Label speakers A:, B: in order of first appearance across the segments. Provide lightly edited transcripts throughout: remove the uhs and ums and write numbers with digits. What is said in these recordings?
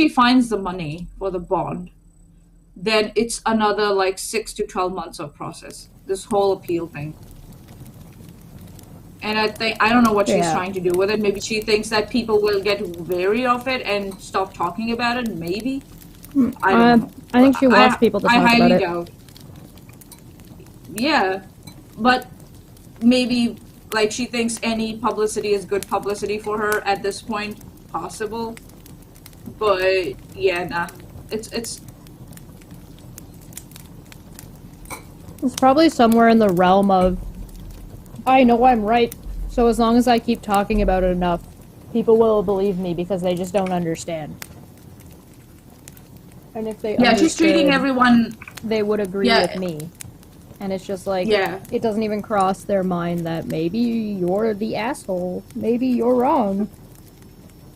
A: she finds the money for the bond, then it's another like 6 to 12 months of process. This whole appeal thing. And I don't know what she's trying to do with it. Maybe she thinks that people will get wary of it and stop talking about it. Maybe. I don't know.
B: I think she wants people to talk about it. I highly doubt.
A: Yeah, but maybe like she thinks any publicity is good publicity for her at this point. Possible. But yeah, nah. It's
B: probably somewhere in the realm of, I know I'm right, so as long as I keep talking about it enough, people will believe me because they just don't understand. And if they understood,
A: she's treating everyone,
B: they would agree with me. And it's just like, it doesn't even cross their mind that maybe you're the asshole, maybe you're wrong.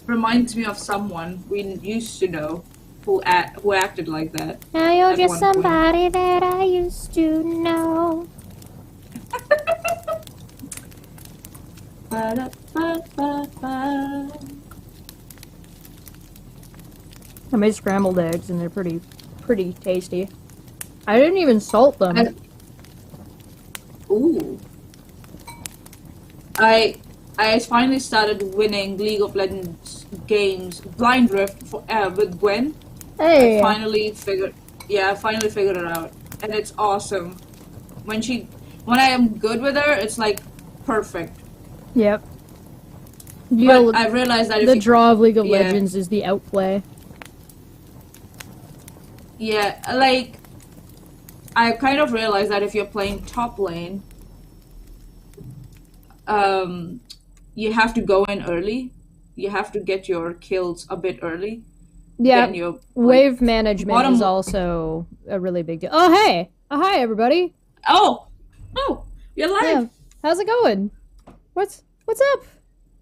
A: Reminds me of someone we used to know who acted like that.
B: Now you're just somebody that I used to know. I made scrambled eggs and they're pretty tasty. I didn't even salt them.
A: Ooh. I finally started winning League of Legends games blind drift with Gwen.
B: Hey.
A: I finally figured it out, and it's awesome. When I am good with her, it's like perfect.
B: Yep.
A: But I realized that
B: the draw of League of Legends is the outplay.
A: Yeah, like I kind of realized that if you're playing top lane, you have to go in early. You have to get your kills a bit early.
B: Yeah, wave management is also a really big deal. Oh, hey! Oh, hi, everybody!
A: Oh, you're live!
B: Yeah. How's it going? What's up?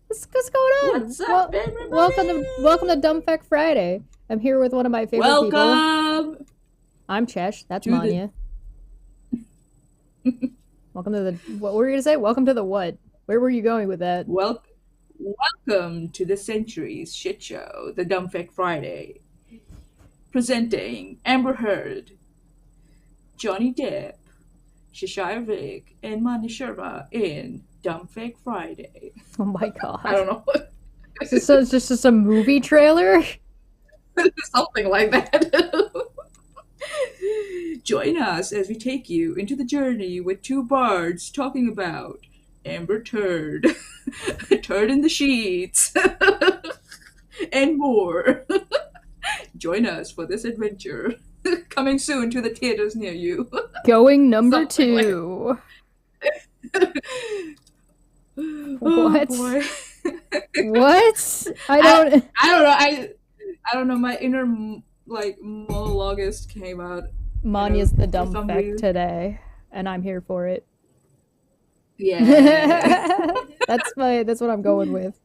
B: What's going on?
A: What's up, everybody?
B: Welcome to Un-fekking Friday. I'm here with one of my favorite people.
A: Welcome!
B: I'm Chesh. That's Maanyaa. Welcome to the... What were you going to say? Welcome to the what? Where were you going with that?
A: Welcome to the Centuries Shit Show, the Un-fekking Friday. Presenting Amber Heard, Johnny Depp, Cheshire Vic, and Maanyaa Sharma in Un-fekking Friday.
B: Oh my god.
A: I don't know.
B: Is this just a movie trailer?
A: Something like that. Join us as we take you into the journey with two bards talking about Amber Turd, Turd in the Sheets, and more. Join us for this adventure. Coming soon to the theaters near you.
B: Going number 2. What?
A: Boy.
B: What? I don't know.
A: I don't know. My inner monologuist came out.
B: Maanya's the Un-fekking today, and I'm here for it.
A: Yeah.
B: That's what I'm going with.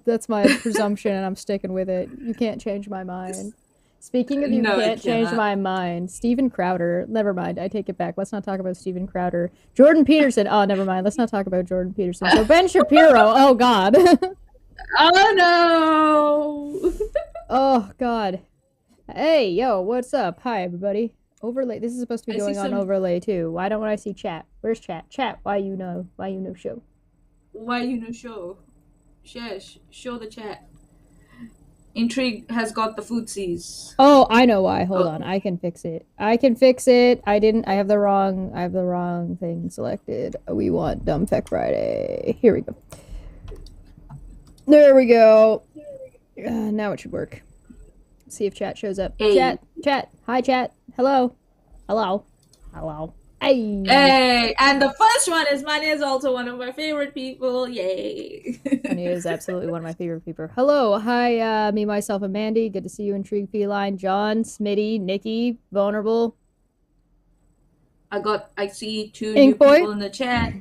B: That's my presumption, and I'm sticking with it. You can't change my mind. Speaking of can't change my mind, Steven Crowder. Never mind, I take it back. Let's not talk about Steven Crowder. Jordan Peterson. Oh, never mind. Let's not talk about Jordan Peterson. So Ben Shapiro. Oh God.
A: Oh no.
B: Oh God. Hey, yo, what's up? Hi, everybody. Overlay. This is supposed to be going on overlay too. Why don't I see chat? Where's chat? Chat. Why you know show?
A: Why you know show? Chesh, show the chat. Intrigue has got the foodsies.
B: Oh, I know why. Hold on. I can fix it. I have the wrong thing selected. We want Un-fekking Friday. Here we go. There we go. Now it should work. Let's see if chat shows up.
A: Hey.
B: Chat. Hi, chat. Hello.
A: Hey, and the first one is Maanyaa is also one of my favorite people. Yay.
B: Maanyaa is absolutely one of my favorite people. Hello. Hi, me, myself, and Mandy. Good to see you, Intrigue Feline. John, Smitty, Nikki, Vulnerable.
A: I see 2 new people in the chat.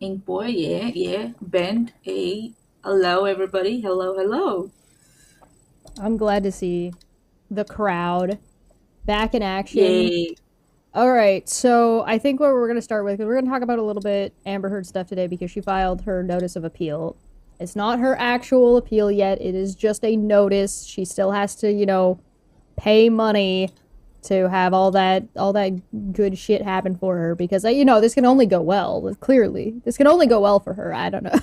A: Ink Boy, yeah. Ben, hey. Hello, everybody. Hello.
B: I'm glad to see the crowd back in action.
A: Yay.
B: All right, so I think what we're going to start with, we're going to talk about a little bit Amber Heard stuff today because she filed her notice of appeal. It's not her actual appeal yet. It is just a notice. She still has to, pay money to have all that good shit happen for her because this can only go well. Clearly, this can only go well for her. I don't know.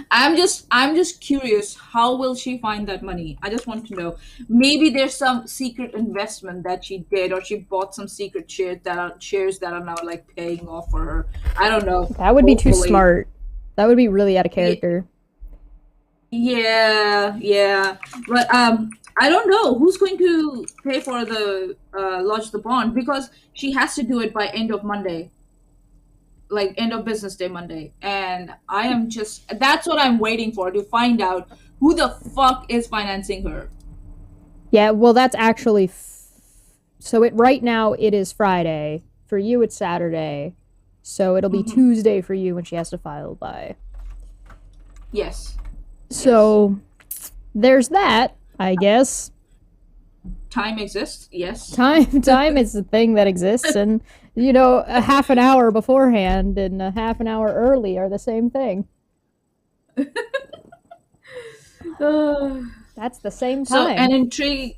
A: I'm just curious, how will she find that money? I just want to know. Maybe there's some secret investment that she did, or she bought some secret shares that are now like paying off for her. I don't know.
B: That would be too
A: Hopefully.
B: smart. That would be really out of
A: Ye-
B: character.
A: Yeah, yeah. But I don't know who's going to pay for the lodge the bond, because she has to do it by end of Monday, like end of business day Monday. And I am just that's what I'm waiting for, to find out who the fuck is financing her.
B: Yeah, well, that's actually so it right now it is Friday. For you it's Saturday. So it'll be
A: Hmm.
B: Tuesday for you when she has to file by.
A: Yes. Yes.
B: So there's that, I guess.
A: Time exists. Yes.
B: Time is the thing that exists, and a half an hour beforehand and a half an hour early are the same thing.
A: Uh,
B: That's the same
A: so an
B: time.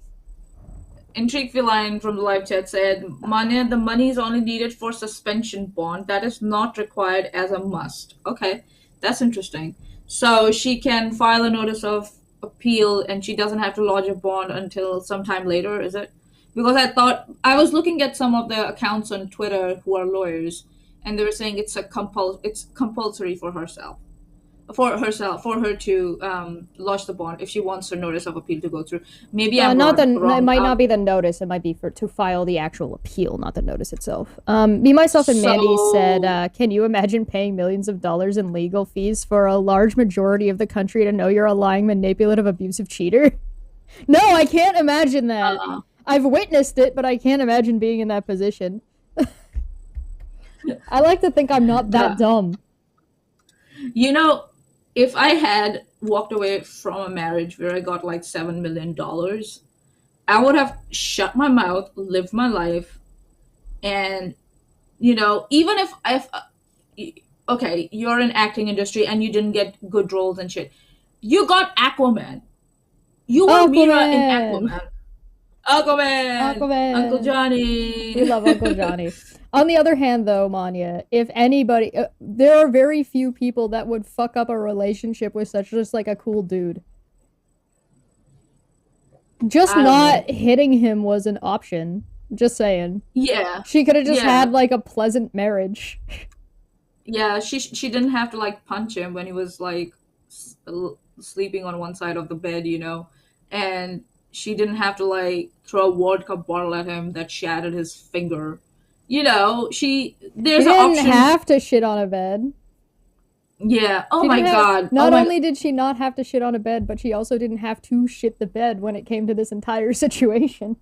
A: intrigue feline from the live chat said, Maanyaa, the money is only needed for suspension bond. That is not required as a must. Okay, that's interesting. So she can file a notice of appeal, and she doesn't have to lodge a bond until sometime later, is it? Because I thought I was looking at some of the accounts on Twitter who are lawyers, and they were saying it's compulsory for her to lodge the bond if she wants her notice of appeal to go through. Maybe I'm
B: Not the. It
A: wrong.
B: might not be the notice. It might be for to file the actual appeal, not the notice itself. Me, myself, and Mandy said,
A: So
B: "Can you imagine paying millions of dollars in legal fees for a large majority of the country to know you're a lying, manipulative, abusive cheater?" No, I can't imagine that.
A: uh,
B: I've witnessed it, but I can't imagine being in that position. I like to think I'm not that
A: uh,
B: dumb.
A: you know, if I had walked away from a marriage where I got like $7 million, I would have shut my mouth, lived my life, and even if okay, you're in acting industry and you didn't get good roles and shit, you got Aquaman. You were Mira in
B: Aquaman!
A: Aquaman. Aquaman, Uncle
B: Aquaman! We
A: Johnny.
B: love Uncle Johnny. On the other hand, though, Maanyaa, if anybody, there are very few people that would fuck up a relationship with such just like a cool dude. Just
A: I don't know.
B: not hitting him was an option. Just saying.
A: Yeah,
B: She could have just
A: yeah,
B: had like a pleasant marriage.
A: yeah. She didn't have to like punch him when he was like sleeping on one side of the bed, and she didn't have to like throw a vodka bottle at him that shattered his finger. She
B: She
A: there's an
B: didn't
A: option.
B: have to shit on a bed.
A: Yeah. Oh
B: She
A: my
B: didn't have.
A: god. Oh
B: Not
A: my.
B: only did she not have to shit on a bed, but she also didn't have to shit the bed when it came to this entire situation.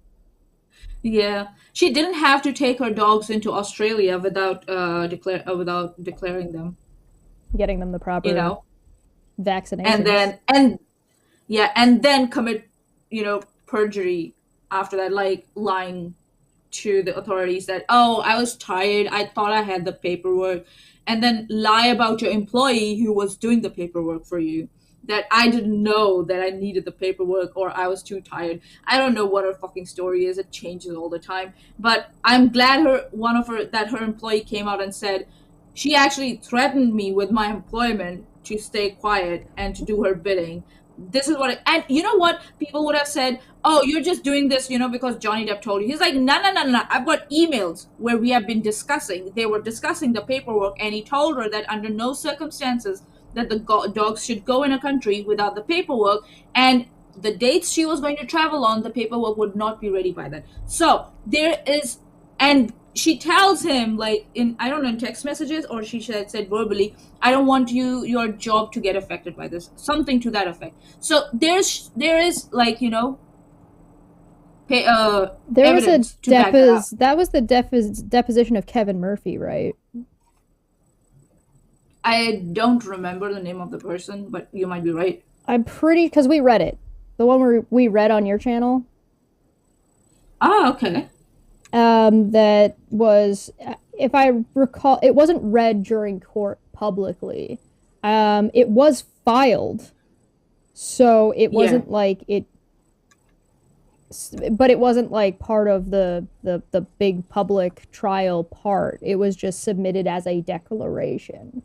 A: Yeah. She didn't have to take her dogs into Australia without declaring them.
B: Getting them the
A: You
B: proper
A: know, and
B: vaccinations.
A: then and yeah, and then commit perjury after that, like lying to the authorities that, oh, I was tired, I thought I had the paperwork, and then lie about your employee who was doing the paperwork for you, that I didn't know that I needed the paperwork, or I was too tired. I don't know what her fucking story is. It changes all the time. But I'm glad her employee came out and said she actually threatened me with my employment to stay quiet and to do her bidding. This is and you know what people would have said, oh, you're just doing this, because Johnny Depp told you. He's like, no, no, no, no. I've got emails where we have been discussing. They were discussing the paperwork, and he told her that under no circumstances that the dogs should go in a country without the paperwork, and the dates she was going to travel on, the paperwork would not be ready by then. So there is, and she tells him, like, in, I don't know, in text messages, or she said verbally, I don't want your job to get affected by this, something to that effect. So there is, like,
B: There was a
A: evidence to back that up.
B: that was the deposition of Kevin Murphy, right?
A: I don't remember the name of the person, but you might be right.
B: I'm pretty because we read it. The one where we read on your channel.
A: Ah, okay.
B: That was, if I recall, it wasn't read during court publicly, It was filed, so it
A: Yeah.
B: wasn't like it, but it wasn't like part of the big public trial part. It was just submitted as a declaration.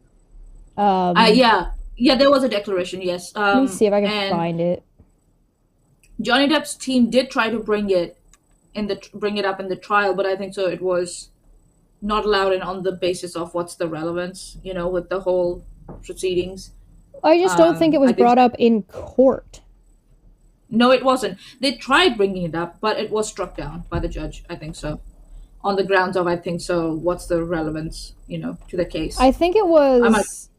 B: Um,
A: Yeah. Yeah, there was a declaration, yes.
B: Let me see if I can
A: And
B: find it.
A: Johnny Depp's team did try to bring it up in the trial, but I think so it was not allowed in on the basis of what's the relevance, with the whole proceedings.
B: I just don't think it was
A: I think
B: brought up in court.
A: no, it wasn't. They tried bringing it up, but it was struck down by the judge. I think so, on the grounds of I think so. What's the relevance, to the case?
B: I think it
A: I might.
B: was,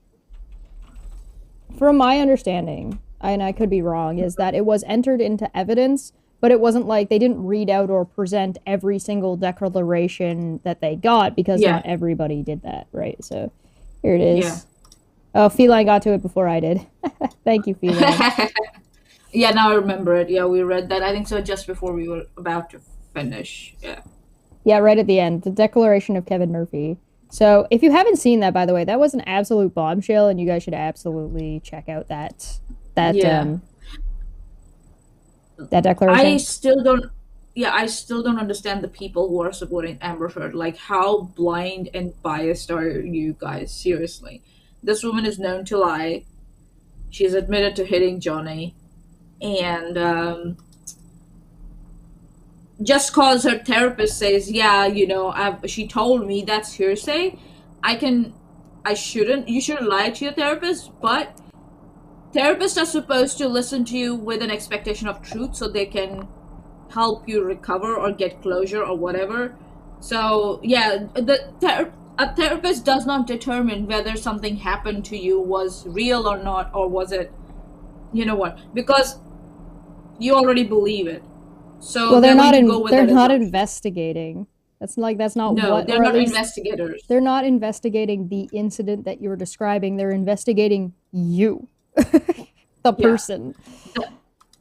B: from my understanding, and I could be wrong, is that it was entered into evidence, but it wasn't like they didn't read out or present every single declaration that they got because
A: Yeah,
B: not everybody did that, right? So here it
A: yeah.
B: is. Oh, Feline got to it before I did. Thank you, Feline.
A: Yeah, now I remember it. Yeah, we read that. I think so just before we were about to finish. Yeah.
B: Yeah, right at the end, the Declaration of Kevin Murphy. So if you haven't seen that, by the way, that was an absolute bombshell, and you guys should absolutely check out that
A: Yeah.
B: that
A: I
B: declaration.
A: still don't. Yeah, I still don't understand the people who are supporting Amber Heard. Like, how blind and biased are you guys? Seriously, this woman is known to lie. She's admitted to hitting Johnny, and just cause her therapist says, "Yeah, she told me," that's hearsay. I can, I shouldn't. You shouldn't lie to your therapist, but therapists are supposed to listen to you with an expectation of truth, so they can help you recover or get closure or whatever. So yeah, a therapist does not determine whether something happened to you was real or not, or was it, what? Because you already believe it, so
B: Well,
A: they're going to go with
B: they're
A: that
B: not
A: assumption.
B: investigating. That's not
A: No,
B: what,
A: they're
B: or at
A: not
B: least
A: investigators.
B: they're not investigating the incident that you're describing. They're investigating you, the
A: Yeah,
B: person.
A: The-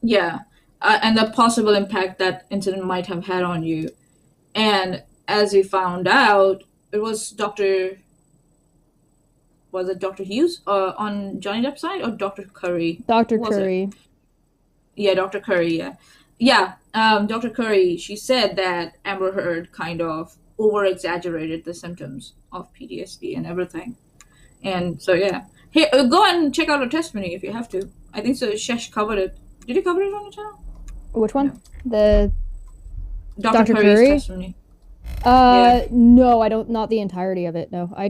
A: yeah, and the possible impact that incident might have had on you. And as we found out, it was Dr. Hughes on Johnny Depp's side, or Dr. Curry?
B: Dr.
A: Who was it?
B: Curry.
A: Yeah, Dr. Curry. Yeah, yeah. Dr. Curry. She said that Amber Heard kind of over exaggerated the symptoms of PTSD and everything. And so yeah, hey, go and check out her testimony if you have to. I think so. Chesh covered it. Did you cover it on the channel?
B: Which one?
A: No.
B: The
A: Dr.
B: Dr.
A: Curry's
B: Curry?
A: testimony. Yeah.
B: No, I don't, not the entirety of it. No, I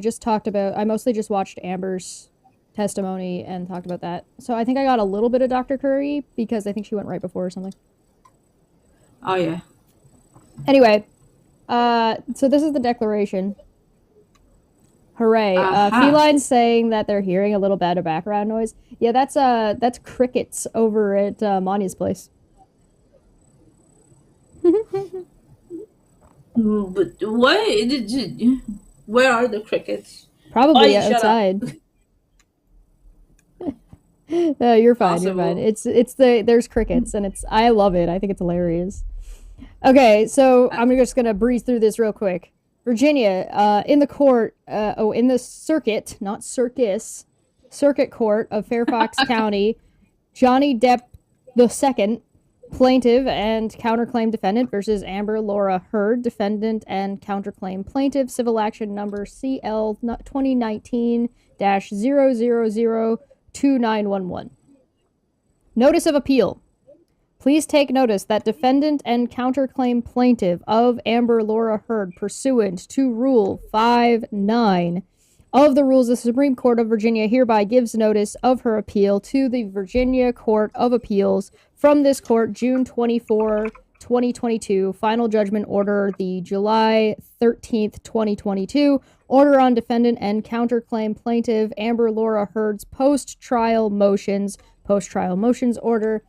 B: mostly just watched Amber's testimony and talked about that. So I think I got a little bit of Dr. Curry because I think she went right before or something.
A: Oh yeah.
B: Anyway, so this is the declaration. Hooray.
A: Aha.
B: Feline's saying that they're hearing a little bit of background noise. Yeah, that's crickets over at Maanya's place.
A: But what? Where are the crickets?
B: Probably
A: Oh, shut up.
B: outside. No, you're fine. You're fine.
A: Possible.
B: There's crickets and I love it. I think it's hilarious. Okay, so
A: Uh,
B: I'm just gonna breeze through this real quick. Virginia, in the court, in the circuit, not circus, circuit court of Fairfax County, Johnny Depp II, plaintiff and counterclaim defendant versus Amber Laura Heard, defendant and counterclaim plaintiff, civil action number CL 2019-0002911. Notice of appeal. Please take notice that defendant and counterclaim plaintiff of Amber Laura Heard, pursuant to Rule 5-9 of the Rules of the Supreme Court of Virginia, hereby gives notice of her appeal to the Virginia Court of Appeals from this court, June 24, 2022. Final judgment order, the July 13th, 2022. Order on defendant and counterclaim plaintiff Amber Laura Heard's post-trial motions order,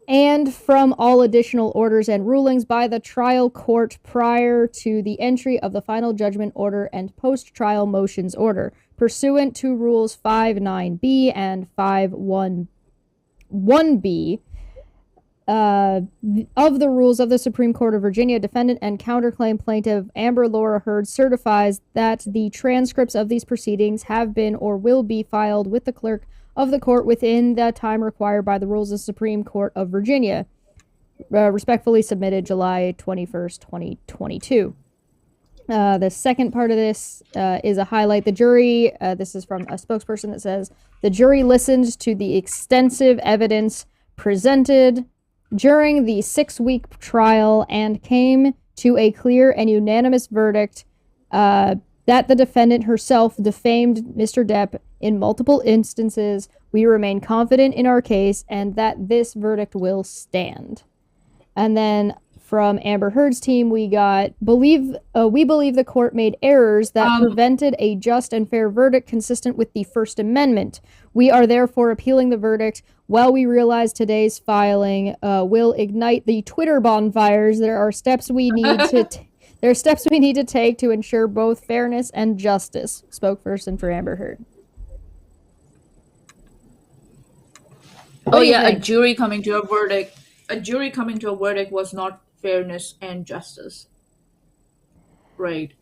B: and from all additional orders and rulings by the trial court prior to the entry of the final judgment order and post-trial motions order, pursuant to Rules 5-9B and 5-1B, of the rules of the Supreme Court of Virginia, defendant and counterclaim plaintiff Amber Laura Heard certifies that the transcripts of these proceedings have been or will be filed with the clerk of the court within the time required by the rules of the Supreme Court of Virginia. Respectfully submitted July 21st, 2022. The second part of this is a highlight. The jury, this is from a spokesperson that says, the jury listened to the extensive evidence presented during the 6-week trial and came to a clear and unanimous verdict that the defendant herself defamed Mr. Depp in multiple instances. We remain confident in our case and that this verdict will stand. And then from Amber Heard's team, we got, we believe the court made errors that prevented a just and fair verdict consistent with the First Amendment. We are therefore appealing the verdict. While we realize today's filing will ignite the Twitter bonfires, there are steps we need to take to ensure both fairness and justice. Spokesperson for Amber Heard.
A: Oh yeah, a jury coming to a verdict was not fairness and justice. Right.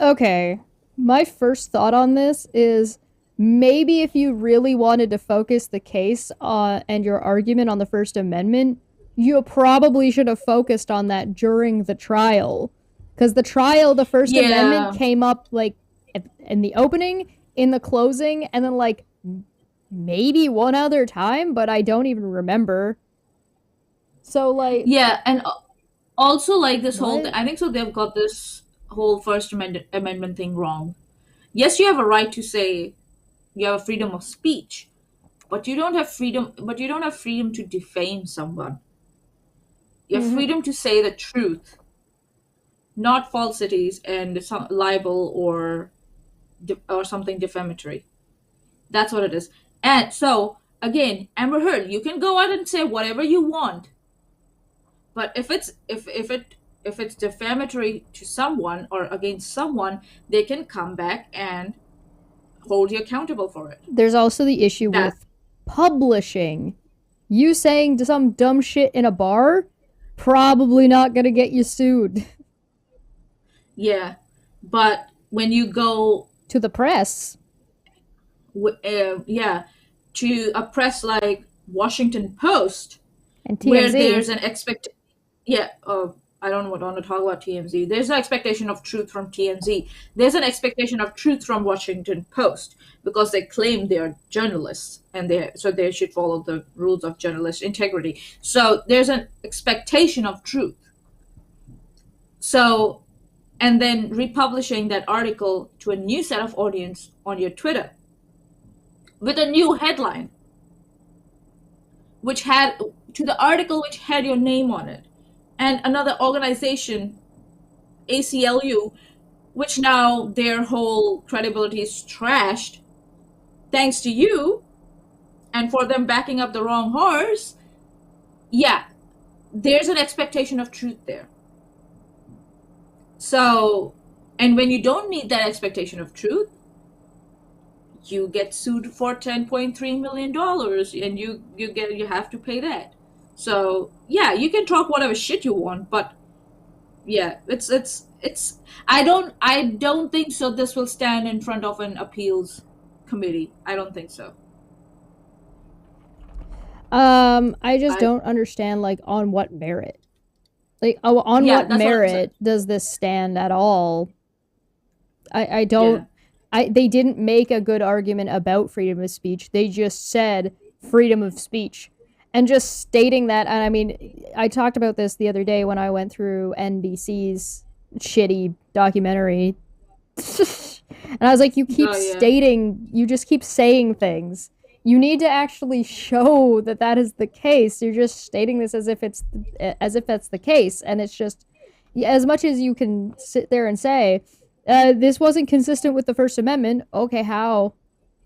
B: Okay. My first thought on this is maybe if you really wanted to focus the case and your argument on the First Amendment, you probably should have focused on that during the trial. Because the trial, the First Amendment came up like in the opening, in the closing, and then like maybe one other time, but I don't even remember. So like
A: and also like this whole thing, I think so they've got this whole First Amendment thing wrong. Yes, you have a right to say, you have a freedom of speech, but you don't have freedom to defame someone. You have freedom to say the truth, not falsities and libel or something defamatory. That's what it is. And so again, Amber Heard, you can go out and say whatever you want. But if it's defamatory to someone or against someone, they can come back and hold you accountable for it.
B: There's also the issue with publishing. You saying some dumb shit in a bar, probably not gonna get you sued.
A: Yeah, but when you go
B: to the press,
A: to a press like Washington Post
B: and TMZ,
A: where there's an I don't want to talk about TMZ. There's an expectation of truth from TMZ. There's an expectation of truth from Washington Post because they claim they are journalists and they should follow the rules of journalist integrity. So there's an expectation of truth. So, and then republishing that article to a new set of audience on your Twitter with a new headline, which had your name on it. And another organization, ACLU, which now their whole credibility is trashed thanks to you and for them backing up the wrong horse. Yeah, there's an expectation of truth there. So, and when you don't meet that expectation of truth, you get sued for $10.3 million and you have to pay that. So yeah, you can talk whatever shit you want, but yeah, it's I don't think so this will stand in front of an appeals committee. I don't think so.
B: I just don't understand like on what merit. Like on what merit does this stand at all? I don't they didn't make a good argument about freedom of speech. They just said freedom of speech. And just stating that, and I mean, I talked about this the other day when I went through NBC's shitty documentary. And I was like, you just keep saying things. You need to actually show that is the case. You're just stating this as if that's the case. And it's just, as much as you can sit there and say, this wasn't consistent with the First Amendment. Okay, how?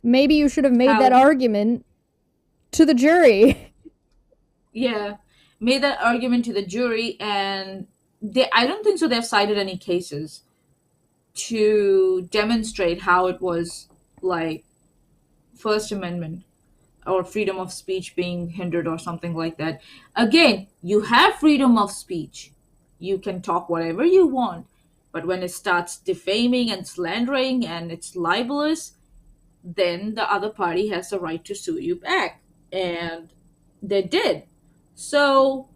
B: Maybe you should have made that argument to the jury.
A: Yeah, made that argument to the jury, and I don't think so they've cited any cases to demonstrate how it was like First Amendment. or freedom of speech being hindered or something like that. Again, you have freedom of speech. You can talk whatever you want. But when it starts defaming and slandering and it's libelous, then the other party has the right to sue you back. And they did. So,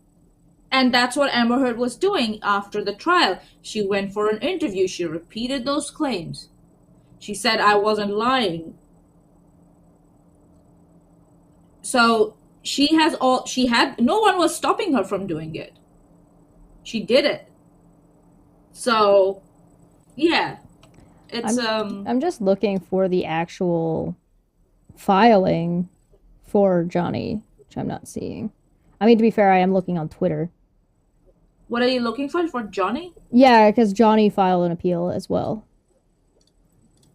A: and that's what Amber Heard was doing after the trial. She went for an interview. She repeated those claims. She said, I wasn't lying. So no one was stopping her from doing it. She did it. So, yeah.
B: I'm just looking for the actual filing for Johnny, which I'm not seeing. I mean, to be fair, I am looking on Twitter.
A: What are you looking for Johnny?
B: Yeah, because Johnny filed an appeal as well.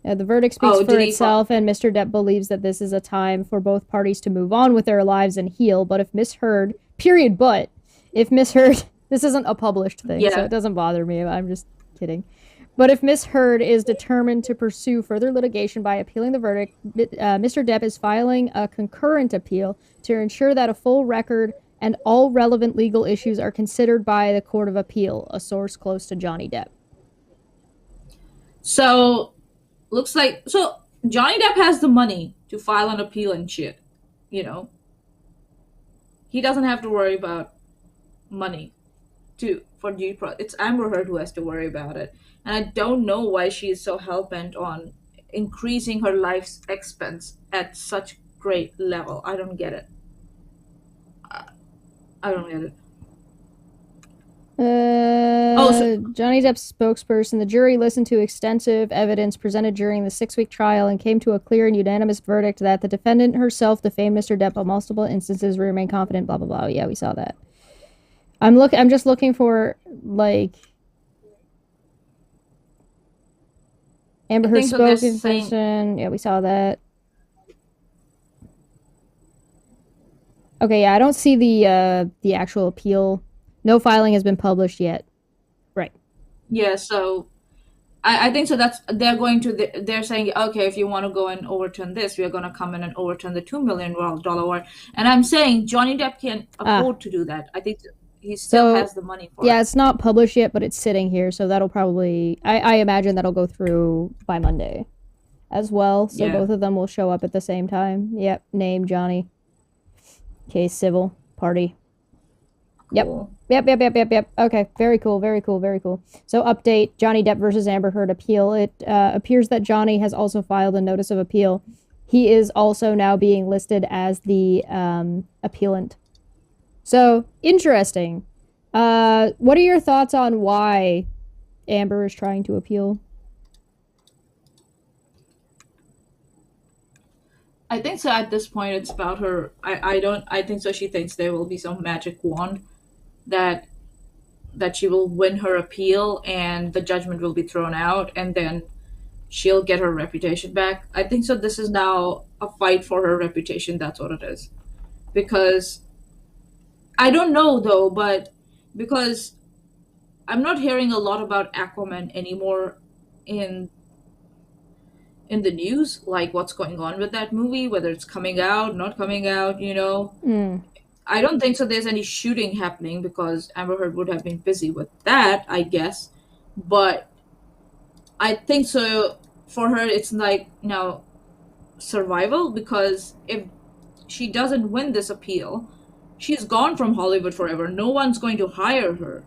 B: The verdict speaks for itself, and Mr. Depp believes that this is a time for both parties to move on with their lives and heal. But if Miss Heard, if Miss Heard, this isn't a published thing, so it doesn't bother me. I'm just kidding. But if Miss Heard is determined to pursue further litigation by appealing the verdict, Mr. Depp is filing a concurrent appeal to ensure that a full record and all relevant legal issues are considered by the Court of Appeal, a source close to Johnny Depp.
A: So, looks like... So, Johnny Depp has the money to file an appeal and shit. You know? He doesn't have to worry about money for due process. It's Amber Heard who has to worry about it. And I don't know why she is so hell-bent on increasing her life's expense at such great level. I don't get it. I don't get it.
B: Johnny Depp's spokesperson, the jury listened to extensive evidence presented during the 6-week trial and came to a clear and unanimous verdict that the defendant herself defamed Mr. Depp on multiple instances. We remain confident, blah, blah, blah. Yeah, we saw that. I'm just looking for, like... Amber Heard spokesperson. Yeah, we saw that. Okay, yeah, I don't see the actual appeal. No filing has been published yet. Right.
A: Yeah, so I think so. They're saying, okay, if you want to go and overturn this, we are going to come in and overturn the $2 million award. And I'm saying Johnny Depp can afford to do that. I think he still has the money for it.
B: Yeah, it's not published yet, but it's sitting here, so that'll probably... I imagine that'll go through by Monday as well, so both of them will show up at the same time. Yep, name Johnny. Case civil party. Yep. Cool. Yep. Okay, very cool. So update, Johnny Depp versus Amber Heard appeal. It appears that Johnny has also filed a notice of appeal. He is also now being listed as the appellant. So, interesting. What are your thoughts on why Amber is trying to appeal?
A: I think so at this point it's about her... I think so she thinks there will be some magic wand that she will win her appeal and the judgment will be thrown out and then she'll get her reputation back. I think so this is now a fight for her reputation, that's what it is. Because... I don't know though, but because I'm not hearing a lot about Aquaman anymore in the news, like what's going on with that movie, whether it's coming out, not coming out, you know. I don't think so there's any shooting happening because Amber Heard would have been busy with that, I guess. But I think so for her it's like now survival, because if she doesn't win this appeal, she's gone from Hollywood forever. No one's going to hire her.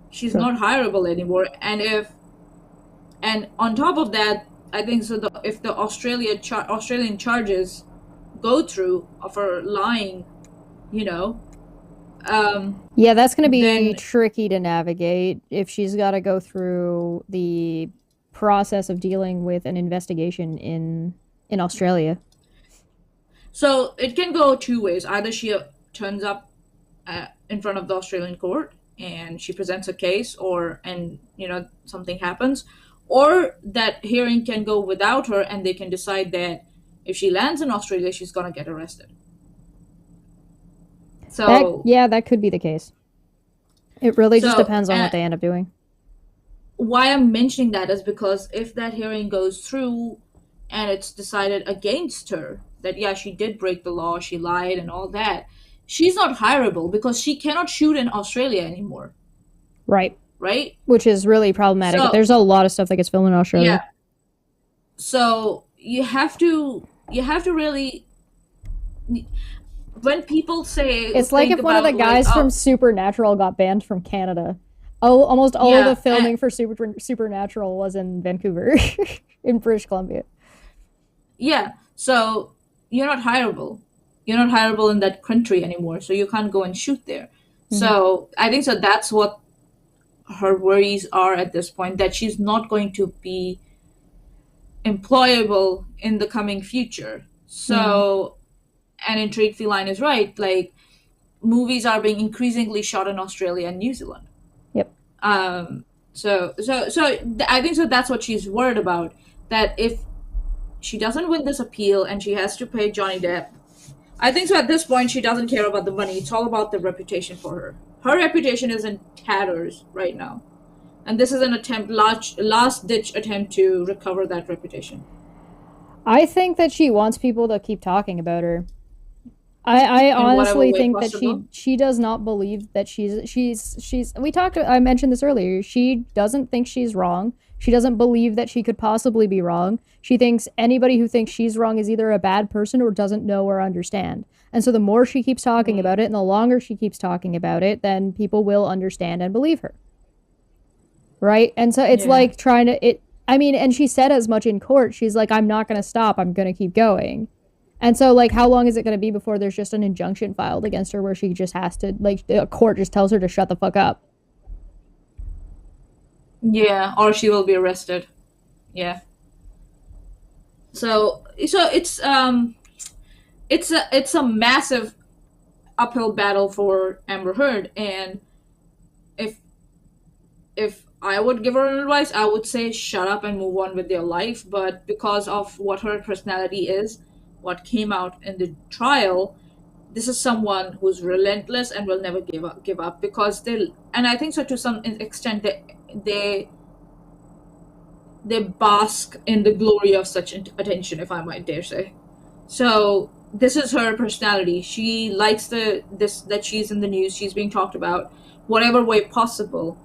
A: She's not hireable anymore. And on top of that, I think so if the Australian charges go through of her lying, you know.
B: Yeah, that's going to be tricky to navigate if she's got to go through the process of dealing with an investigation in Australia.
A: So it can go two ways. Either she turns up in front of the Australian court and she presents a case, and something happens, or that hearing can go without her and they can decide that if she lands in Australia she's gonna get arrested. So
B: that could be the case. It really just depends on what they end up doing.
A: Why I'm mentioning that is because if that hearing goes through and it's decided against her, that yeah, she did break the law, she lied and all that, she's not hireable because she cannot shoot in Australia anymore,
B: Right.
A: right?
B: Which is really problematic.
A: So
B: There's a lot of stuff that gets filmed in Australia.
A: yeah, so you have to really, when people say
B: It's like
A: think
B: if one of the
A: about like,
B: guys from
A: oh
B: Supernatural got banned from Canada. Oh, almost all of the
A: yeah,
B: filming for Supernatural was in Vancouver, in British Columbia.
A: yeah, so you're not hireable in that country anymore, so you can't go and shoot there.
B: Mm-hmm.
A: So I think so that's what her worries are at this point, that she's not going to be employable in the coming future.
B: Mm-hmm.
A: So, and Intrigue Feline is right, like movies are being increasingly shot in Australia and New Zealand.
B: Yep.
A: I think so that's what she's worried about, that if she doesn't win this appeal and she has to pay Johnny Depp, I think so at this point she doesn't care about the money. It's all about the reputation for her. Her reputation is in tatters right now. And this is an last ditch attempt to recover that reputation.
B: I think that she wants people to keep talking about her. I
A: In whatever
B: honestly
A: way
B: think that
A: possible.
B: she does not believe that she's we talked I mentioned this earlier. She doesn't think she's wrong. She doesn't believe that she could possibly be wrong. She thinks anybody who thinks she's wrong is either a bad person or doesn't know or understand. And so the more she keeps talking
A: Mm,
B: about it and the longer she keeps talking about it, then people will understand and believe her. Right? And so it's
A: yeah.
B: like trying to it I mean, and she said as much in court. She's like, I'm not going to stop. I'm going to keep going. And so, like, how long is it going to be before there's just an injunction filed against her where she just has to, like, a court just tells her to shut the fuck up?
A: Yeah, or she will be arrested. Yeah. So it's a massive uphill battle for Amber Heard, and if if I would give her an advice, I would say shut up and move on with your life. But because of what her personality is, what came out in the trial, this is someone who's relentless and will never give up because they, and I think so to some extent, they they bask in the glory of such attention, if I might dare say. So this is her personality. She likes this that she's in the news, she's being talked about, whatever way possible,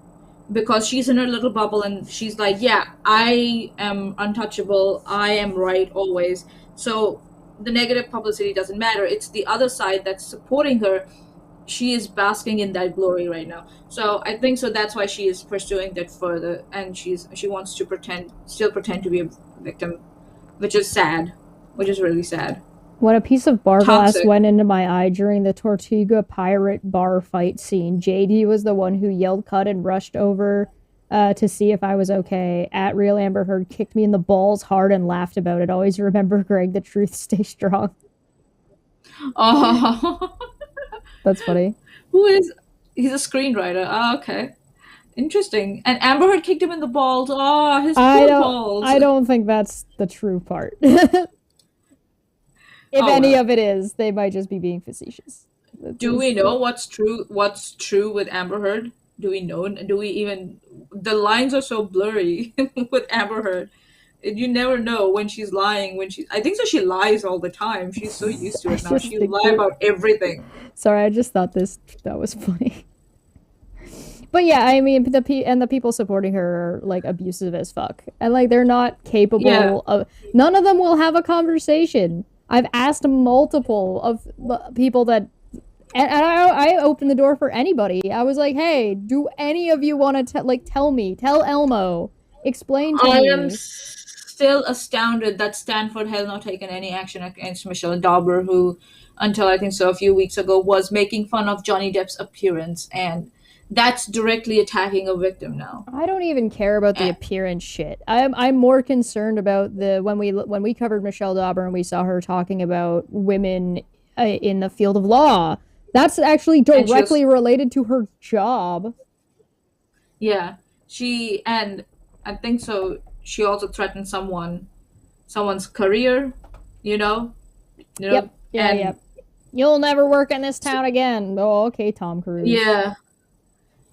A: because she's in her little bubble and she's like, yeah, I am untouchable, I am right always. So the negative publicity doesn't matter. It's the other side that's supporting her. She is basking in that glory right now. So I think so that's why she is pursuing that further, and she wants to still pretend to be a victim, which is sad, which is really sad.
B: When a piece of bar glass
A: Toxic.
B: went into my eye during the Tortuga pirate bar fight scene, JD was the one who yelled cut and rushed over to see if I was okay. At Real Amber Heard kicked me in the balls hard and laughed about it. Always remember, Greg, the truth stay strong.
A: Oh,
B: That's funny.
A: who is? He's a screenwriter. Oh, okay, interesting. And Amber Heard kicked him in the balls. Oh, his
B: I
A: poor
B: don't
A: balls.
B: I don't think that's the true part. If
A: Oh
B: any
A: well.
B: of it is, they might just be being facetious. That's
A: Do we
B: just,
A: know what's true? What's true with Amber Heard? Do we know? Do we even? The lines are so blurry with Amber Heard. You never know when she's lying. When she, I think so. She lies all the time. She's so used to
B: I
A: it now.
B: just
A: She
B: think
A: lie
B: that.
A: about everything.
B: Sorry, I just thought that was funny. But yeah, I mean, the people supporting her are like abusive as fuck, and like they're not
A: Yeah.
B: capable of. None of them will have a conversation. I've asked multiple of people that, and I opened the door for anybody. I was like, hey, do any of you want to like tell me, tell Elmo, explain to
A: I am
B: me.
A: still astounded that Stanford has not taken any action against Michelle Dauber, who, until I think so a few weeks ago, was making fun of Johnny Depp's appearance, and that's directly attacking a victim now.
B: I don't even care about the
A: And,
B: appearance shit. I'm more concerned about the when we covered Michelle Dauber and we saw her talking about women in the field of law. That's actually
A: and she was,
B: directly related to her job.
A: yeah, and I think so. She also threatened someone's career, you know, you know,
B: Yep. Yeah.
A: and
B: Yep. You'll never work in this town again. Oh, okay, Tom Cruise.
A: yeah,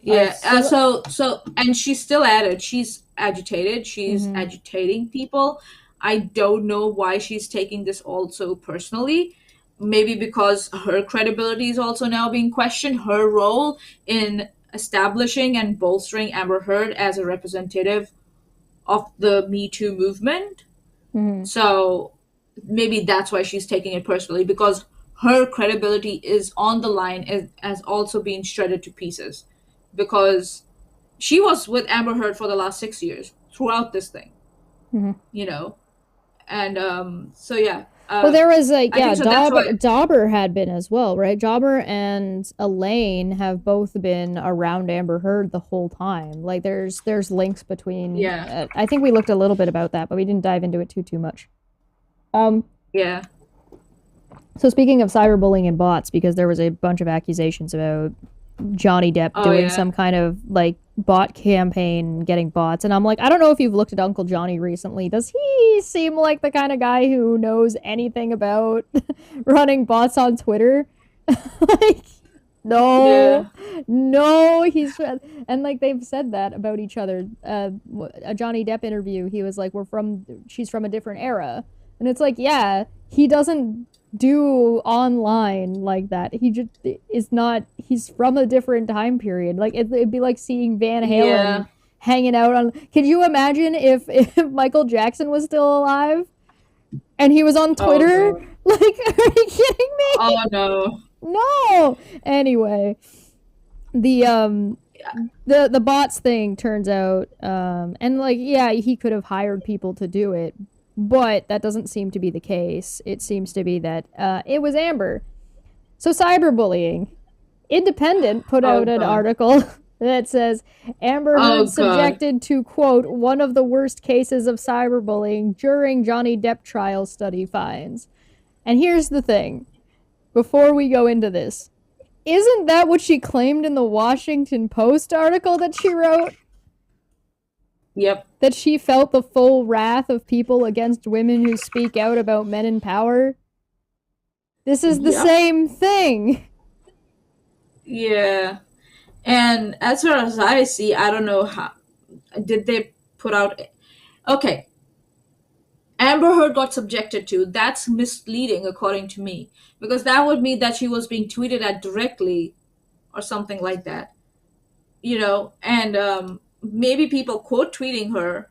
A: yeah.
B: Some.
A: So, and she's still at it. She's agitated. She's
B: Mm-hmm.
A: agitating people. I don't know why she's taking this all so personally. Maybe because her credibility is also now being questioned, her role in establishing and bolstering Amber Heard as a representative of the Me Too movement.
B: Mm-hmm.
A: So maybe that's why she's taking it personally, because her credibility is on the line, as also being shredded to pieces. Because she was with Amber Heard for the last 6 years throughout this thing,
B: Mm-hmm.
A: you know? And so, yeah.
B: Well, there was like,
A: I
B: yeah,
A: think so. That's why.
B: Dauber had been as well, right? Dauber and Elaine have both been around Amber Heard the whole time. Like, there's links between.
A: Yeah.
B: I think we looked a little bit about that, but we didn't dive into it too much. Um.
A: Yeah.
B: So speaking of cyberbullying and bots, because there was a bunch of accusations about Johnny Depp
A: Oh,
B: doing
A: yeah.
B: some kind of like bot campaign, getting bots. And I'm like, I don't know if you've looked at Uncle Johnny recently. Does he seem like the kind of guy who knows anything about running bots on Twitter? Like, no,
A: Yeah.
B: no, he's and like they've said that about each other. A Johnny Depp interview, he was like, she's from a different era, and it's like, yeah, he doesn't do online like that. He just is not. He's from a different time period. Like it'd be like seeing Van
A: Yeah.
B: Halen hanging out on. Could you imagine if Michael Jackson was still alive and he was on
A: Oh,
B: Twitter?
A: God.
B: Like, are you kidding me?
A: Oh, no.
B: No. Anyway, the
A: Yeah.
B: the bots thing turns out, and like, yeah, he could have hired people to do it, but that doesn't seem to be the case. It seems to be that it was Amber. So cyberbullying. Independent put
A: Oh,
B: out an
A: God.
B: article that says Amber
A: Oh,
B: Heard
A: God.
B: subjected to, quote, one of the worst cases of cyberbullying during Johnny Depp trial, study finds. And here's the thing, before we go into this, isn't that what she claimed in the Washington Post article that she wrote?
A: Yep.
B: That she felt the full wrath of people against women who speak out about men in power? This is the
A: Yep.
B: same thing.
A: Yeah. And as far as I see, I don't know how. Did they put out. Okay. Amber Heard got subjected to. That's misleading, according to me. Because that would mean that she was being tweeted at directly or something like that. And maybe people quote tweeting her.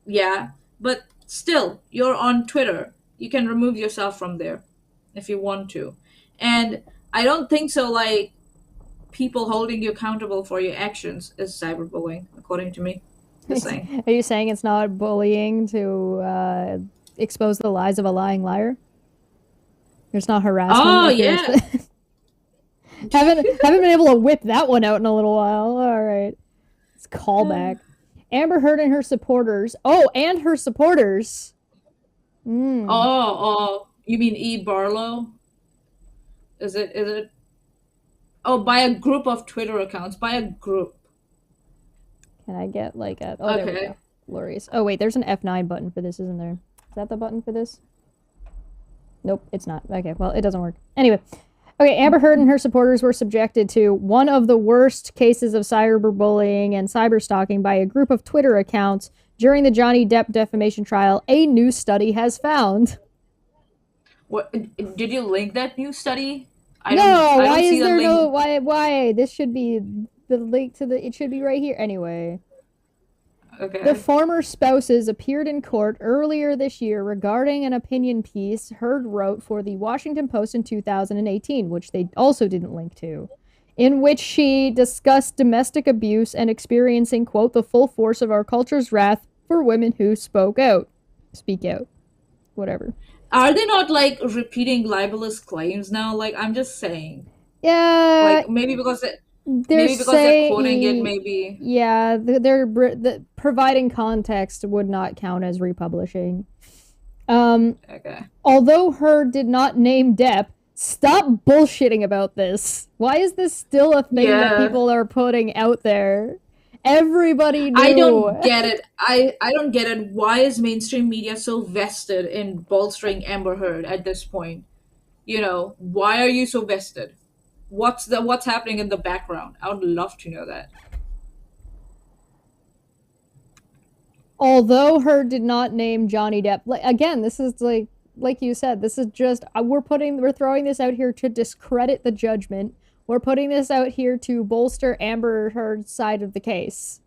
A: Yeah. But still, you're on Twitter. You can remove yourself from there if you want to. And I don't think so, like, people holding you accountable for your actions is cyberbullying, according to me. Just saying.
B: Are you saying it's not bullying to expose the lies of a lying liar? It's not harassment
A: Oh,
B: if you're
A: yeah.
B: haven't been able to whip that one out in a little while. All right, it's callback. Amber Heard and her supporters. Oh, and her supporters. Mm.
A: Oh, you mean E. Barlow? Is it? Oh, by a group of Twitter accounts. By a group.
B: Can I get like a? Oh, there we go.
A: Okay.
B: Glorious. Oh wait, there's an F9 button for this, isn't there? Is that the button for this? Nope, it's not. Okay, well, it doesn't work. Anyway, okay, Amber Heard and her supporters were subjected to one of the worst cases of cyberbullying and cyberstalking by a group of Twitter accounts during the Johnny Depp defamation trial, a new study has found.
A: What did you link that new study? I don't.
B: No,
A: I
B: why
A: don't see
B: is
A: the
B: there no
A: link.
B: why this should be the link to the it should be right here. Anyway, the
A: Okay.
B: former spouses appeared in court earlier this year regarding an opinion piece Heard wrote for the Washington Post in 2018, which they also didn't link to, in which she discussed domestic abuse and experiencing, quote, the full force of our culture's wrath for women who speak out, whatever.
A: Are they not, like, repeating libelous claims now? Like, I'm just saying.
B: Yeah,
A: Like, maybe because
B: they're
A: maybe because they're quoting it.
B: saying,
A: Maybe.
B: yeah, providing context would not count as republishing. Um,
A: Okay.
B: Although Heard did not name Depp, stop bullshitting about this. Why is this still a thing that
A: Yeah.
B: people are putting out there? Everybody
A: I
B: knew.
A: don't get it. I don't get it. Why is mainstream media so vested in bolstering Amber Heard at this point? Why are you so vested? What's happening in the background? I would love to know that.
B: Although Heard did not name Johnny Depp. Again, this is like you said, this is just we're throwing this out here to discredit the judgment. We're putting this out here to bolster Amber Heard's side of the case.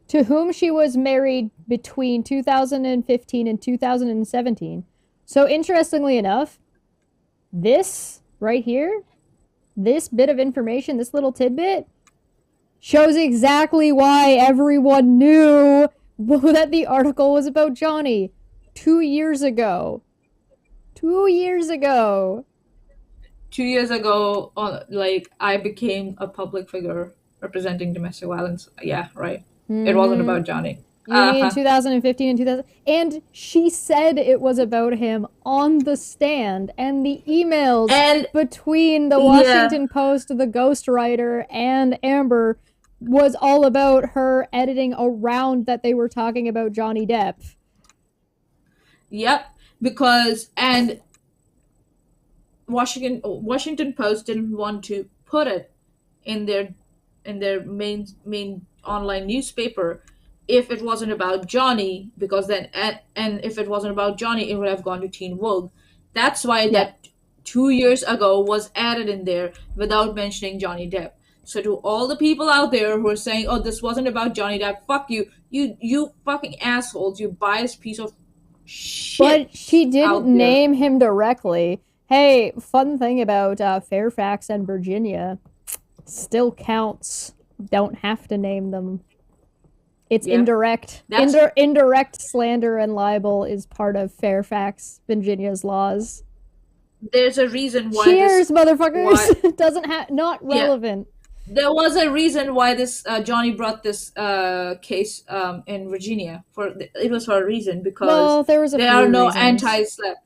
B: To whom she was married between 2015 and 2017. So interestingly enough, this right here, this bit of information, this little tidbit, shows exactly why everyone knew that the article was about Johnny 2 years ago. 2 years ago.
A: 2 years ago, like, I became a public figure representing domestic violence. Yeah, right. It wasn't about Johnny.
B: You mean 2015 and 2000? And she said it was about him on the stand, and the emails between the Washington Post, the ghostwriter, and Amber was all about her editing around that they were talking about Johnny Depp.
A: Yep, because and Washington Post didn't want to put it in their main online newspaper if it wasn't about Johnny, because then and if it wasn't about Johnny, it would have gone to Teen Vogue. That's why that 2 years ago was added in there without mentioning Johnny Depp. So to all the people out there who are saying, "Oh, this wasn't about Johnny Depp," fuck you, you fucking assholes, you biased piece of shit.
B: But she didn't name him directly. Hey, fun thing about Fairfax and Virginia, still counts. Don't have to name them. It's indirect. Indirect slander and libel is part of Fairfax, Virginia's laws.
A: There's a reason why.
B: Cheers, motherfuckers! Doesn't have not relevant.
A: There was a reason why this Johnny brought this case in Virginia. It was for a reason, because
B: there are
A: no anti-slap.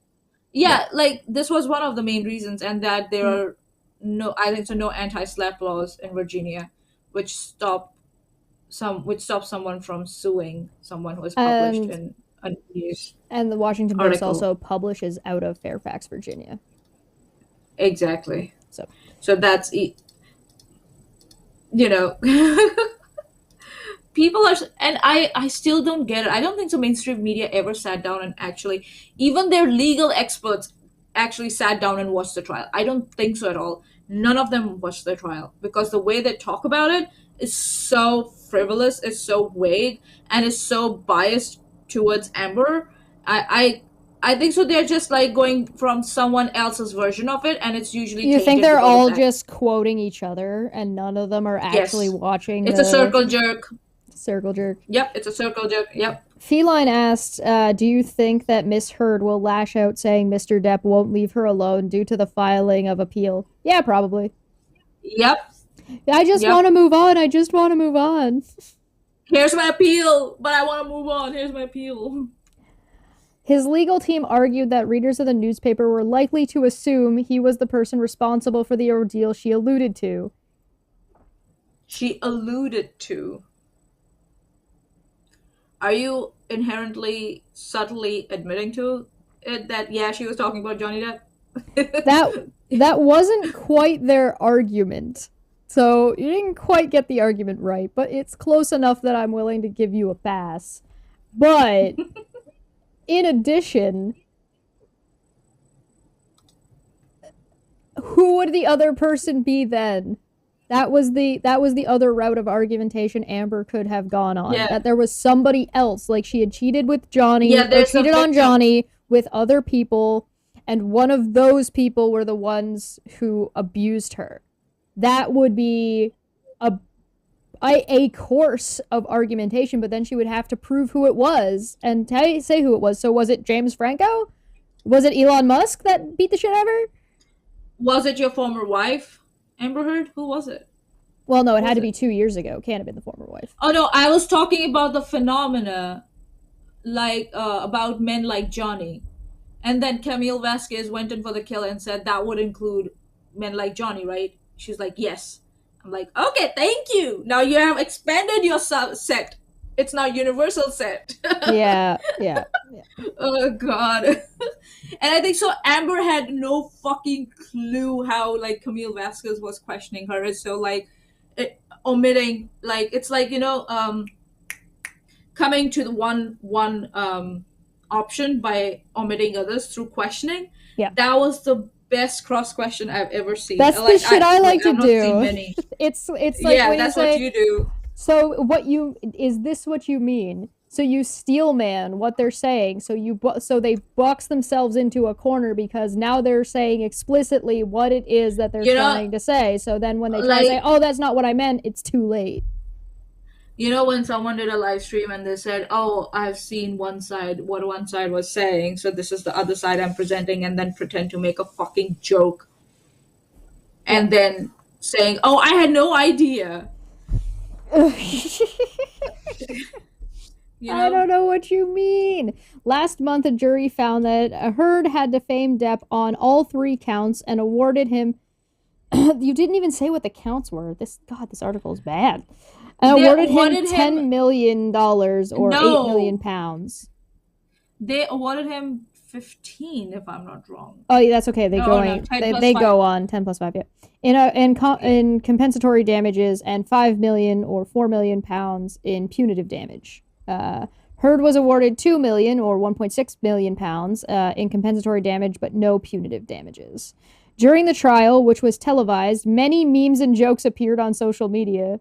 A: Yeah, like this was one of the main reasons, and that there are no anti-slap laws in Virginia, which stop someone from suing someone who has published in a news.
B: And the Washington Post also publishes out of Fairfax, Virginia.
A: Exactly. So that's people are, and I still don't get it. I don't think so mainstream media ever sat down and actually, even their legal experts actually sat down and watched the trial. I don't think so at all. None of them watched the trial, because the way they talk about it is so frivolous, is so vague, and is so biased towards Amber. I think so. They're just like going from someone else's version of it, and it's usually.
B: You think they're all just quoting each other, and none of them are actually watching?
A: It's a circle jerk.
B: Circle jerk.
A: Yep, it's a circle jerk. Yep.
B: Feline asked, do you think that Miss Heard will lash out saying Mr. Depp won't leave her alone due to the filing of appeal? Yeah, probably.
A: Yep.
B: I just want to move on. I just want to move on.
A: Here's my appeal, but I want to move on. Here's my appeal.
B: His legal team argued that readers of the newspaper were likely to assume he was the person responsible for the ordeal she alluded to.
A: She alluded to. Are you inherently, subtly admitting to it that, she was talking about Johnny Depp?
B: that wasn't quite their argument. So you didn't quite get the argument right, but it's close enough that I'm willing to give you a pass. But in addition, who would the other person be then? That was the other route of argumentation Amber could have gone on. Yeah. That there was somebody else, like she had cheated with Johnny, or cheated on Johnny with other people, and one of those people were the ones who abused her. That would be a course of argumentation, but then she would have to prove who it was and say who it was. So was it James Franco? Was it Elon Musk that beat the shit out of her?
A: Was it your former wife? Amber Heard? Who was it?
B: Well, no, it had to be 2 years ago. Can't have been the former wife.
A: Oh, no, I was talking about the phenomena, like, about men like Johnny. And then Camille Vasquez went in for the kill and said that would include men like Johnny, right? She's like, yes. I'm like, okay, thank you. Now you have expanded your set. It's now universal set.
B: Yeah.
A: Oh, God. And I think so Amber had no fucking clue how, like, Camille Vasquez was questioning her. So, like, omitting, like, it's like, Camille coming to the one option by omitting others through questioning.
B: Yeah.
A: That was the best cross question I've ever seen.
B: That's the shit I like to
A: I've not seen
B: do.
A: many.
B: It's like
A: Yeah,
B: when
A: that's
B: you say,
A: what you do.
B: so is this what you mean? So you steel man what they're saying. So they box themselves into a corner because now they're saying explicitly what it is that they're trying to say. So then when they try to say, "Oh, that's not what I meant," it's too late.
A: You know, when someone did a live stream and they said, "Oh, I've seen what one side was saying, so this is the other side I'm presenting," and then pretend to make a fucking joke, and then saying, "Oh, I had no idea."
B: I don't know what you mean. Last month, a jury found that Heard had defamed Depp on all 3 counts and awarded him. You didn't even say what the counts were. This article is bad. And awarded him $10 million or £8 million.
A: They awarded him 15, if I'm not wrong.
B: Oh, yeah, that's okay. They go on 10 plus 5. Yeah, in compensatory damages and £5 million or £4 million in punitive damage. Heard was awarded $2 million or £1.6 million in compensatory damage, but no punitive damages. During the trial, which was televised, many memes and jokes appeared on social media.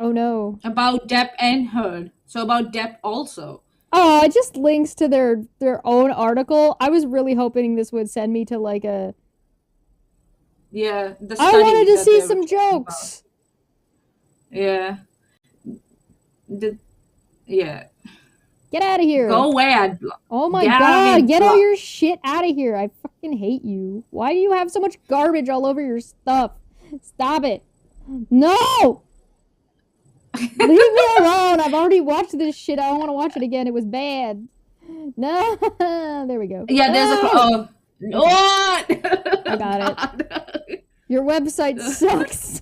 B: Oh no!
A: About Depp and Heard. So about Depp also.
B: Oh, it just links to their own article. I was really hoping this would send me to like a.
A: Yeah, the
B: study. I wanted to see some jokes.
A: About. Yeah. Yeah.
B: Get out of here.
A: Go away, Adblock.
B: Oh my god, get all your shit out of here. I fucking hate you. Why do you have so much garbage all over your stuff? Stop it. No! Leave me alone. I've already watched this shit. I don't want to watch it again. It was bad. No. There we go.
A: Yeah, there's a... what?
B: I got it. Your website sucks.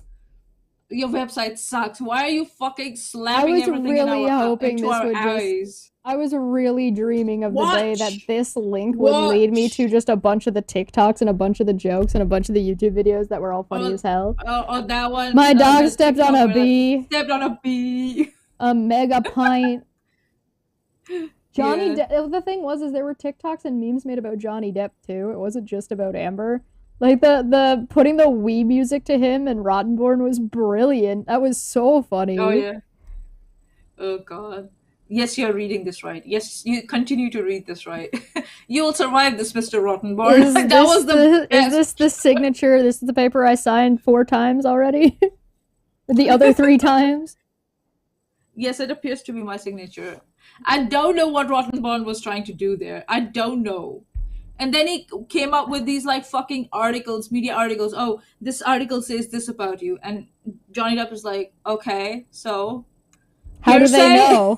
A: Your website sucks. Why are you fucking slapping everything in our eyes?
B: I was really dreaming of the day that this link would lead me to just a bunch of the TikToks and a bunch of the jokes and a bunch of the YouTube videos that were all funny as hell.
A: Oh, that one.
B: My dog stepped on a bee.
A: Stepped on a bee.
B: A mega pint. Johnny Depp. The thing was, there were TikToks and memes made about Johnny Depp too. It wasn't just about Amber. Like the putting the Wii music to him and Rottenborn was brilliant. That was so funny.
A: Oh yeah. Oh god. Yes, you're reading this right. Yes, you continue to read this right. You will survive this, Mr. Rottenborn.
B: Is this the signature? This is the paper I signed 4 times already? The other 3 times?
A: Yes, it appears to be my signature. I don't know what Rottenborn was trying to do there. I don't know. And then he came up with these like fucking articles, media articles. Oh, this article says this about you. And Johnny Depp is like, okay, so
B: how do they know?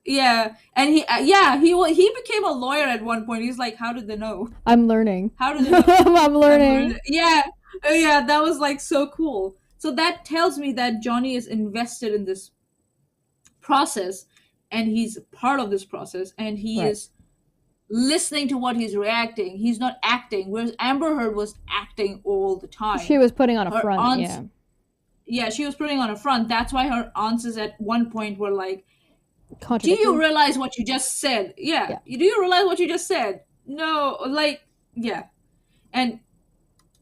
A: Yeah, and he became a lawyer at one point. He's like, how did they know?
B: I'm learning.
A: How did they know?
B: I'm learning.
A: Yeah, that was like so cool. So that tells me that Johnny is invested in this process, and he's part of this process, and he is listening to what he's reacting. He's not acting, whereas Amber Heard was acting all the time.
B: She was putting on a front,
A: Yeah, she was putting on a front. That's why her answers at one point were like, do you realize what you just said? Yeah. Do you realize what you just said? No, like, yeah. And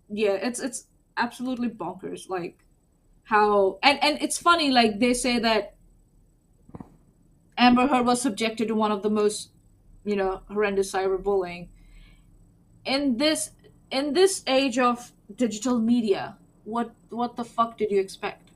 A: yeah, it's absolutely bonkers. Like how and it's funny, like they say that Amber Heard was subjected to one of the most, horrendous cyberbullying. In this age of digital media, what the fuck did you expect?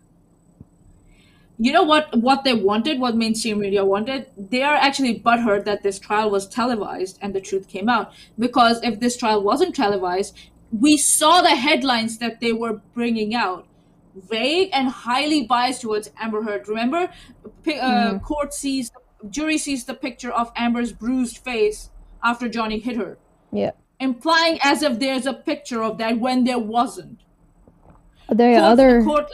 A: You know what they wanted, what mainstream media wanted? They are actually butthurt that this trial was televised and the truth came out. Because if this trial wasn't televised, we saw the headlines that they were bringing out. Vague and highly biased towards Amber Heard. Remember? Jury sees the picture of Amber's bruised face after Johnny hit her.
B: Yeah.
A: Implying as if there's a picture of that when there wasn't.
B: The
A: court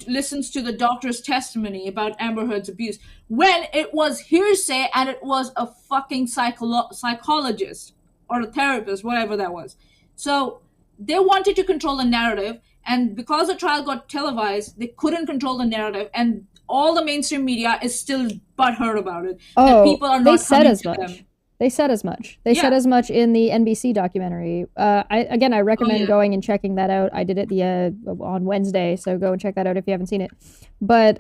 A: listens to the doctor's testimony about Amber Heard's abuse when it was hearsay and it was a fucking psychologist or a therapist, whatever that was. So they wanted to control the narrative, and because the trial got televised, they couldn't control the narrative, and all the mainstream media is still butthurt about it, that
B: Oh,
A: people are
B: they
A: not
B: said
A: coming
B: as
A: to them.
B: much. They said as much. They said
A: Yeah.
B: as much in the NBC documentary. I
A: Oh
B: recommend
A: yeah.
B: going and checking that out. I did it on Wednesday, so go and check that out if you haven't seen it. But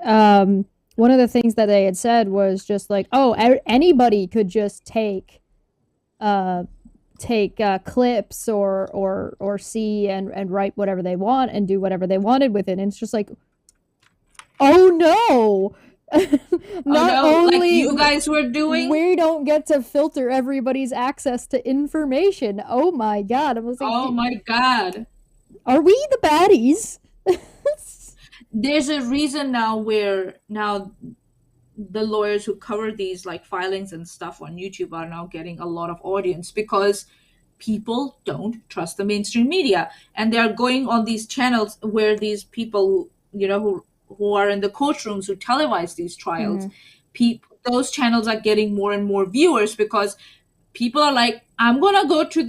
B: one of the things that they had said was just like, oh, anybody could just uh, take clips or see and write whatever they want and do whatever they wanted with it. And it's just like, oh no.
A: Oh
B: Not
A: no, like
B: only
A: you guys were doing.
B: we don't get to filter everybody's access to information. Oh my god. I was like,
A: Oh my god.
B: are we the baddies?
A: There's a reason now where now the lawyers who cover these like filings and stuff on YouTube are now getting a lot of audience, because people don't trust the mainstream media, and they are going on these channels where these people, who are in the courtrooms who televise these trials.
B: Mm-hmm.
A: Those channels are getting more and more viewers, because people are like, I'm gonna go to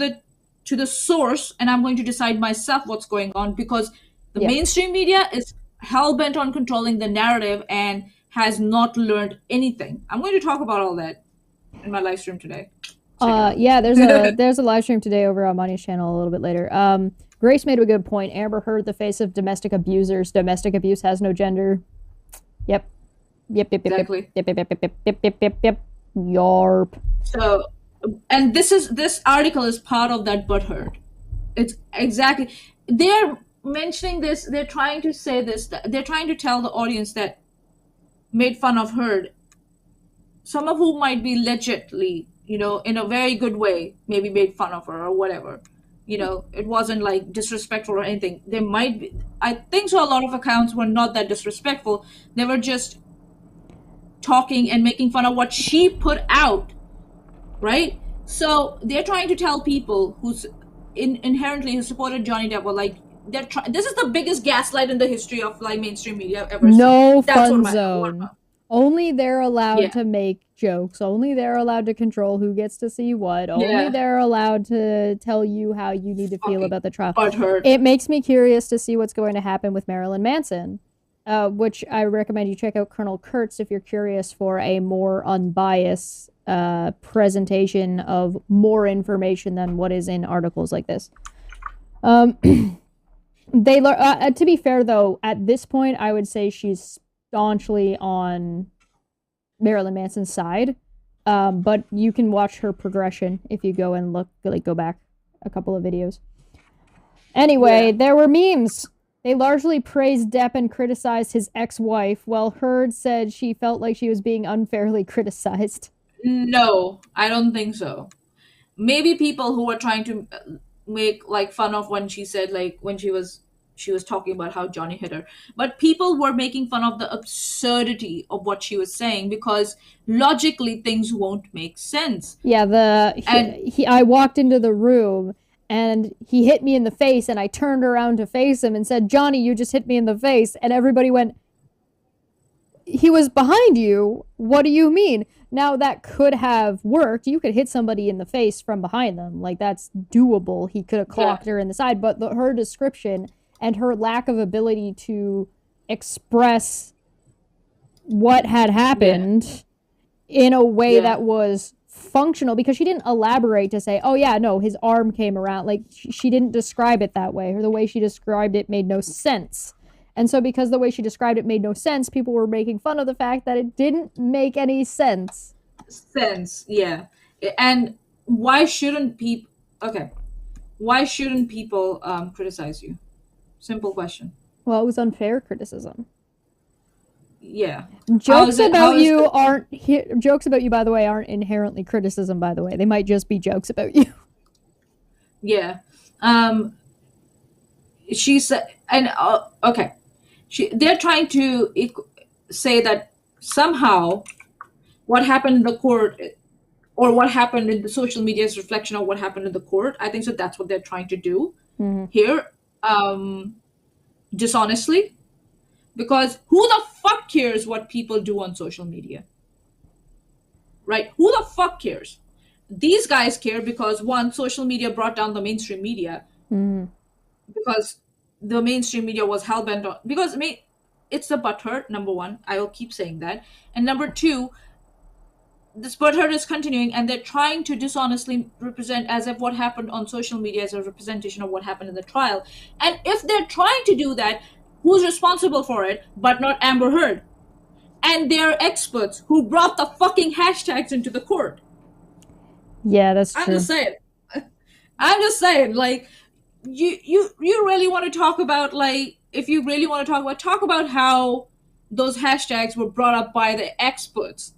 A: the source, and I'm going to decide myself what's going on, because the
B: Yep.
A: mainstream media is hell-bent on controlling the narrative and has not learned anything. I'm going to talk about all that in my live stream today. Check it out.
B: Yeah, there's a live stream today over on Maanya's channel a little bit later. Grace made a good point. Amber Heard, the face of domestic abusers. Domestic abuse has no gender. Yep. Yep, yep, yep,
A: Exactly.
B: yep, yep, yep, yep, yep, yep, yep, yep. Yarp.
A: So, and this article is part of that butthurt. It's exactly, they're mentioning this. They're trying to say this. They're trying to tell the audience that made fun of Heard, some of whom might be legitly, in a very good way, maybe made fun of her or whatever. It wasn't like disrespectful or anything. There might be, I think so, a lot of accounts were not that disrespectful. They were just talking and making fun of what she put out, right? So they're trying to tell people who's inherently who supported Johnny Depp, like, this is the biggest gaslight in the history of like mainstream media I've ever
B: No
A: seen. That's
B: fun
A: what
B: zone. Only they're allowed
A: Yeah.
B: to make jokes. Only they're allowed to control who gets to see what. Only
A: Yeah.
B: they're allowed to tell you how you need to feel about the trial.
A: Butthurt.
B: It makes me curious to see what's going to happen with Marilyn Manson, which I recommend you check out Colonel Kurtz if you're curious for a more unbiased presentation of more information than what is in articles like this. To be fair though, at this point, I would say she's staunchly on Marilyn Manson's side. But you can watch her progression if you go and go back a couple of videos. Anyway, there were memes. They largely praised Depp and criticized his ex-wife, while Heard said she felt like she was being unfairly criticized.
A: No, I don't think so. Maybe people who were trying to make like fun of when she said, like, when she was talking about how Johnny hit her, but people were making fun of the absurdity of what she was saying, because logically things won't make sense.
B: Yeah, I walked into the room and he hit me in the face, and I turned around to face him and said, "Johnny, you just hit me in the face," and everybody went, "He was behind you. What do you mean?" Now that could have worked. You could hit somebody in the face from behind them. Like, that's doable. He could have clocked her in the side, but her description and her lack of ability to express what had happened in a way that was functional, because she didn't elaborate to say, oh yeah, no, his arm came around. Like, she didn't describe it that way, or the way she described it made no sense. And so because the way she described it made no sense, people were making fun of the fact that it didn't make any sense.
A: Yeah. And why shouldn't people criticize you? Simple question.
B: Well, it was unfair criticism.
A: Yeah.
B: Jokes about you, by the way, aren't inherently criticism, by the way. They might just be jokes about you.
A: Yeah. She said, and okay. They're trying to say that somehow what happened in the court, or what happened in the social media's reflection of what happened in the court. I think so. That's what they're trying to do here, dishonestly, because who the fuck cares what people do on social media, right? Who the fuck cares? These guys care because, one, social media brought down the mainstream media, because the mainstream media was hell-bent on, because it's the butthurt, number one. I will keep saying that. And number two, this butthurt is continuing, and they're trying to dishonestly represent as if what happened on social media is a representation of what happened in the trial. And if they're trying to do that, who's responsible for it but not Amber Heard? And they're experts who brought the fucking hashtags into the court.
B: Yeah, that's true.
A: I'm just saying, like, you really want to talk about, like, if you really want to talk about how those hashtags were brought up by the experts.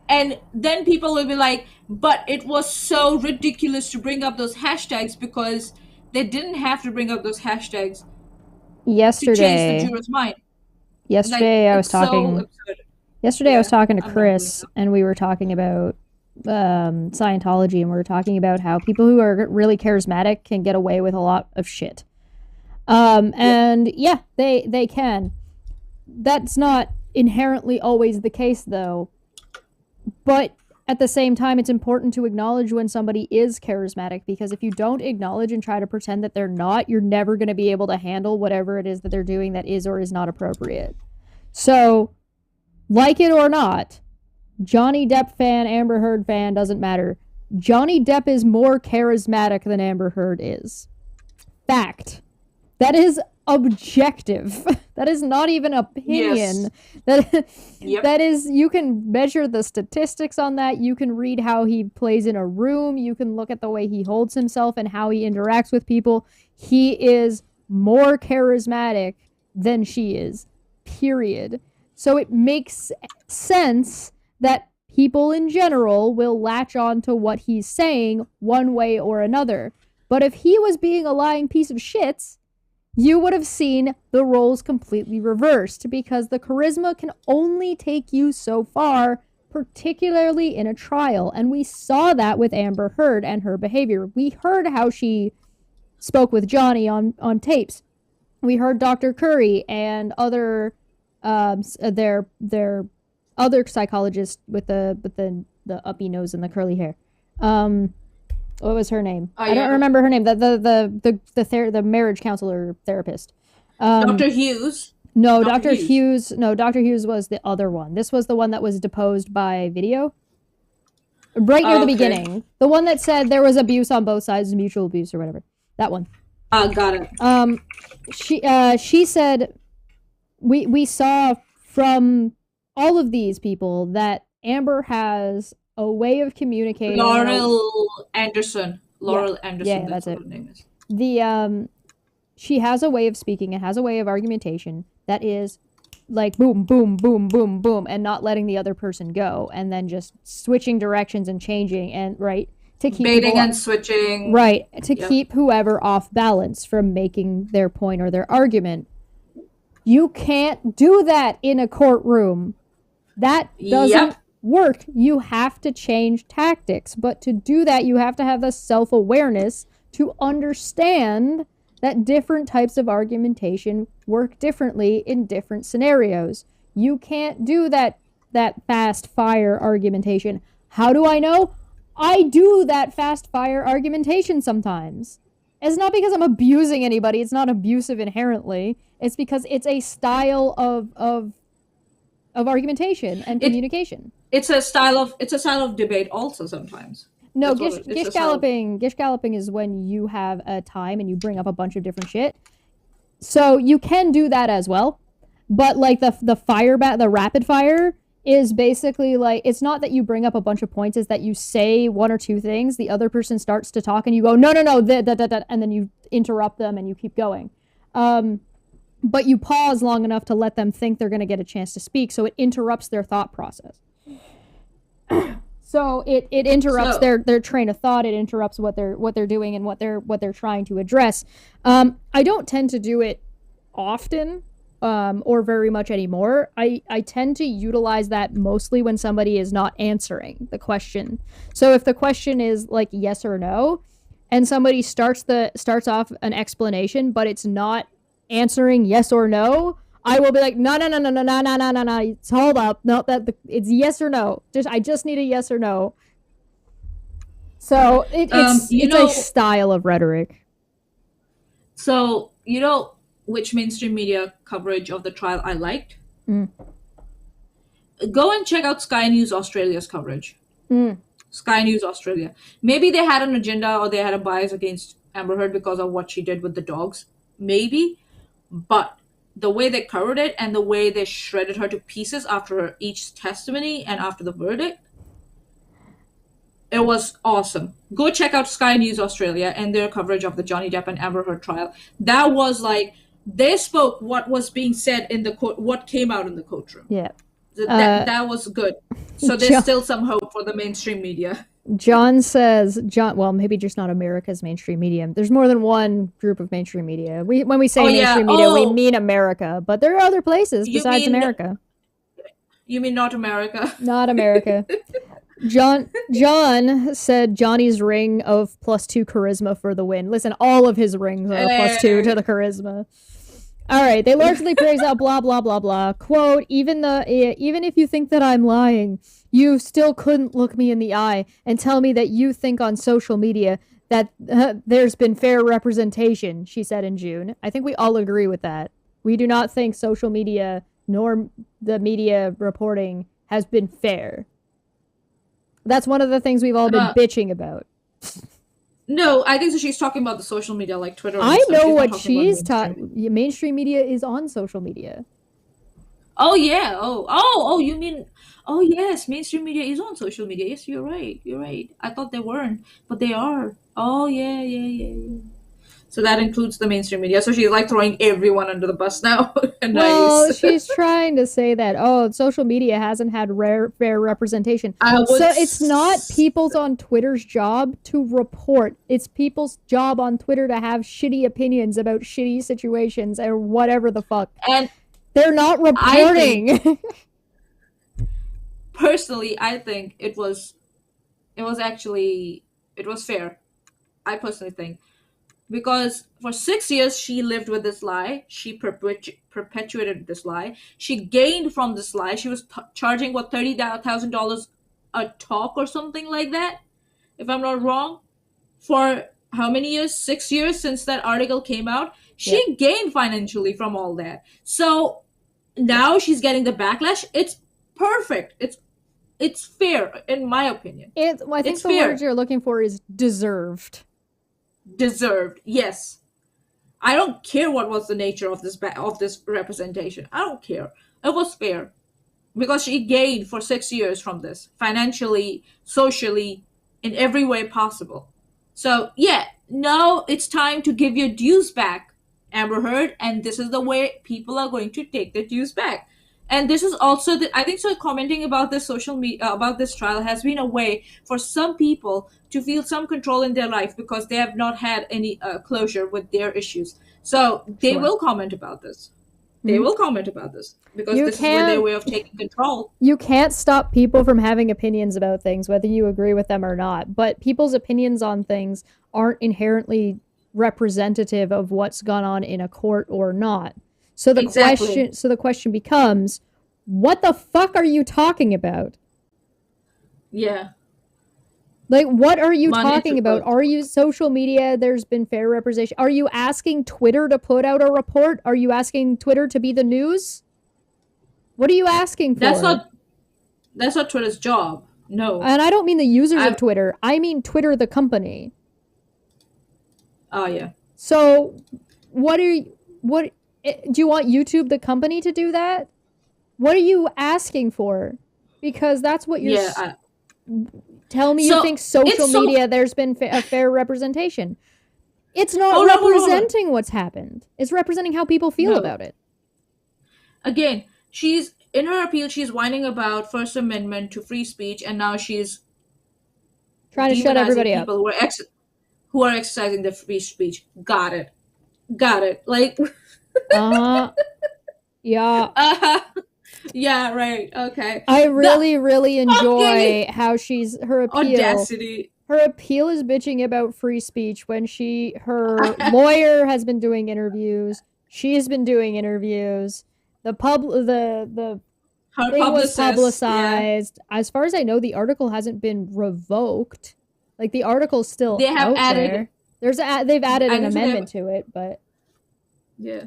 A: And then people will be like, but it was so ridiculous to bring up those hashtags because they didn't have to bring up those hashtags to change the juror's mind.
B: Yesterday, like, I was talking. Yesterday, I was talking to Chris, and we were talking about Scientology, and we were talking about how people who are really charismatic can get away with a lot of shit. And yeah, they can. That's not inherently always the case, though. But at the same time, it's important to acknowledge when somebody is charismatic, because if you don't acknowledge and try to pretend that they're not, you're never going to be able to handle whatever it is that they're doing that is or is not appropriate. So, like it or not, Johnny Depp fan, Amber Heard fan, doesn't matter. Johnny Depp is more charismatic than Amber Heard is. Fact. That is objective. That is not even opinion. Yes. That is, you can measure the statistics on that. You can read how he plays in a room. You can look at the way he holds himself and how he interacts with people. He is more charismatic than she is. Period. So it makes sense that people in general will latch on to what he's saying one way or another. But if he was being a lying piece of shit, you would have seen the roles completely reversed, because the charisma can only take you so far, particularly in a trial. And we saw that with Amber Heard and her behavior. We heard how she spoke with Johnny on tapes. We heard Dr. Curry and other their other psychologists with the uppy nose and the curly hair. What was her name? I don't remember her name. The marriage counselor therapist.
A: Dr. Hughes.
B: No, Dr. Hughes. No, Dr. Hughes was the other one. This was the one that was deposed by video. Right near the beginning. The one that said there was abuse on both sides, mutual abuse or whatever. That one.
A: Got
B: it. She said we saw from all of these people that Amber has a way of communicating.
A: Laurel Anderson.
B: Yeah, that's it. Her name is. She has a way of speaking and has a way of argumentation that is like boom, boom, boom, boom, boom, and not letting the other person go, and then just switching directions and changing, and to keep
A: baiting and switching.
B: To keep whoever off balance from making their point or their argument. You can't do that in a courtroom. That doesn't work. You have to change tactics. But to do that, you have to have the self-awareness to understand that different types of argumentation work differently in different scenarios. You can't do that fast fire argumentation. How do I know? I do that fast fire argumentation sometimes. It's not because I'm abusing anybody. It's not abusive inherently. It's because it's a style of argumentation and communication.
A: It's a style of debate also sometimes.
B: No, gish galloping is when you have a time and you bring up a bunch of different shit. So you can do that as well. But like the rapid fire is basically like, it's not that you bring up a bunch of points, it's that you say one or two things, the other person starts to talk and you go, no, and then you interrupt them and you keep going. But you pause long enough to let them think they're going to get a chance to speak, so it interrupts their thought process. So it interrupts their train of thought. It interrupts what they're doing and what they're trying to address. I don't tend to do it often, or very much anymore. I tend to utilize that mostly when somebody is not answering the question. So if the question is like yes or no, and somebody starts off an explanation, but it's not answering yes or no, I will be like, no. Hold up. No, it's yes or no. I just need a yes or no. So it's a style of rhetoric.
A: So, which mainstream media coverage of the trial I liked.
B: Mm.
A: Go and check out Sky News Australia's coverage.
B: Mm.
A: Sky News Australia. Maybe they had an agenda or they had a bias against Amber Heard because of what she did with the dogs. Maybe. But the way they covered it and the way they shredded her to pieces after each testimony and after the verdict, it was awesome. Go check out Sky News Australia and their coverage of the Johnny Depp and Amber Heard trial. That was like, they spoke what was being said in the court, what came out in the courtroom.
B: Yeah.
A: That was good. So there's still some hope for the mainstream media.
B: John says, well, maybe just not America's mainstream media. There's more than one group of mainstream media. When we say mainstream media, we mean America, but there are other places besides America.
A: You mean not America?
B: Not America. John said Johnny's ring of +2 charisma for the win. Listen, all of his rings are +2 to the charisma. All right, they largely praise out blah, blah, blah, blah. Quote, even if you think that I'm lying, you still couldn't look me in the eye and tell me that you think on social media that there's been fair representation, she said in June. I think we all agree with that. We do not think social media nor the media reporting has been fair. That's one of the things we've all been bitching about.
A: No, I think so. She's talking about the social media like Twitter.
B: I know what she's talking. Mainstream media is on social media.
A: Oh yeah. Oh. You mean? Oh yes, mainstream media is on social media. Yes, you're right. You're right. I thought they weren't, but they are. Oh yeah. So that includes the mainstream media. So she's like throwing everyone under the bus now. Nice.
B: Well, she's trying to say that, social media hasn't had fair representation. So it's not people's on Twitter's job to report. It's people's job on Twitter to have shitty opinions about shitty situations or whatever the fuck. And they're not reporting.
A: Personally, I think it was fair. I personally think. Because for 6 years, she lived with this lie. She perpetuated this lie. She gained from this lie. She was charging, $30,000 a talk or something like that, if I'm not wrong. For how many years? 6 years since that article came out. She gained financially from all that. So now she's getting the backlash. It's perfect. It's fair, in my opinion.
B: I think the word you're looking for is deserved.
A: Deserved, yes. I don't care what was the nature of this representation. I don't care. It was fair because she gained for 6 years from this, financially, socially, in every way possible. So yeah, now it's time to give your dues back, Amber Heard, and this is the way people are going to take their dues back. And this is also I think so. Commenting about this social media, about this trial, has been a way for some people to feel some control in their life because they have not had any closure with their issues. So they will comment about this. They will comment about this because this is their way of taking control.
B: You can't stop people from having opinions about things, whether you agree with them or not. But people's opinions on things aren't inherently representative of what's gone on in a court or not. So the question becomes, what the fuck are you talking about?
A: Yeah.
B: Like, what are you talking about? Are you social media? There's been fair representation. Are you asking Twitter to put out a report? Are you asking Twitter to be the news? What are you asking for?
A: That's not Twitter's job. No.
B: And I don't mean the users of Twitter. I mean Twitter, the company.
A: Oh, yeah.
B: So, do you want YouTube, the company, to do that? What are you asking for? Because that's what you're... Tell me you think social media, there's been a fair representation. It's not representing what's happened. It's representing how people feel about it.
A: Again, in her appeal, she's whining about First Amendment to free speech, and now she's
B: trying to shut everybody up.
A: People who are exercising their free speech. Got it. Like...
B: Yeah.
A: Yeah, right. Okay.
B: I really enjoy how her appeal.
A: Audacity.
B: Her appeal is bitching about free speech when her lawyer has been doing interviews. She's been doing interviews. The thing was publicized. Yeah. As far as I know, the article hasn't been revoked. Like, the article's still out there. They've added an amendment to it, but
A: yeah.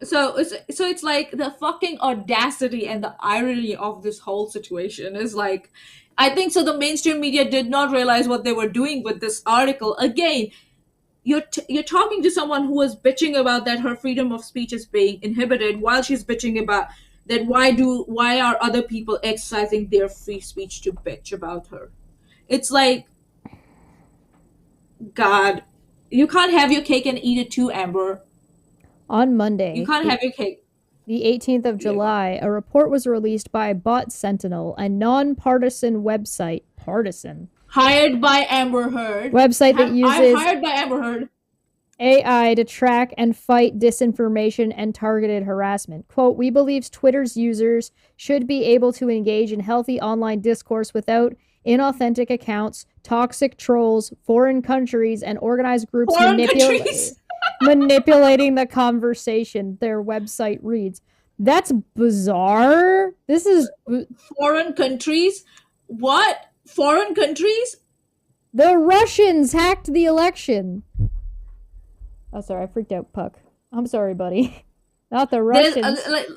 A: So it's like the fucking audacity and the irony of this whole situation is like, I think so the mainstream media did not realize what they were doing with this article. Again, you're talking to someone who was bitching about that her freedom of speech is being inhibited, while she's bitching about that why are other people exercising their free speech to bitch about her. It's like, God, you can't have your cake and eat it too, Amber.
B: On
A: You
B: Monday,
A: can't have your cake.
B: the 18th of
A: Yeah, go on.
B: July, a report was released by Bot Sentinel, a nonpartisan website, partisan
A: Hired by Amber Heard.
B: website that
A: Have I
B: uses
A: hired by Amber Heard?
B: AI to track and fight disinformation and targeted harassment. Quote, we believe Twitter's users should be able to engage in healthy online discourse without inauthentic accounts, toxic trolls, foreign countries, and organized groups
A: Foreign countries.
B: manipulating the conversation, their website reads. That's bizarre. This is
A: Foreign countries. What? Foreign countries?
B: the Russians hacked the election. Oh, sorry, I freaked out, Puck. I'm sorry, buddy. Not the
A: There's
B: Russians.
A: like.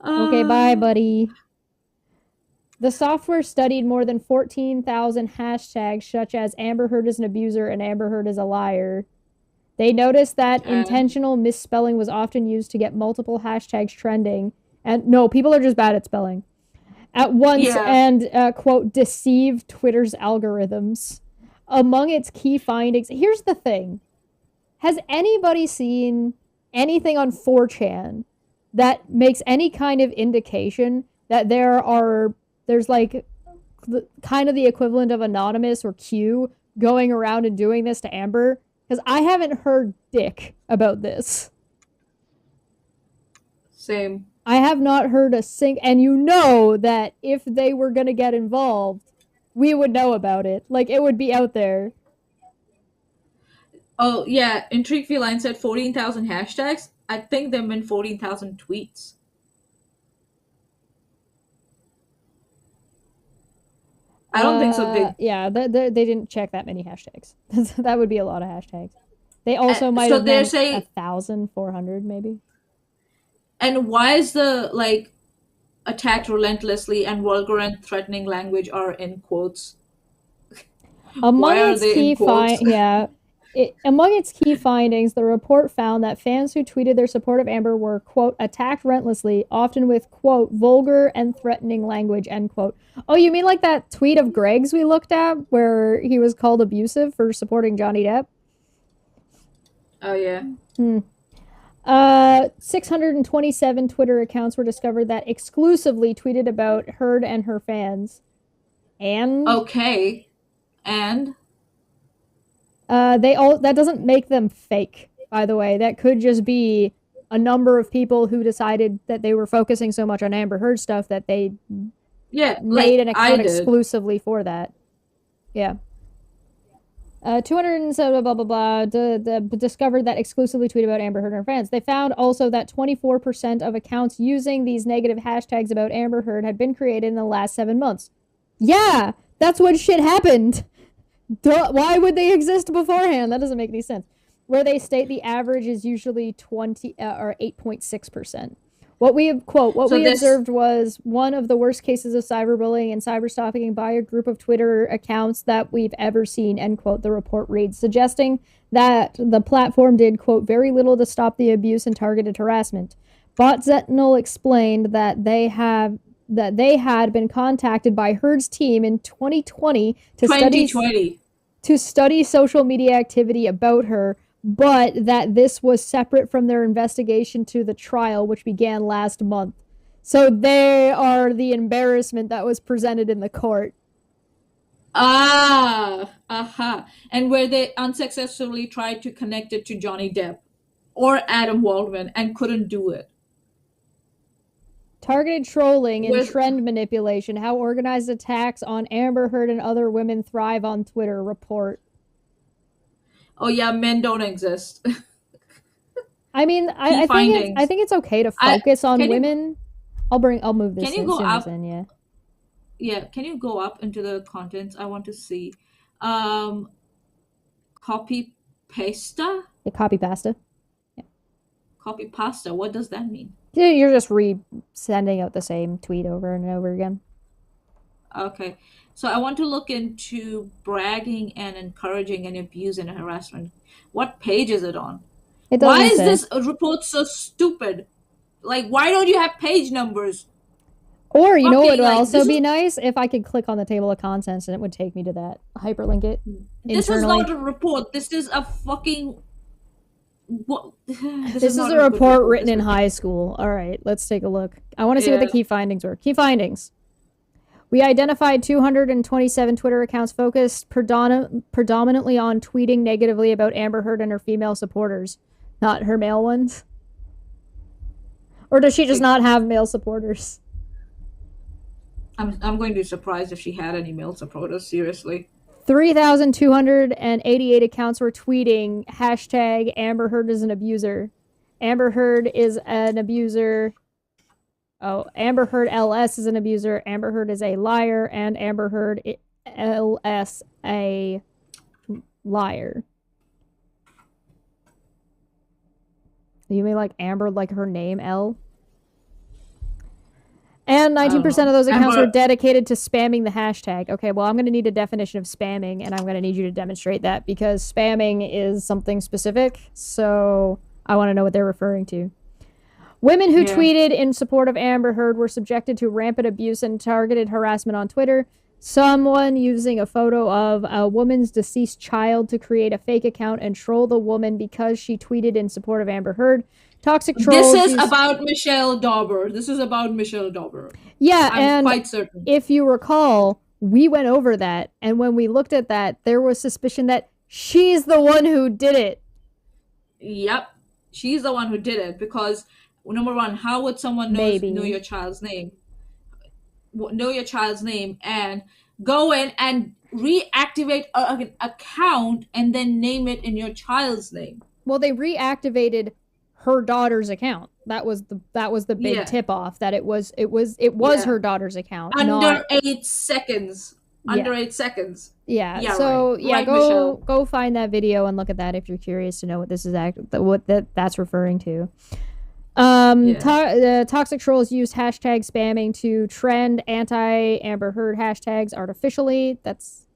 B: Okay, bye, buddy. The software studied more than 14,000 hashtags, such as Amber Heard is an abuser and Amber Heard is a liar. They noticed that
A: And
B: intentional misspelling was often used to get multiple hashtags trending. And no, people are just bad at spelling. At once
A: yeah.
B: and, quote, deceive Twitter's algorithms. Among its key findings, here's the thing. Has anybody seen anything on 4chan that makes any kind of indication that there's like kind of the equivalent of Anonymous or Q going around and doing this to Amber? Because I haven't heard dick about this.
A: Same.
B: I have not heard a and you know that if they were going to get involved, we would know about it. Like, it would be out there.
A: Oh yeah. Intrigue Feline said 14,000 hashtags. I think they meant 14,000 tweets. I don't think so.
B: Yeah, they didn't check that many hashtags. That would be a lot of hashtags. They also might
A: So
B: have
A: they're
B: meant
A: saying,
B: 1,400, maybe.
A: and why is the like attacked relentlessly and vulgar and threatening language are in quotes?
B: Among
A: Why are
B: its
A: they in
B: key
A: quotes?
B: among its key findings, the report found that fans who tweeted their support of Amber were, quote, attacked relentlessly, often with, quote, vulgar and threatening language, end quote. Oh, you mean like that tweet of Greg's we looked at where he was called abusive for supporting Johnny Depp?
A: Oh yeah.
B: 627 Twitter accounts were discovered that exclusively tweeted about Heard and her fans. And
A: Okay. And
B: that doesn't make them fake, by the way. That could just be a number of people who decided that they were focusing so much on Amber Heard stuff that they
A: yeah,
B: made
A: like
B: an
A: I
B: account
A: did.
B: exclusively for that. Yeah. 207 blah blah blah discovered that exclusively tweet about Amber Heard and her fans. They found also that 24% of accounts using these negative hashtags about Amber Heard had been created in the last 7 months. Yeah, that's when shit happened. Why would they exist beforehand? That doesn't make any sense. Where they state the average is usually 20 or 8.6%. What we observed was one of the worst cases of cyberbullying and cyberstalking by a group of Twitter accounts that we've ever seen, end quote, the report reads, suggesting that the platform did, quote, very little to stop the abuse and targeted harassment. Bot Sentinel explained that they had been contacted by Heard's team in 2020 to study social media activity about her, but that this was separate from their investigation to the trial, which began last month. So they are the embarrassment that was presented in the court.
A: And where they unsuccessfully tried to connect it to Johnny Depp or Adam Waldman and couldn't do it.
B: Targeted trolling and trend manipulation, how organized attacks on Amber Heard and other women thrive on Twitter report.
A: Oh yeah, men don't exist.
B: I mean, I think it's okay to focus on women. I'll move this
A: in soon
B: as in, yeah.
A: Yeah, can you go up into the contents? I want to see. Copy pasta?
B: A copy pasta. Yeah.
A: Copy pasta. What does that mean?
B: You're just sending out the same tweet over and over again.
A: Okay. So I want to look into bragging and encouraging and abuse and harassment. What page is it on?
B: It
A: Why
B: doesn't
A: is
B: say.
A: this report so stupid? Like, why don't you have page numbers?
B: Or, you know what would
A: Fucking, like,
B: also be nice? If I could click on the table of contents and it would take me to that. Hyperlink it
A: This is
B: internally.
A: not a report. This is a fucking. What?
B: This is a report written in high school. All right, let's take a look. I want to see what the key findings were. Key findings. We identified 227 Twitter accounts focused predominantly on tweeting negatively about Amber Heard and her female supporters, not her male ones. Or does she just not have male supporters?
A: I'm going to be surprised if she had any male supporters, seriously.
B: 3,288 accounts were tweeting hashtag Amber Heard is an abuser. Amber Heard is an abuser. Oh, Amber Heard LS is an abuser. Amber Heard is a liar. And Amber Heard LS a liar. You mean like Amber, like her name, L? And 19% of those accounts were dedicated to spamming the hashtag. Okay, well, I'm going to need a definition of spamming, and I'm going to need you to demonstrate that because spamming is something specific, so I want to know what they're referring to. Women who tweeted in support of Amber Heard were subjected to rampant abuse and targeted harassment on Twitter. Someone using a photo of a woman's deceased child to create a fake account and troll the woman because she tweeted in support of Amber Heard. Toxic trolls.
A: This is about Michelle Dauber. Yeah,
B: I'm
A: quite certain.
B: If you recall, we went over that, and when we looked at that, there was suspicion that she's the one who did it.
A: Yep, she's the one who did it because, number one, how would someone know your child's name? Know your child's name and go in and reactivate an account and then name it in your child's name.
B: Well, they reactivated her daughter's account. That was the big tip off that it was her daughter's account.
A: Under 8 seconds. Under 8 seconds.
B: Yeah. So right, go find that video and look at that if you're curious to know what this is that's referring to. Toxic trolls used hashtag spamming to trend anti-Amber Heard hashtags artificially. That's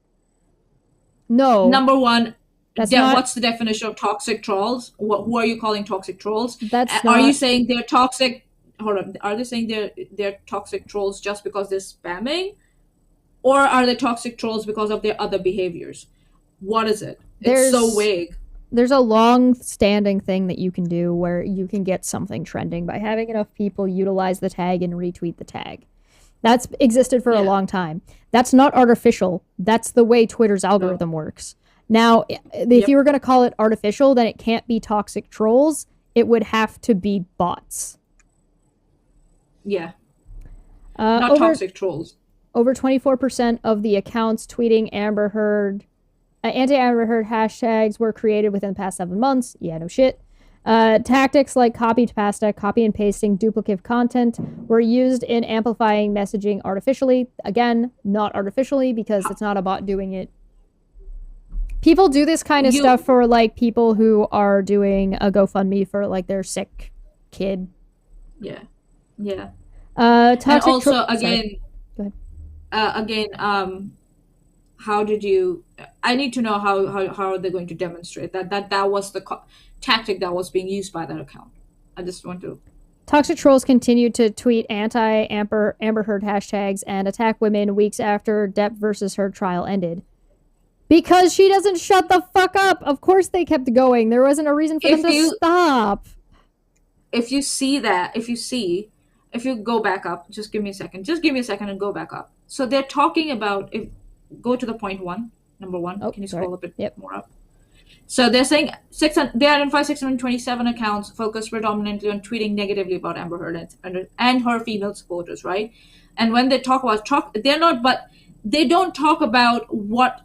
A: number one. What's the definition of toxic trolls? Who are you calling toxic trolls? Are you saying they're toxic? Hold on. Are they saying they're toxic trolls just because they're spamming, or are they toxic trolls because of their other behaviors? What is it? It's so vague.
B: There's a long-standing thing that you can do where you can get something trending by having enough people utilize the tag and retweet the tag. That's existed for a long time. That's not artificial. That's the way Twitter's algorithm works. Now, if you were going to call it artificial, then it can't be toxic trolls. It would have to be bots.
A: Yeah. Not toxic trolls.
B: Over 24% of the accounts tweeting Amber Heard, anti-Amber Heard hashtags were created within the past 7 months. Yeah, no shit. Tactics like copy pasta, copy and pasting duplicative content were used in amplifying messaging artificially. Again, not artificially because it's not a bot doing it. People do this kind of stuff for like people who are doing a GoFundMe for like their sick kid.
A: Yeah. Yeah.
B: Toxic
A: and also again, how did you? I need to know how are they going to demonstrate that was the tactic that was being used by that account. I just want to.
B: Toxic trolls continued to tweet anti-Amber Heard hashtags and attack women weeks after Depp versus Heard trial ended. Because she doesn't shut the fuck up. Of course they kept going. There wasn't a reason for them to stop.
A: If you go back up, just give me a second and go back up. So they're talking about, go to the point number one. Can you scroll a bit more up? So they're saying they identify 627 accounts focused predominantly on tweeting negatively about Amber Heard and her female supporters, right? And when they talk about they don't talk about what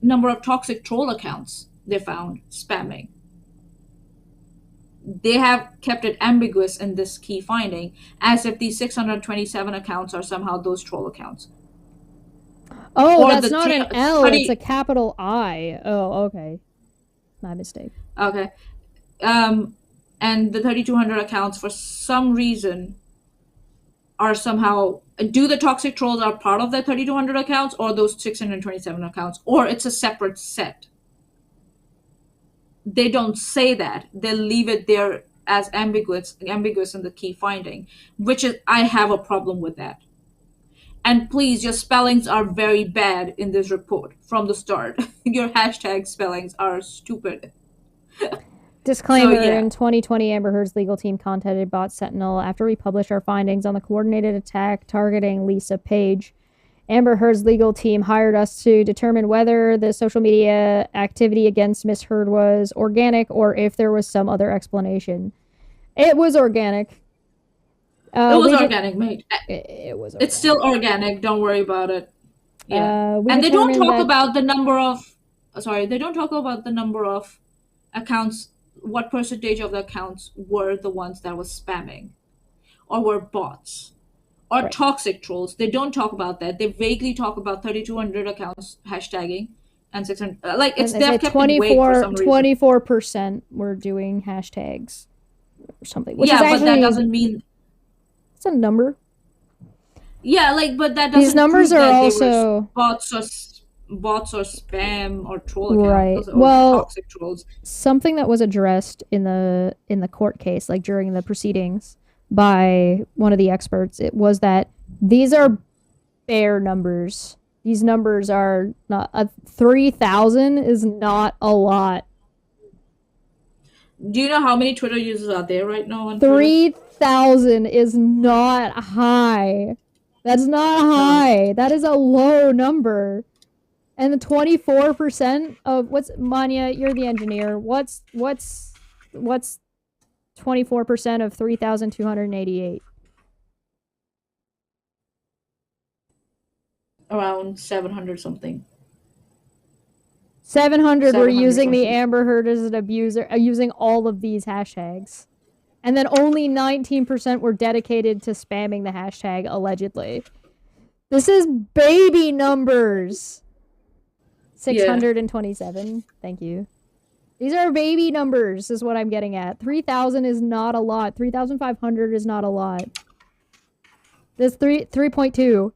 A: number of toxic troll accounts they found spamming. They have kept it ambiguous in this key finding, as if these 627 accounts are somehow those troll accounts.
B: Oh, that's not an L, it's a capital I. Oh, okay. My mistake.
A: Okay. And the 3,200 accounts, for some reason, are somehow, do the toxic trolls are part of the 3,200 accounts, or those 627 accounts, or it's a separate set. They don't say that. They leave it there as ambiguous in the key finding, which is, I have a problem with that. And please, your spellings are very bad in this report from the start. Your hashtag spellings are stupid.
B: Disclaimer,
A: So, yeah.
B: in 2020, Amber Heard's legal team contacted Bot Sentinel after we published our findings on the coordinated attack targeting Lisa Page. Amber Heard's legal team hired us to determine whether the social media activity against Miss Heard was organic or if there was some other explanation. It was organic.
A: It was organic, mate.
B: It was organic.
A: It's still organic. Don't worry about it. Yeah. And they don't talk about the number of... Sorry, they don't talk about the number of accounts, what percentage of the accounts were the ones that was spamming or were bots or
B: Right.
A: toxic trolls. They don't talk about that. They vaguely talk about 3,200 accounts hashtagging and 600. Like, it's, they've kept it vague for some reason.
B: 24% were doing hashtags or something. Which
A: Yeah,
B: is actually,
A: but that doesn't mean...
B: It's a number.
A: Yeah, like, but that doesn't...
B: These numbers are also...
A: bots or spam or troll accounts,
B: right?
A: Or
B: well,
A: toxic trolls.
B: Something that was addressed in the court case, like during the proceedings, by one of the experts, it was that these are bare numbers. These numbers are not 3,000 is not a lot.
A: Do you know how many Twitter users are there right now on
B: 3,000 is not high. That's not high. No. That is a low number. And the 24% of what's Maanyaa, you're the engineer. What's 24% of 3,288?
A: Around 700 something.
B: 700 were using the Amber Heard as an abuser, using all of these hashtags. And then only 19% were dedicated to spamming the hashtag, allegedly. This is baby numbers. 627. Yeah. Thank you. These are baby numbers, is what I'm getting at. 3,000 is not a lot. 3,500 is not a lot. There's 3.2.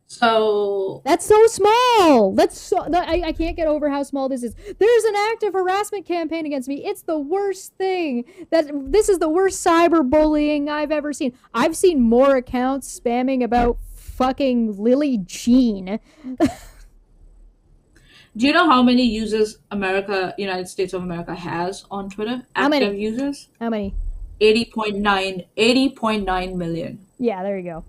A: So
B: that's so small. I can't get over how small this is. There's an active harassment campaign against me. It's the worst thing. This is the worst cyberbullying I've ever seen. I've seen more accounts spamming about fucking Lily Jean.
A: Do you know how many users United States of America has on Twitter? Active users?
B: How many?
A: 80.9 million.
B: Yeah, there you go.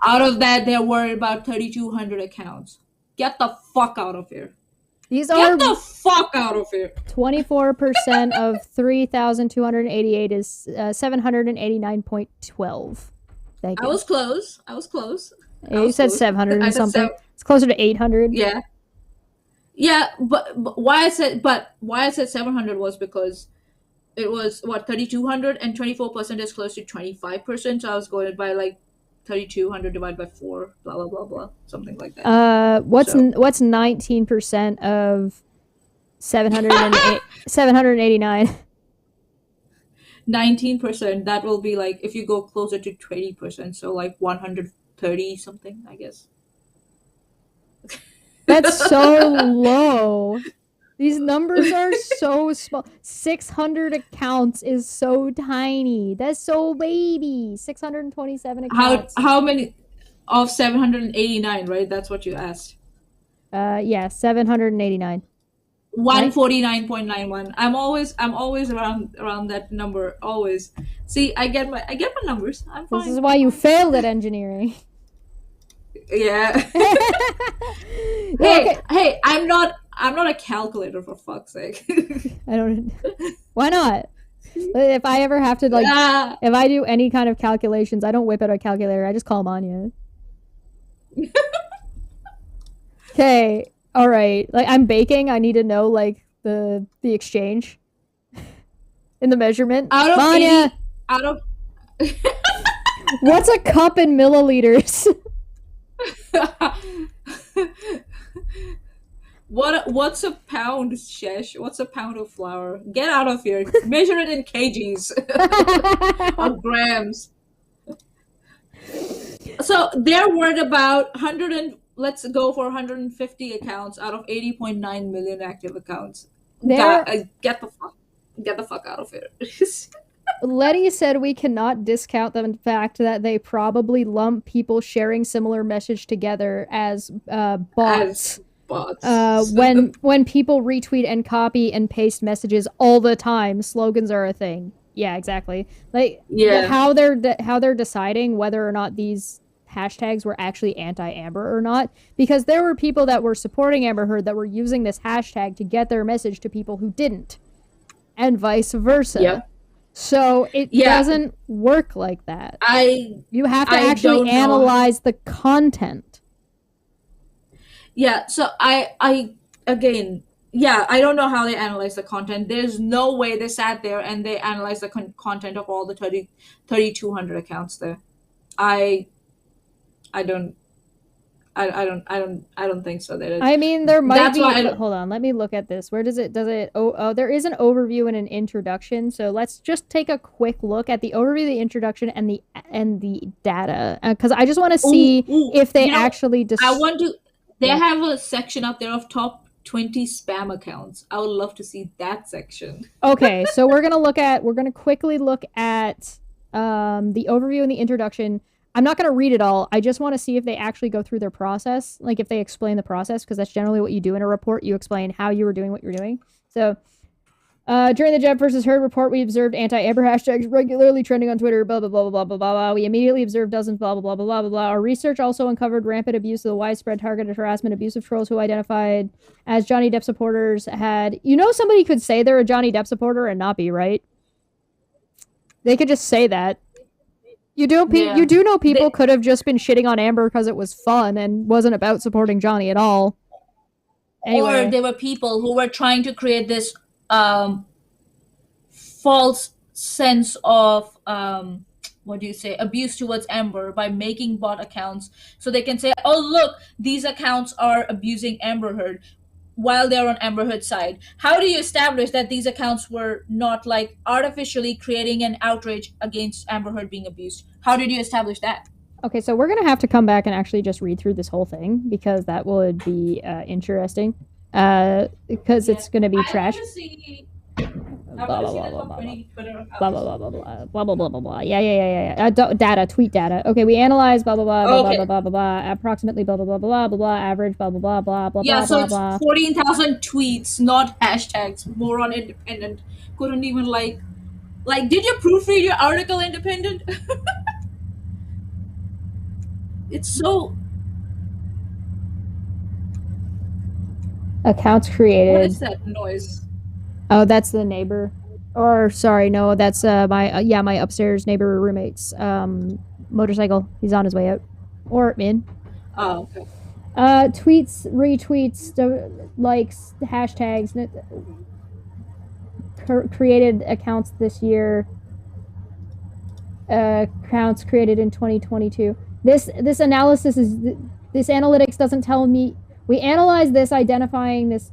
A: Out of that, there were about 3,200 accounts. Get the fuck out of here. Get the fuck out of here.
B: 24% of 3,288 is 789.12. Thank you.
A: I was close.
B: You said 700 and something. It's closer to 800.
A: Yeah. Yeah, but why I said 700 was because it was 3,200 and 24% is close to 25%. So I was going by like 3,200 divided by 4, blah blah blah blah, something like that.
B: What's 19% of 789?
A: 19%. That will be like if you go closer to 20%, so like 130 something, I guess.
B: That's so low. These numbers are so small. 600 accounts is so tiny. That's so baby. 627 accounts.
A: How many of 789, right? That's what you asked.
B: Yeah, 789.
A: 149.91. I'm always around that number. Always. See, I get my numbers. I'm fine.
B: This is why you failed at engineering.
A: Yeah. Hey, I'm not a calculator, for fuck's sake.
B: I don't. Why not? If I ever have to if I do any kind of calculations, I don't whip out a calculator. I just call Maanyaa. Okay. All right. Like, I'm baking. I need to know like the exchange in the measurement.
A: Maanyaa.
B: What's a cup in milliliters?
A: What's a pound, Chesh? What's a pound of flour? Get out of here. Measure it in kgs or grams. So they're worried about 100 and let's go for 150 accounts out of 80.9 million active accounts. Get the fuck out of here.
B: Letty said we cannot discount the fact that they probably lump people sharing similar message together as bots.
A: As bots.
B: When people retweet and copy and paste messages all the time, slogans are a thing. Yeah, exactly. Like how they're deciding whether or not these hashtags were actually anti-Amber or not, because there were people that were supporting Amber Heard that were using this hashtag to get their message to people who didn't, and vice versa.
A: Yep.
B: So it doesn't work like that. You have to actually analyze the content.
A: Yeah, so I again, I don't know how they analyze the content. There's no way they sat there and they analyzed the content of all the 3,200 accounts there. I don't think so.
B: I mean, there might be. Hold on, let me look at this. Where does it? Oh, there is an overview and an introduction. So let's just take a quick look at the overview, the introduction, and the data, because I just want to see if they actually.
A: They have a section up there of top 20 spam accounts. I would love to see that section.
B: Okay, so we're gonna quickly look at the overview and the introduction. I'm not going to read it all. I just want to see if they actually go through their process, like if they explain the process, because that's generally what you do in a report. You explain how you were doing what you're doing. So during the Jeb versus Heard report, we observed anti-Amber hashtags regularly trending on Twitter, blah, blah, blah, blah, blah, blah, blah. We immediately observed dozens, blah, blah, blah, blah, blah, blah, blah. Our research also uncovered rampant abuse of the widespread targeted harassment, abusive trolls who identified as Johnny Depp supporters had... somebody could say they're a Johnny Depp supporter and not be right. They could just say that. You do know people could have just been shitting on Amber because it was fun and wasn't about supporting Johnny at all.
A: Anyway. Or there were people who were trying to create this false sense of abuse towards Amber by making bot accounts so they can say, oh look, these accounts are abusing Amber Heard while they're on Amber Heard's side. How do you establish that these accounts were not like artificially creating an outrage against Amber Heard being abused? How did you establish that?
B: Okay, so we're going to have to come back and actually just read through this whole thing because that would be interesting. Because it's going to be trash. Blah blah blah blah blah blah blah blah blah blah blah. Yeah. Data, tweet data. Okay, we analyze blah blah blah blah blah blah blah blah. Approximately blah blah blah blah blah blah. Average blah blah blah blah blah.
A: Yeah, so
B: blah,
A: it's 14,000 tweets, not hashtags. Moron Independent couldn't even like. Did you proofread your article, Independent? It's so.
B: Accounts created.
A: What is that noise?
B: Oh, that's the neighbor. Or sorry, no, that's my upstairs neighbor roommate's motorcycle. He's on his way out or in.
A: Oh, okay.
B: Tweets, retweets, likes, hashtags. Created accounts this year. Accounts created in 2022. This analytics doesn't tell me. We analyze this, identifying this.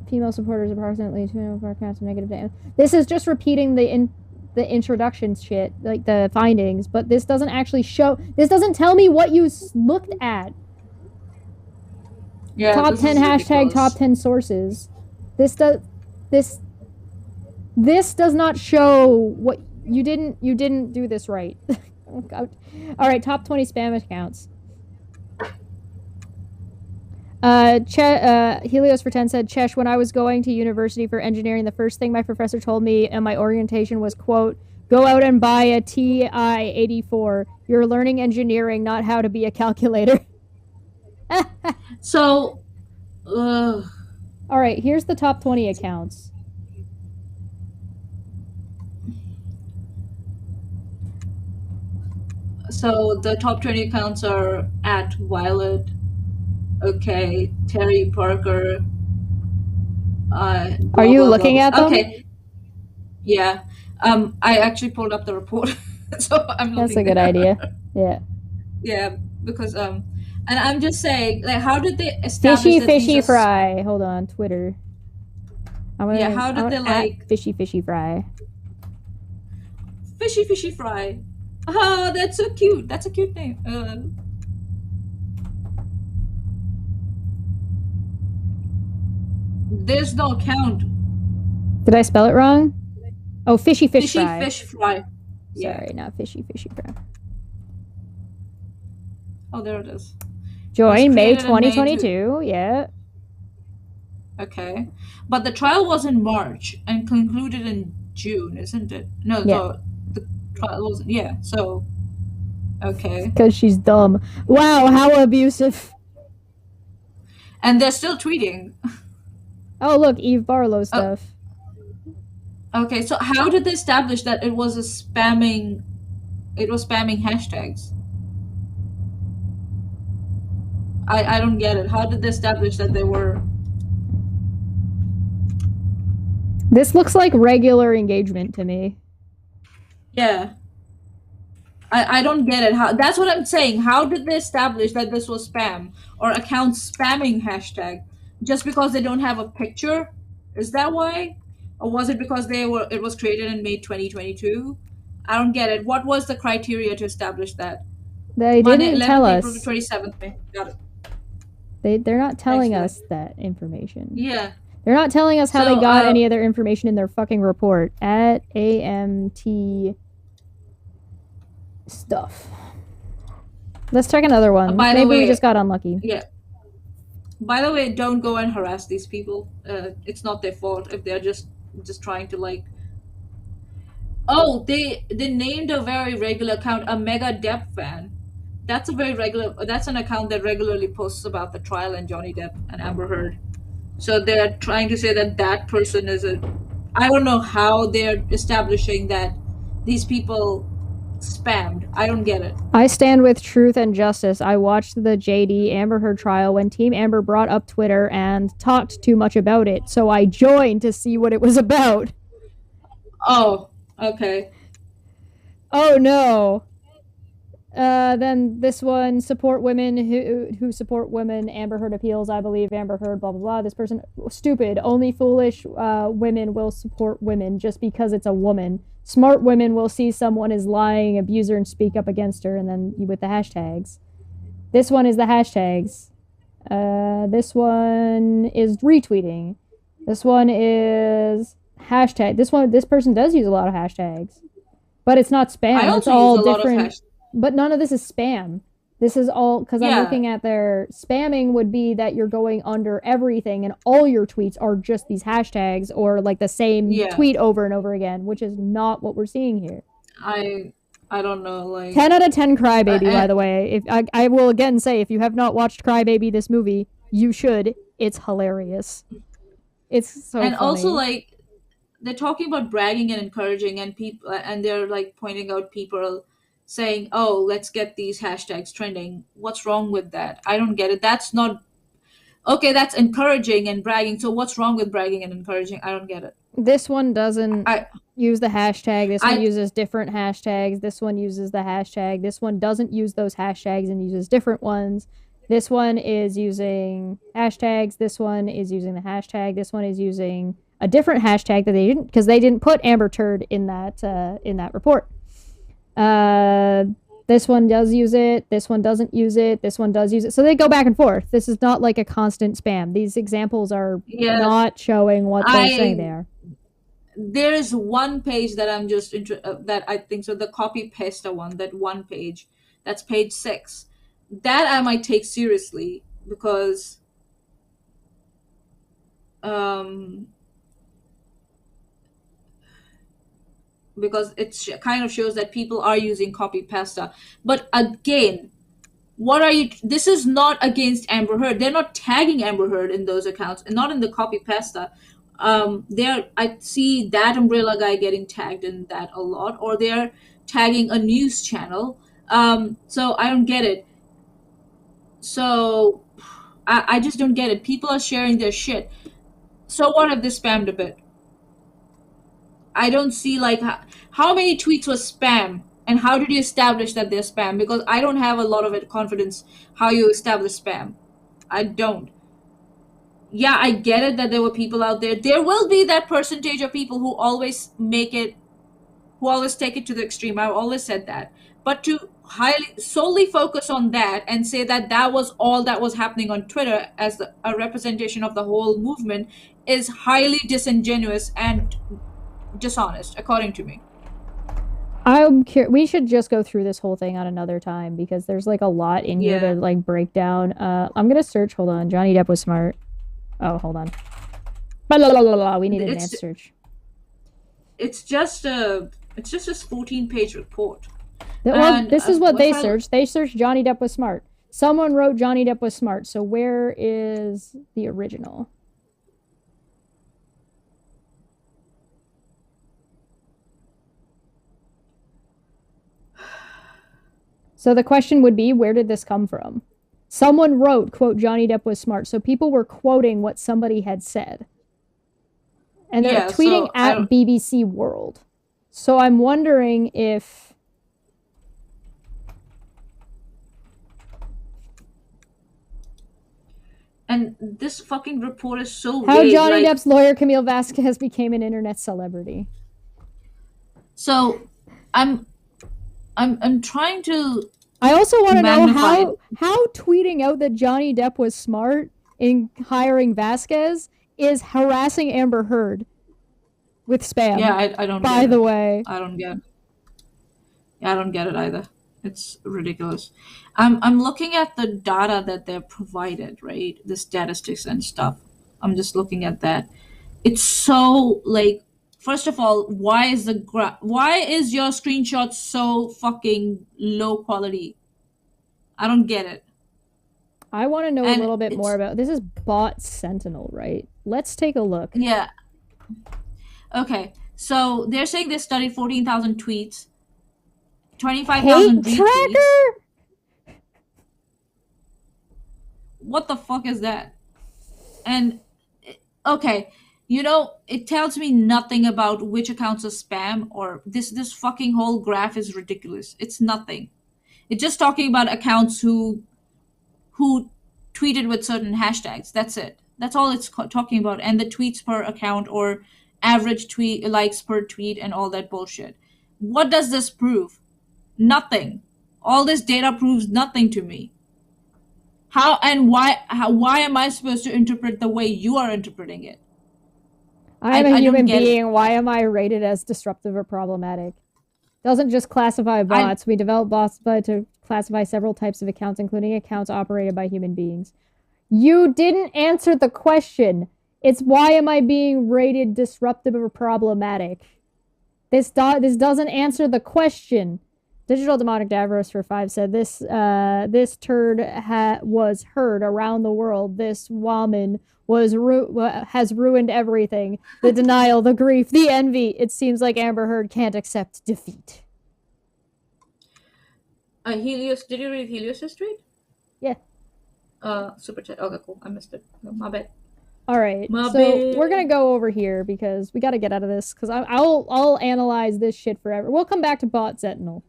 B: Female supporters approximately 2 of our accounts of negative data. This is just repeating the introduction shit, like the findings, but this doesn't actually show. This doesn't tell me what you looked at.
A: Yeah,
B: top 10 hashtag, top 10 sources. This does not show what you didn't do this right. Oh, God. All right, top 20 spam accounts. Helios for 10 said, Chesh, when I was going to university for engineering, the first thing my professor told me in my orientation was, quote, go out and buy a TI-84. You're learning engineering, not how to be a calculator.
A: So,
B: all right, here's the top 20 accounts.
A: So the top 20 accounts are at Violet. Okay, Terry Parker.
B: Are you looking at them?
A: Okay. Yeah. I actually pulled up the report, so I'm looking.
B: That's a good idea. Yeah.
A: Yeah, because And I'm just saying, like, how did they establish
B: Fishy
A: that these
B: fishy
A: are?
B: fry. Hold on, Twitter.
A: Yeah, how
B: I
A: did
B: want
A: they
B: at
A: like
B: fishy fishy fry.
A: fishy fry? Oh, that's so cute. That's a cute name. There's no account.
B: Did I spell it wrong? Oh, fishy fish
A: Fishy
B: fry.
A: fish fry. Yeah.
B: Sorry, not fishy fishy fry.
A: Oh, there it is. It was
B: Join May
A: created in May
B: 2022. Yeah.
A: Okay, but the trial was in March and concluded in June, isn't it? No,
B: Yeah.
A: the trial was, yeah. So okay,
B: Because she's dumb. Wow, how abusive.
A: and they're still tweeting.
B: Oh, look, Eve Barlow
A: Oh,
B: stuff.
A: okay. So how did they establish that it was a spamming? It was spamming hashtags. I don't get it. How did they establish that they were?
B: This looks like regular engagement to me.
A: Yeah, I don't get it. How, that's what I'm saying. How did they establish that this was spam or accounts spamming hashtag? Just because they don't have a picture? Is that why? Or was it because they were it was created in May 2022? I don't get it. What was the criteria to establish that?
B: They
A: Monday,
B: didn't tell
A: 11th April to
B: us.
A: 27th May. Got it.
B: They're not
A: Thanks
B: telling
A: for that.
B: us that information.
A: Yeah.
B: They're not telling us how
A: So,
B: they got any other information in their fucking report. At AMT stuff. Let's check another one.
A: by the
B: Maybe we
A: way,
B: just got unlucky.
A: yeah. By the way, don't go and harass these people. It's not their fault if they're just trying to like. Oh, they named a very regular account a Mega Depp fan. That's a very regular. That's an account that regularly posts about the trial and Johnny Depp and Amber Heard. So they're trying to say that that person is a. I don't know how they're establishing that these people spammed. I don't get it.
B: I stand with truth and justice. I watched the JD Amber Heard trial when Team Amber brought up Twitter and talked too much about it, so I joined to see what it was about.
A: Oh, okay.
B: Oh no. Then this one, support women who support women. Amber Heard appeals. I believe Amber Heard. Blah blah blah. This person stupid. Only foolish women will support women just because it's a woman. Smart women will see someone is lying, abuser, and speak up against her. And then with the hashtags. This one is the hashtags. This one is retweeting. This one is hashtag. This person does use a lot of hashtags, but it's not spam.
A: I
B: It's
A: also
B: all
A: use a lot of
B: different. But none of this is spam. This is all because I'm
A: Yeah,
B: looking at their spamming would be that you're going under everything and all your tweets are just these hashtags or like the same
A: yeah.
B: tweet over and over again, which is not what we're seeing here.
A: I I don't know. Like
B: 10 out of 10 Crybaby, by
A: and,
B: the way. If I will again say, if you have not watched Crybaby, this movie, you should. It's hilarious. It's so
A: and
B: funny.
A: also like they're talking about bragging and encouraging, and people and they're like pointing out people saying, "Oh, let's get these hashtags trending." What's wrong with that? I don't get it. That's not okay. That's encouraging and bragging. So what's wrong with bragging and encouraging? I don't get it.
B: This one doesn't
A: I
B: use the hashtag. This one
A: I
B: uses different hashtags. This one uses the hashtag. This one doesn't use those hashtags and uses different ones. This one is using hashtags. This one is using the hashtag. This one is using a different hashtag that they didn't because they didn't put Amber Turd in that report. This one does use it. This one doesn't use it. This one does use it. So they go back and forth. This is not like a constant spam. These examples are
A: yes.
B: not showing what they're saying they are.
A: There is one page that I'm just that I think so the copy paste one, that one page, that's page 6, that I might take seriously because because it kind of shows that people are using copy pasta. But again, what are you? This is not against Amber Heard. They're not tagging Amber Heard in those accounts, and not in the copy pasta. There I see that umbrella guy getting tagged in that a lot, or they're tagging a news channel. So I don't get it. So I just don't get it. People are sharing their shit. So what if they spammed a bit? I don't see like how many tweets was spam And how did you establish that they're spam? Because I don't have a lot of confidence how you establish spam. I don't. Yeah, I get it that there were people out there. There will be that percentage of people who always who always take it to the extreme. I've always said that. But to highly solely focus on that and say that that was all that was happening on Twitter as a representation of the whole movement is highly disingenuous and dishonest, according to me.
B: We should just go through this whole thing on another time because there's like a lot in here to
A: Yeah,
B: like break down. I'm gonna search. Hold on. Johnny Depp was smart. Oh, hold on. Blah, blah, blah, blah, blah. We need an advanced
A: it's
B: search.
A: it's just this 14-page report.
B: Well,
A: And
B: this is what they
A: if I
B: searched. They searched Johnny Depp was smart. Someone wrote Johnny Depp was smart. So where is the original? So the question would be, where did this come from? Someone wrote, quote, Johnny Depp was smart. So people were quoting what somebody had said. And they're
A: yeah,
B: tweeting
A: so I
B: at
A: don't.
B: BBC World. So I'm wondering if
A: And this fucking report is so
B: how
A: vague.
B: Johnny
A: Like,
B: Depp's lawyer Camille Vasquez became an internet celebrity.
A: so I'm I'm trying to
B: I also want to know
A: magnify it.
B: how tweeting out that Johnny Depp was smart in hiring Vasquez is harassing Amber Heard with
A: Yeah,
B: spam.
A: I don't
B: By
A: get
B: the
A: it.
B: way,
A: I don't get. Yeah, I don't get it either. It's ridiculous. I'm looking at the data that they're provided, right? The statistics and stuff. I'm just looking at that. It's so like, first of all, why is your screenshot so fucking low quality? I don't get it.
B: I want to know a
A: And
B: little bit more
A: it's
B: about this. Is bot Sentinel, right? Let's take a look.
A: yeah. Okay. So they're saying they studied 14,000 tweets, 25,000
B: Hate
A: retweets.
B: tracker?
A: What the fuck is that? And okay, it tells me nothing about which accounts are spam or this fucking whole graph is ridiculous. It's nothing. It's just talking about accounts who tweeted with certain hashtags. That's it. That's all it's talking about, and the tweets per account or average tweet likes per tweet and all that bullshit. What does this prove? Nothing. All this data proves nothing to me. How and why? Why am I supposed to interpret the way you are interpreting it?
B: I'm a
A: I don't
B: human
A: get it.
B: being. Why am I rated as disruptive or problematic? Doesn't just classify
A: I
B: bots. We develop bots to classify several types of accounts, including accounts operated by human beings. You didn't answer the question. It's why am I being rated disruptive or problematic? This doesn't answer the question. Digital Demonic Davros for 5 said this turd was heard around the world. This woman has ruined everything. The denial, the grief, the envy. It seems like Amber Heard can't accept defeat.
A: Helios. Did you read Helios' tweet?
B: Yeah.
A: Super chat. Okay, cool. I missed it. My bad.
B: All right.
A: My
B: So
A: bad.
B: we're gonna go over here because we got to get out of this because I'll analyze this shit forever. We'll come back to Bot Sentinel.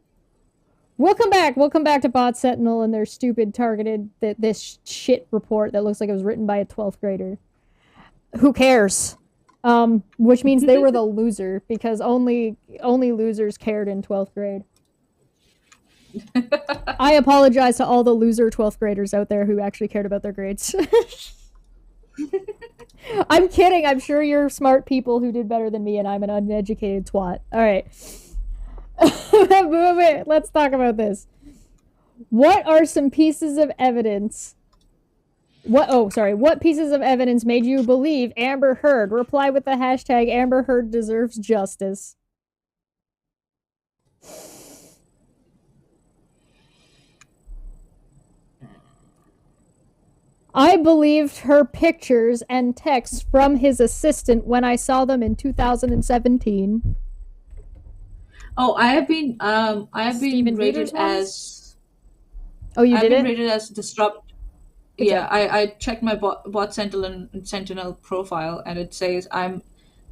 B: We'll come back. We'll come back to Bot Sentinel and their stupid targeted this shit report that looks like it was written by a 12th grader. Who cares? Which means they were the loser because only losers cared in 12th grade. I apologize to all the loser 12th graders out there who actually cared about their grades. I'm kidding. I'm sure you're smart people who did better than me, and I'm an uneducated twat. All right. Let's talk about this. What are some pieces of evidence? What pieces of evidence made you believe Amber Heard? Reply with the hashtag Amber Heard deserves justice. I believed her pictures and texts from his assistant when I saw them in 2017.
A: Oh, I have been
B: Steven
A: rated
B: Peters ones?
A: as
B: Oh, you
A: I've
B: did
A: been
B: it?
A: rated as disrupt.
B: Good
A: Yeah,
B: job.
A: I checked my bot Sentinel profile and it says I'm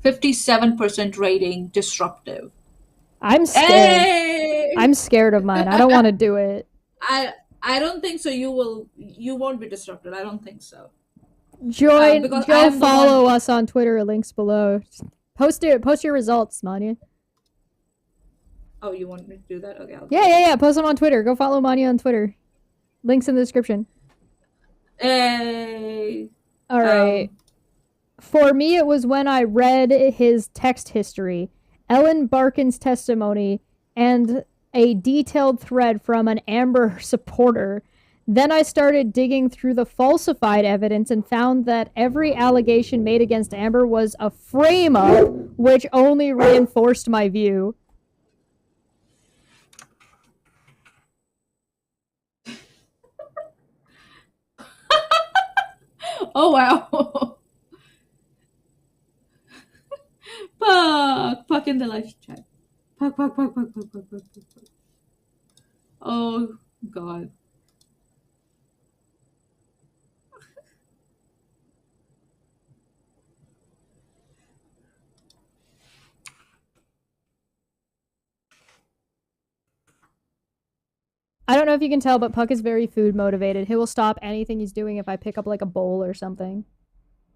A: 57% rating disruptive.
B: I'm scared.
A: Hey!
B: I'm scared of mine. I don't want to do it.
A: I don't think so. You won't be disrupted. I don't think so.
B: Join,
A: Because I
B: go
A: am the one.
B: follow us on Twitter. Links below. Post your results, Maanyaa.
A: Oh, you want me to do that? Okay.
B: Yeah. Post them on Twitter. Go follow Maanyaa on Twitter. Links in the description.
A: Hey.
B: All right. For me, it was when I read his text history, Ellen Barkin's testimony, and a detailed thread from an Amber supporter. Then I started digging through the falsified evidence and found that every allegation made against Amber was a frame-up, which only reinforced my view.
A: Oh, wow. Puck in the live chat. Puck. Oh, God.
B: I don't know if you can tell, but Puck is very food motivated. He will stop anything he's doing if I pick up like a bowl or something.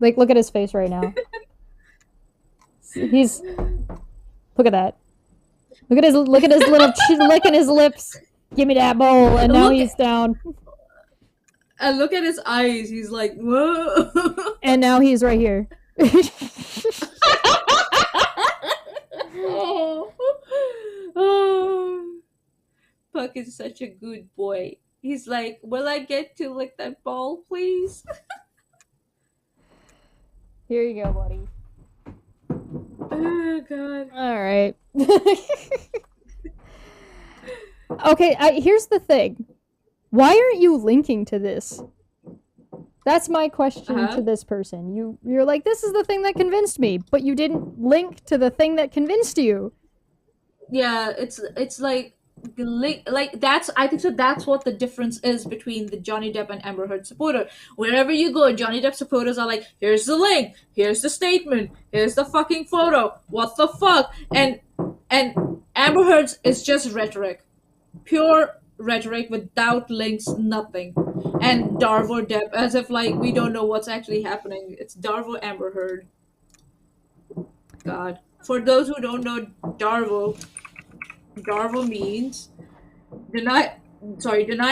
B: Like, look at his face right now. He's look at that. Look at his little licking his lips. Give me that bowl, and now he's down.
A: And look at his eyes. He's like, whoa.
B: And now he's right here.
A: Puck is such a good boy. He's like, will I get to lick that ball, please?
B: Here you go, buddy.
A: Oh, God.
B: All right. Okay, here's the thing. Why aren't you linking to this? That's my question to this person. You're like, this is the thing that convinced me, but you didn't link to the thing that convinced you.
A: Yeah, it's like that's, I think so. That's what the difference is between the Johnny Depp and Amber Heard supporter. Wherever you go, Johnny Depp supporters are like, here's the link, here's the statement, here's the fucking photo, what the fuck, and Amber Heard's is just rhetoric, pure rhetoric without links, nothing. And Darvo Depp, as if like we don't know what's actually happening. It's Darvo Amber Heard. God. For those who don't know Darvo means deny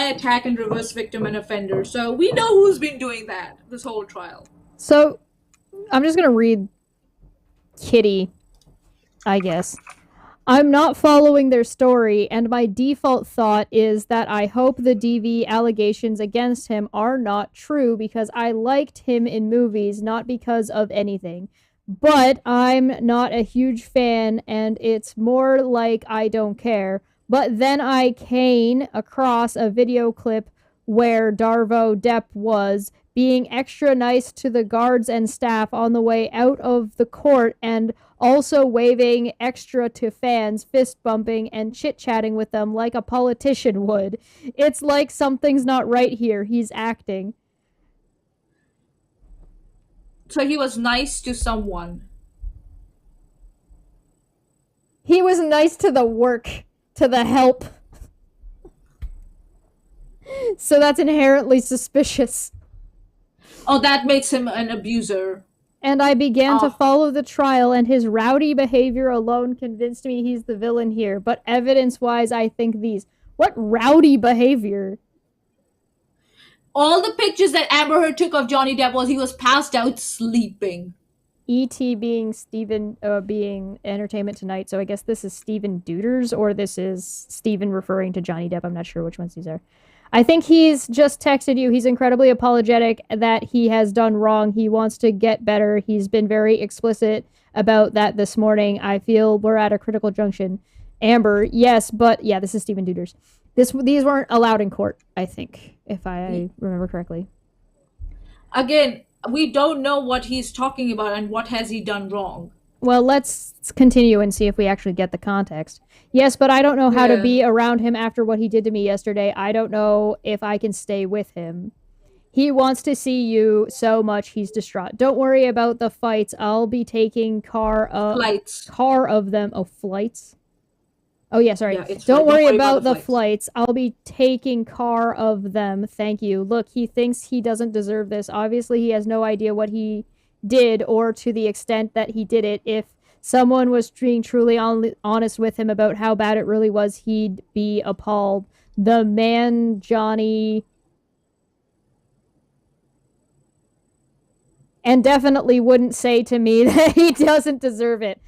A: attack and reverse victim and offender. So we know who's been doing that this whole trial.
B: So I'm just gonna read Kitty, I guess. I'm not following their story, and my default thought is that I hope the DV allegations against him are not true because I liked him in movies, not because of anything. But I'm not a huge fan, and it's more like I don't care. But then I came across a video clip where Darvo Depp was being extra nice to the guards and staff on the way out of the court and also waving extra to fans, fist bumping, and chit-chatting with them like a politician would. It's like something's not right here. He's acting.
A: So he was nice to someone.
B: He was nice to the work, to the help. So that's inherently suspicious.
A: Oh, that makes him an abuser.
B: And I began to follow the trial, and his rowdy behavior alone convinced me he's the villain here. But evidence-wise, I think these. What rowdy behavior?
A: All the pictures that Amber Heard took of Johnny Depp was he was passed out sleeping.
B: E.T. being Steven, being Entertainment Tonight, so I guess this is Steven Duders, or this is Steven referring to Johnny Depp. I'm not sure which ones these are. I think he's just texted you. He's incredibly apologetic that he has done wrong. He wants to get better. He's been very explicit about that this morning. I feel we're at a critical junction. Amber, yes, but yeah, this is Steven Duders. These weren't allowed in court, I think, if I remember correctly.
A: Again, we don't know what he's talking about and what has he done wrong.
B: Well, let's continue and see if we actually get the context. Yes, but I don't know how to be around him after what he did to me yesterday. I don't know if I can stay with him. He wants to see you so much he's distraught. Don't worry about the fights. I'll be taking care of them. Oh, flights? Oh, yeah, sorry.
A: Yeah, it's
B: Don't
A: fine. Don't
B: worry
A: worry about
B: about
A: the
B: the
A: flights.
B: flights. I'll be taking care of them. Thank you. Look, he thinks he doesn't deserve this. Obviously, he has no idea what he did or to the extent that he did it. If someone was being truly honest with him about how bad it really was, he'd be appalled. The man, Johnny, and definitely wouldn't say to me that he doesn't deserve it.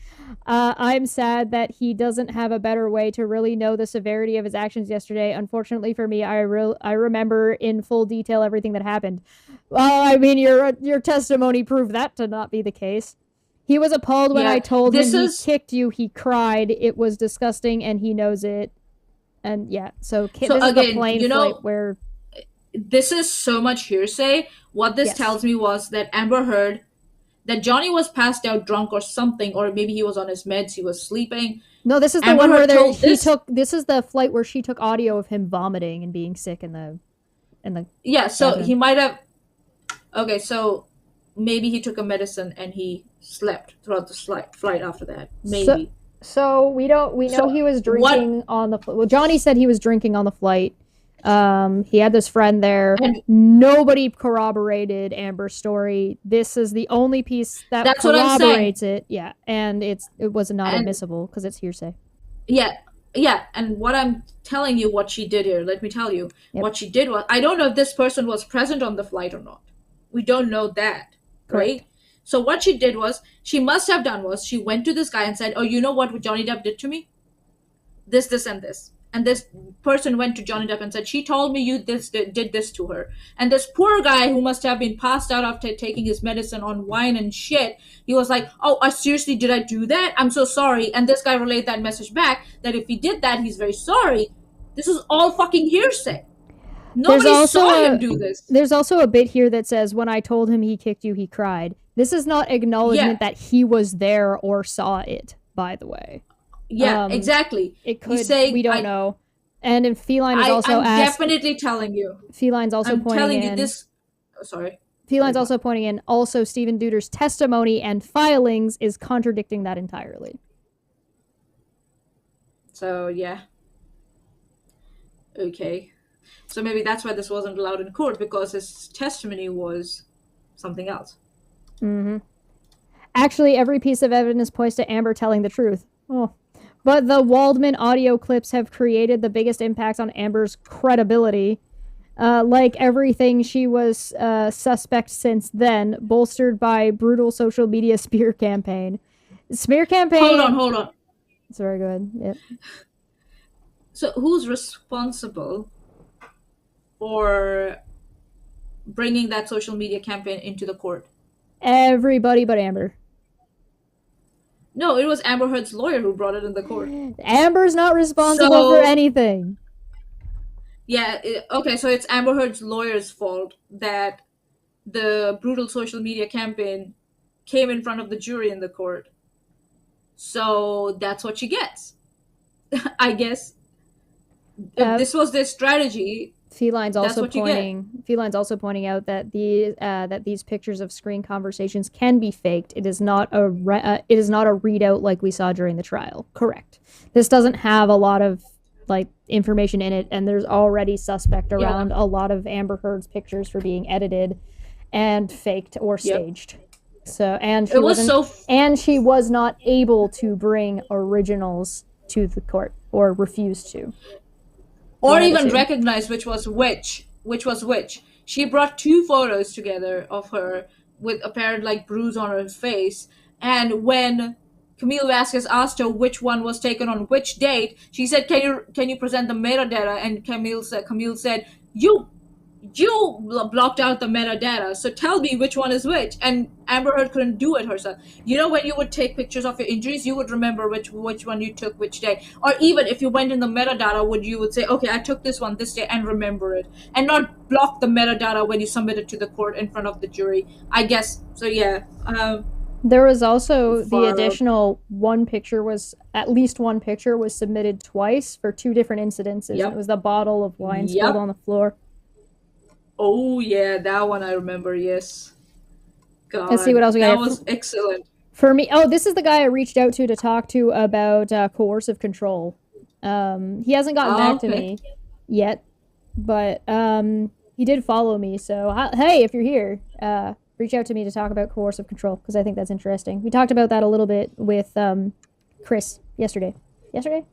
B: I'm sad that he doesn't have a better way to really know the severity of his actions yesterday. Unfortunately for me, I remember in full detail everything that happened. Well, I mean, your testimony proved that to not be the case. He was appalled when I
A: Yeah,
B: told him
A: this
B: he
A: is
B: kicked you. He cried. It was disgusting, and he knows it. And yeah, so
A: so
B: this is the
A: again,
B: plane flight where
A: this is so much hearsay. What this
B: yes.
A: tells me was that Amber heard that Johnny was passed out drunk or something, or maybe he was on his meds, he was sleeping.
B: No, this is the
A: Amber
B: one where
A: Heard told
B: he
A: this.
B: took. This is the flight where she took audio of him vomiting and being sick in the
A: Yeah, so
B: cabin.
A: he might have. Okay, so maybe he took a medicine and he slept throughout the flight after that.
B: So,
A: Maybe.
B: we know
A: So
B: he was
A: what?
B: drinking on the well. Johnny said he was drinking on the flight. He had this friend there.
A: And
B: Nobody corroborated Amber's story. This is the only piece that
A: that's what I'm saying.
B: corroborates it. Yeah, and it was not
A: And
B: admissible because it's hearsay.
A: yeah, yeah. And what I'm telling you, what she did here, let me tell you,
B: Yep,
A: what she did was, I don't know if this person was present on the flight or not. We don't know that,
B: correct.
A: right? So what she did was, she must have done was, she went to this guy and said, "Oh, you know what Johnny Depp did to me? This, and this." And this person went to Johnny Depp and said, "She told me you did this to her." And this poor guy who must have been passed out after taking his medicine on wine and shit, he was like, "Oh, I seriously, did I do that? I'm so sorry." And this guy relayed that message back that if he did that, he's very sorry. This is all fucking hearsay.
B: There's
A: Nobody
B: also
A: saw him
B: a
A: do this.
B: there's also a bit here that says when I told him he kicked you, he cried. This is not
A: Yeah,
B: acknowledgement that he was there or saw it, by the way.
A: yeah,
B: Um
A: exactly.
B: it
A: He's
B: could we
A: saying,
B: don't know. And if Feline is also
A: I'm
B: asked
A: definitely telling you.
B: Feline's also
A: I'm
B: pointing
A: telling you
B: in
A: this. Oh, sorry. Sorry,
B: Feline's
A: go on.
B: also pointing in also Stephen Duder's testimony and filings is contradicting that entirely.
A: So, yeah. Okay. So maybe that's why this wasn't allowed in court, because his testimony was something else.
B: Mm-hmm. Actually, every piece of evidence points to Amber telling the truth. Oh. But the Waldman audio clips have created the biggest impact on Amber's credibility. Like everything, she was suspect since then, bolstered by brutal social media smear campaign. Smear
A: Hold on,
B: campaign.
A: hold on.
B: Sorry, go ahead. Yep.
A: So who's responsible for bringing that social media campaign into the court?
B: Everybody but Amber.
A: No, it was Amber Heard's lawyer who brought it in the court.
B: Amber's not responsible for
A: So,
B: anything.
A: yeah, okay, so it's Amber Heard's lawyer's fault that the brutal social media campaign came in front of the jury in the court. So that's what she gets. I guess if
B: Uh,
A: this was their strategy,
B: Feline's
A: that's
B: also
A: what you get.
B: pointing out that these pictures of screen conversations can be faked. It is not a readout like we saw during the trial. Correct. This doesn't have a lot of like information in it, and there's already suspect
A: Yeah.
B: around a lot of Amber Heard's pictures for being edited and faked or
A: Yep.
B: staged. So
A: It was so.
B: and she was not able to bring originals to the court or refused to.
A: Or even recognize which was which. Which was which. She brought two photos together of her with apparent like bruise on her face, and when Camille Vasquez asked her which one was taken on which date, she said, "Can you present the metadata?" And Camille said, "You blocked out the metadata, so tell me which one is which." And Amber Heard couldn't do it herself. You know, when you would take pictures of your injuries, you would remember which one you took which day. Or even if you went in the metadata, you would say, "Okay, I took this one this day," and remember it, and not block the metadata when you submit it to the court in front of the jury. I guess so. Yeah.
B: There was also the
A: For
B: additional at least one picture was submitted twice for two different incidences. It
A: Yep.
B: was the bottle of wine spilled
A: Yep.
B: on the floor.
A: Oh yeah, that one I remember. Yes.
B: Let's see what
A: God,
B: else we
A: that
B: got.
A: was excellent.
B: For me, oh, this is the guy I reached out to talk to about coercive control. He hasn't gotten
A: Oh,
B: back to
A: okay.
B: me yet, but he did follow me. So hey, if you're here, reach out to me to talk about coercive control because I think that's interesting. We talked about that a little bit with Chris yesterday. Yesterday?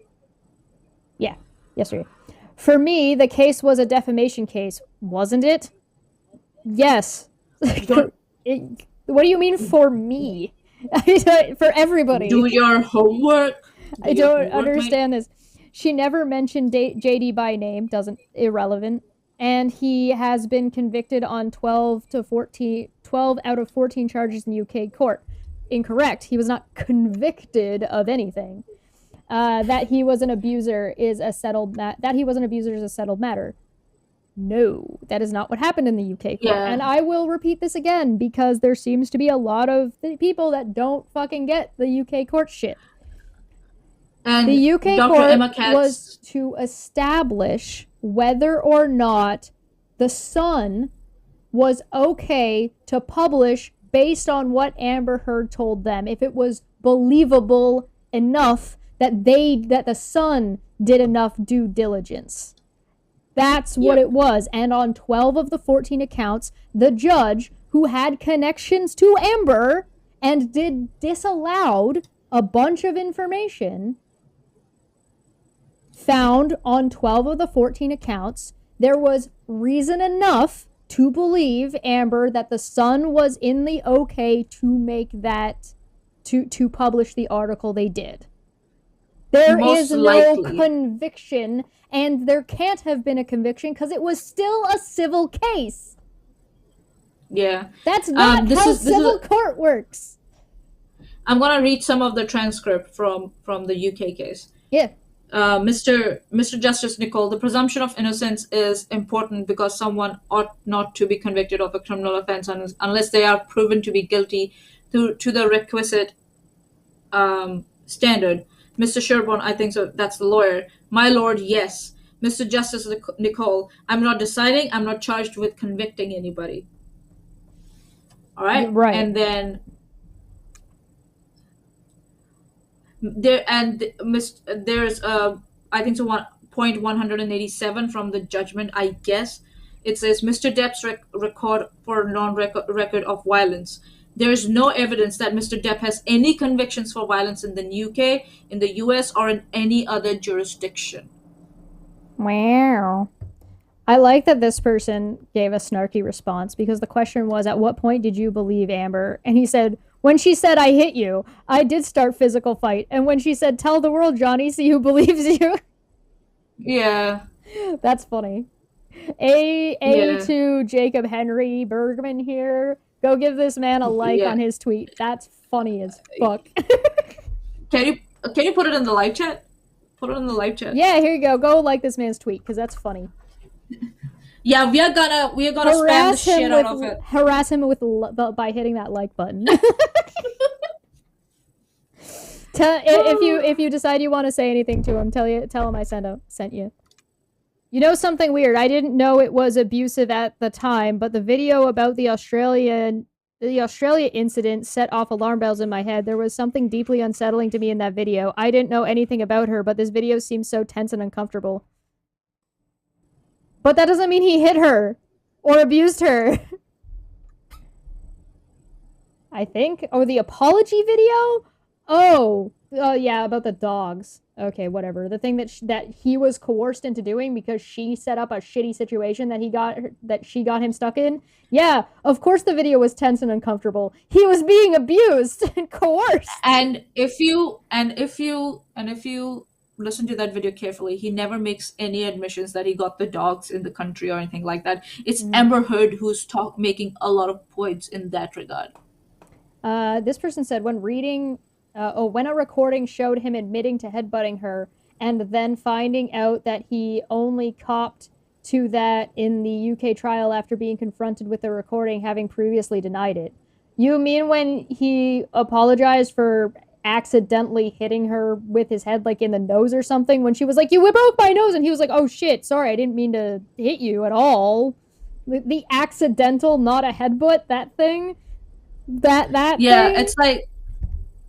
B: Yeah, yesterday. For me, the case was a defamation case, wasn't it? Yes.
A: Don't
B: What do you mean for me? For
A: do
B: everybody.
A: your homework. Do
B: I
A: your
B: don't
A: homework, mate.
B: understand this. She never mentioned JD by name, doesn't irrelevant. And he has been convicted on 12 out of 14 charges in UK court. Incorrect. He was not convicted of anything. That he was an abuser is a settled that he was an abuser is a settled matter. No, that is not what happened in the UK court.
A: Yeah.
B: And I will repeat this again because there seems to be a lot of people that don't fucking get the UK court shit. The
A: And
B: UK
A: Dr. Emma
B: court was
A: Katz.
B: to establish whether or not the Sun was okay to publish based on what Amber Heard told them. If it was believable enough that the Sun did enough due diligence. That's what it was. And on 12 of the 14 accounts, the judge, who had connections to Amber and disallowed a bunch of information, found on 12 of the 14 accounts there was reason enough to believe Amber that the Sun was in the okay to make that to publish the article they did. There
A: Most
B: is no
A: likely.
B: conviction, and there can't have been a conviction because it was still a civil case.
A: Yeah.
B: That's not
A: This
B: how
A: is
B: civil court works.
A: I'm gonna read some of the transcript from the UK case.
B: Yeah.
A: Mr. Justice Nicole, the presumption of innocence is important because someone ought not to be convicted of a criminal offense unless they are proven to be guilty to the requisite standard. Mr. Sherborne, I think so. That's the lawyer. My lord, yes. Mr. Justice Nicole, I'm not deciding. I'm not charged with convicting anybody. All right.
B: Right.
A: And then there's I think so 1.187 from the judgment. I guess it says Mr. Depp's record for non-record of violence. There is no evidence that Mr. Depp has any convictions for violence in the UK, in the US, or in any other jurisdiction.
B: Wow. I like that this person gave a snarky response because the question was, at what point did you believe Amber? And he said, when she said, I hit you, I did start physical fight. And when she said, tell the world, Johnny, see who believes you.
A: Yeah.
B: That's funny. To Jacob Henry Bergman here. Go give this man a like on his tweet. That's funny as fuck.
A: Can you put it in the live chat? Put it in the live chat.
B: Yeah, here you go. Go like this man's tweet because that's funny.
A: Yeah, we're gonna spam the shit out of it.
B: Harass him by hitting that like button. If you decide you want to say anything to him, tell him I sent you. You know something weird? I didn't know it was abusive at the time, but the video about the Australia incident set off alarm bells in my head. There was something deeply unsettling to me in that video. I didn't know anything about her, but this video seems so tense and uncomfortable. But that doesn't mean he hit her or abused her. I think. Oh, the apology video? Oh, yeah, about the dogs. Okay, whatever. The thing that he was coerced into doing because she set up a shitty situation that she got him stuck in. Yeah, of course the video was tense and uncomfortable. He was being abused and coerced.
A: And if you listen to that video carefully, he never makes any admissions that he got the dogs in the country or anything like that. It's Amber Heard who's making a lot of points in that regard.
B: This person said when a recording showed him admitting to headbutting her and then finding out that he only copped to that in the UK trial after being confronted with the recording, having previously denied it. You mean when he apologized for accidentally hitting her with his head like in the nose or something when she was like, you broke my nose, and he was like, oh shit, sorry, I didn't mean to hit you at all. The accidental, not a headbutt, that thing. That
A: yeah
B: thing?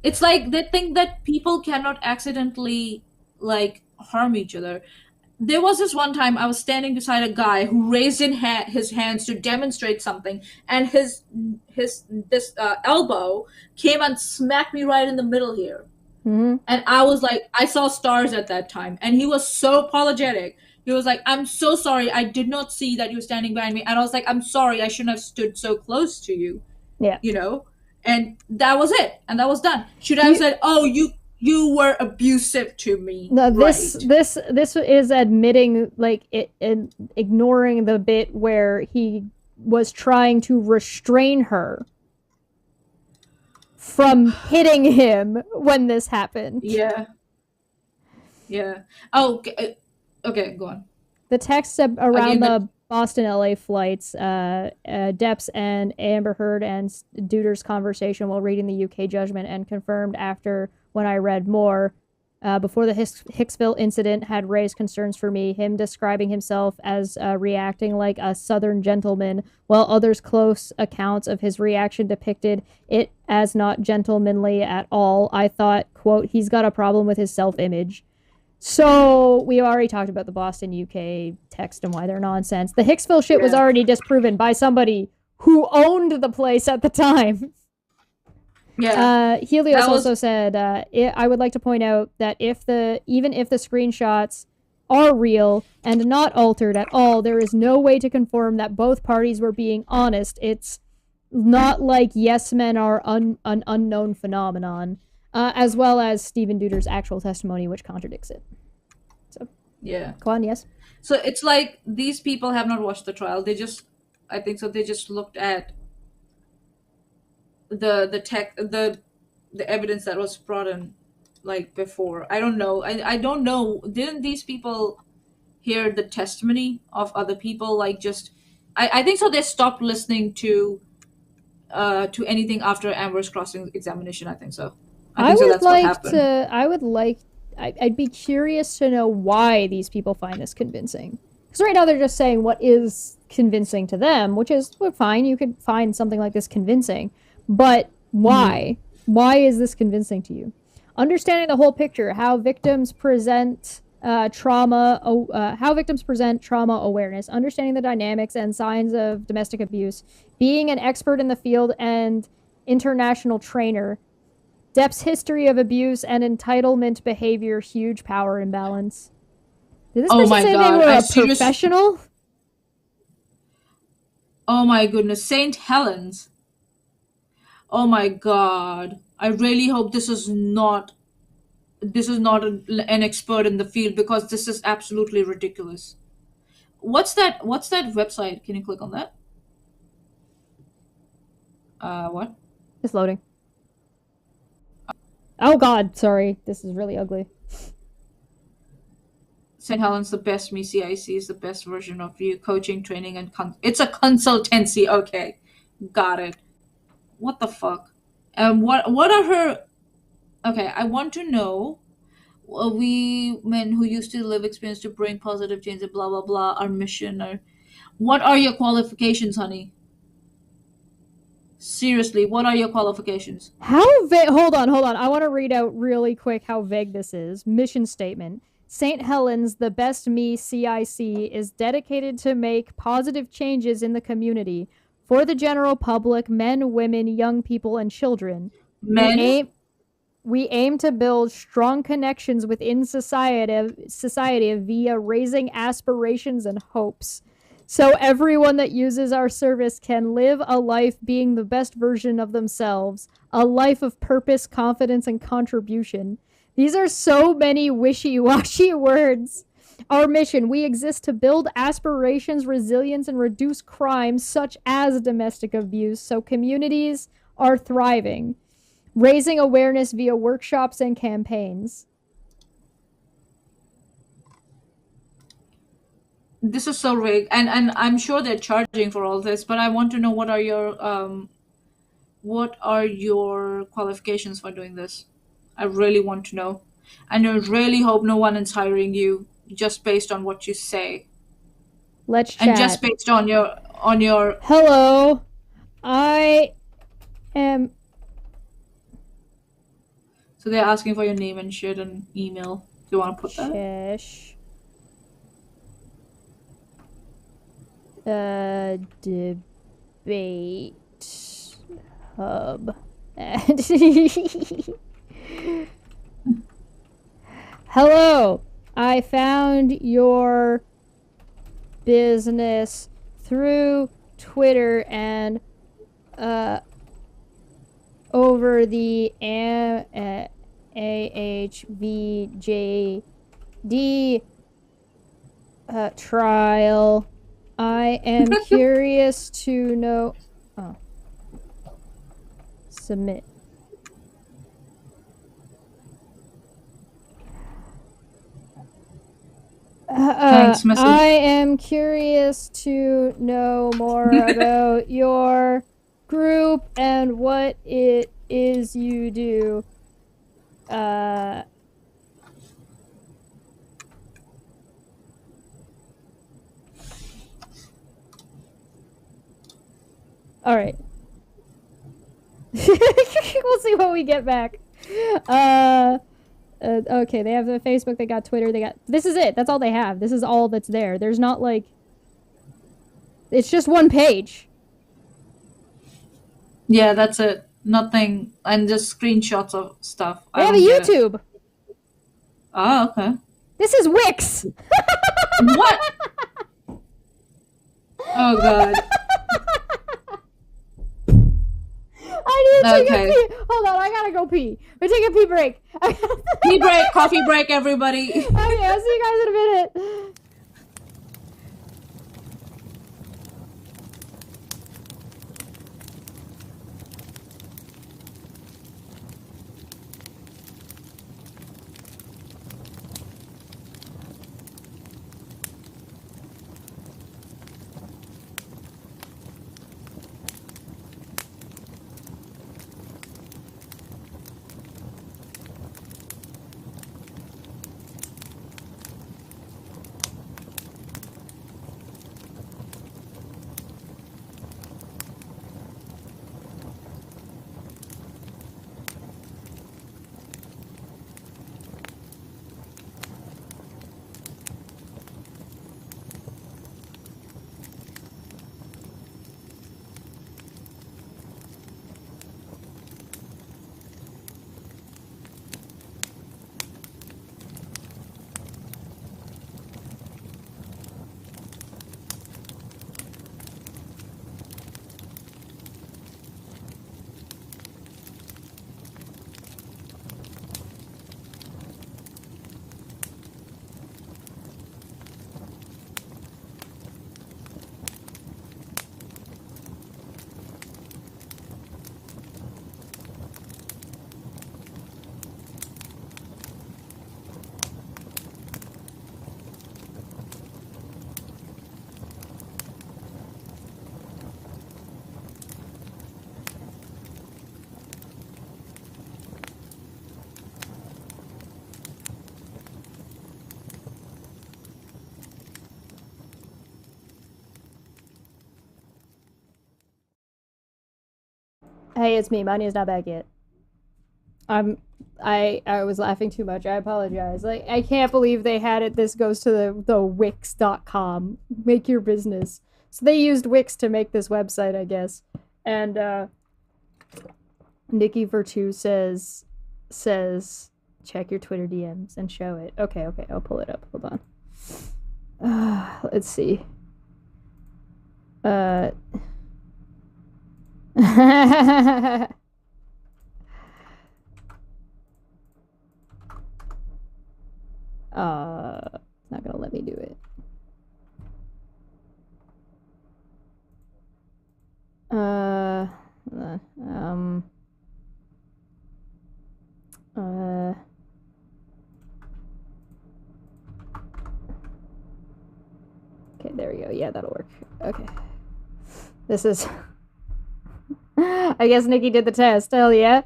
A: it's like they think that people cannot accidentally like harm each other. There was this one time I was standing beside a guy who raised his hands to demonstrate something, and his this elbow came and smacked me right in the middle here.
B: Mm-hmm.
A: And I was like, I saw stars at that time, and he was so apologetic. He was like, "I'm so sorry, I did not see that you were standing behind me," and I was like, "I'm sorry, I shouldn't have stood so close to you,"
B: Yeah.
A: you know. And that was it, and that was done. Should I have said, "Oh, you were abusive to me"?
B: No,
A: right.
B: this is admitting, like, ignoring the bit where he was trying to restrain her from hitting him when this happened.
A: Yeah. Yeah. Oh, okay, go on.
B: The text around the Boston LA flights, Depp's and Amber Heard and Duder's conversation while reading the UK judgment, and confirmed after when I read more. Before the Hicksville incident had raised concerns for me, him describing himself as reacting like a Southern gentleman, while others' close accounts of his reaction depicted it as not gentlemanly at all. I thought, quote, he's got a problem with his self-image. So we already talked about the Boston UK text and why they're nonsense. The Hicksville shit was already disproven by somebody who owned the place at the time.
A: Yeah.
B: Helios also said, I would like to point out that even if the screenshots are real and not altered at all, there is no way to confirm that both parties were being honest. It's not like yes men are an unknown phenomenon, as well as Stephen Duder's actual testimony, which contradicts it. So,
A: yeah.
B: Go on, yes.
A: So it's like these people have not watched the trial. They just looked at the evidence that was brought in like before. I don't know. I don't know. Didn't these people hear the testimony of other people? Like just I think so they stopped listening to anything after Amber's crossing examination. I think so. I think so that's what happened.
B: I'd be curious to know why these people find this convincing. Because right now they're just saying what is convincing to them, which is fine. You could find something like this convincing. But why? Why is this convincing to you? Understanding the whole picture, how victims present trauma awareness, understanding the dynamics and signs of domestic abuse, being an expert in the field and international trainer, Depp's history of abuse and entitlement behavior, huge power imbalance. Did this person say they were a professional?
A: Oh my goodness, St. Helens. Oh my god. I really hope this is not an expert in the field, because this is absolutely ridiculous. What's that website? Can you click on that? What?
B: It's loading. Oh god, sorry. This is really ugly.
A: St. Helens, the best me. CIC is the best version of you. Coaching, training, and it's a consultancy. Okay, got it. What the fuck? What are her? Okay, I want to know. We men who used to live experience to bring positive change and blah blah blah. Our mission, or what are your qualifications, honey? Seriously, what are your qualifications?
B: How vague? Hold on. I want to read out really quick how vague this is. Mission statement. St. Helens, the best me CIC, is dedicated to make positive changes in the community for the general public, men, women, young people, and children.
A: Men?
B: We aim to build strong connections within society via raising aspirations and hopes, so everyone that uses our service can live a life being the best version of themselves, a life of purpose, confidence, and contribution. These are so many wishy-washy words. Our mission, we exist to build aspirations, resilience, and reduce crimes such as domestic abuse so communities are thriving. Raising awareness via workshops and campaigns.
A: This is so vague, and I'm sure they're charging for all this, but I want to know what are your qualifications for doing this? I really want to know, and I really hope no one is hiring you just based on what you say.
B: Let's chat.
A: And just based on your
B: Hello, I am.
A: So they're asking for your name and shit and email. you want to put that?
B: Chesh. Debate hub. Hello, I found your business through Twitter and over the AHVJD trial. I am curious to know. Oh. Submit.
A: Thanks, message.
B: I am curious to know more about your group and what it is you do. All right. We'll see what we get back. Okay, they have the Facebook, they got Twitter, they got... This is it. That's all they have. This is all that's there. There's not, like... It's just one page.
A: Yeah, that's it. Nothing. And just screenshots of stuff.
B: They have a YouTube.
A: Oh, okay.
B: This is Wix.
A: What? Oh, God.
B: I need to take a pee. Hold on, I gotta go pee. We're taking a pee break.
A: Pee break, coffee break, everybody.
B: Okay, I'll see you guys in a minute. Hey, it's me. Maanya's not back yet. I was laughing too much. I apologize. Like, I can't believe they had it. This goes to the Wix.com. Make your business. So they used Wix to make this website, I guess. And Nikki Virtue says check your Twitter DMs and show it. Okay, I'll pull it up. Hold on. Let's see. It's not gonna let me do it. Okay, there we go. Yeah, that'll work. Okay. This is... I guess Nikki did the test. Hell yeah.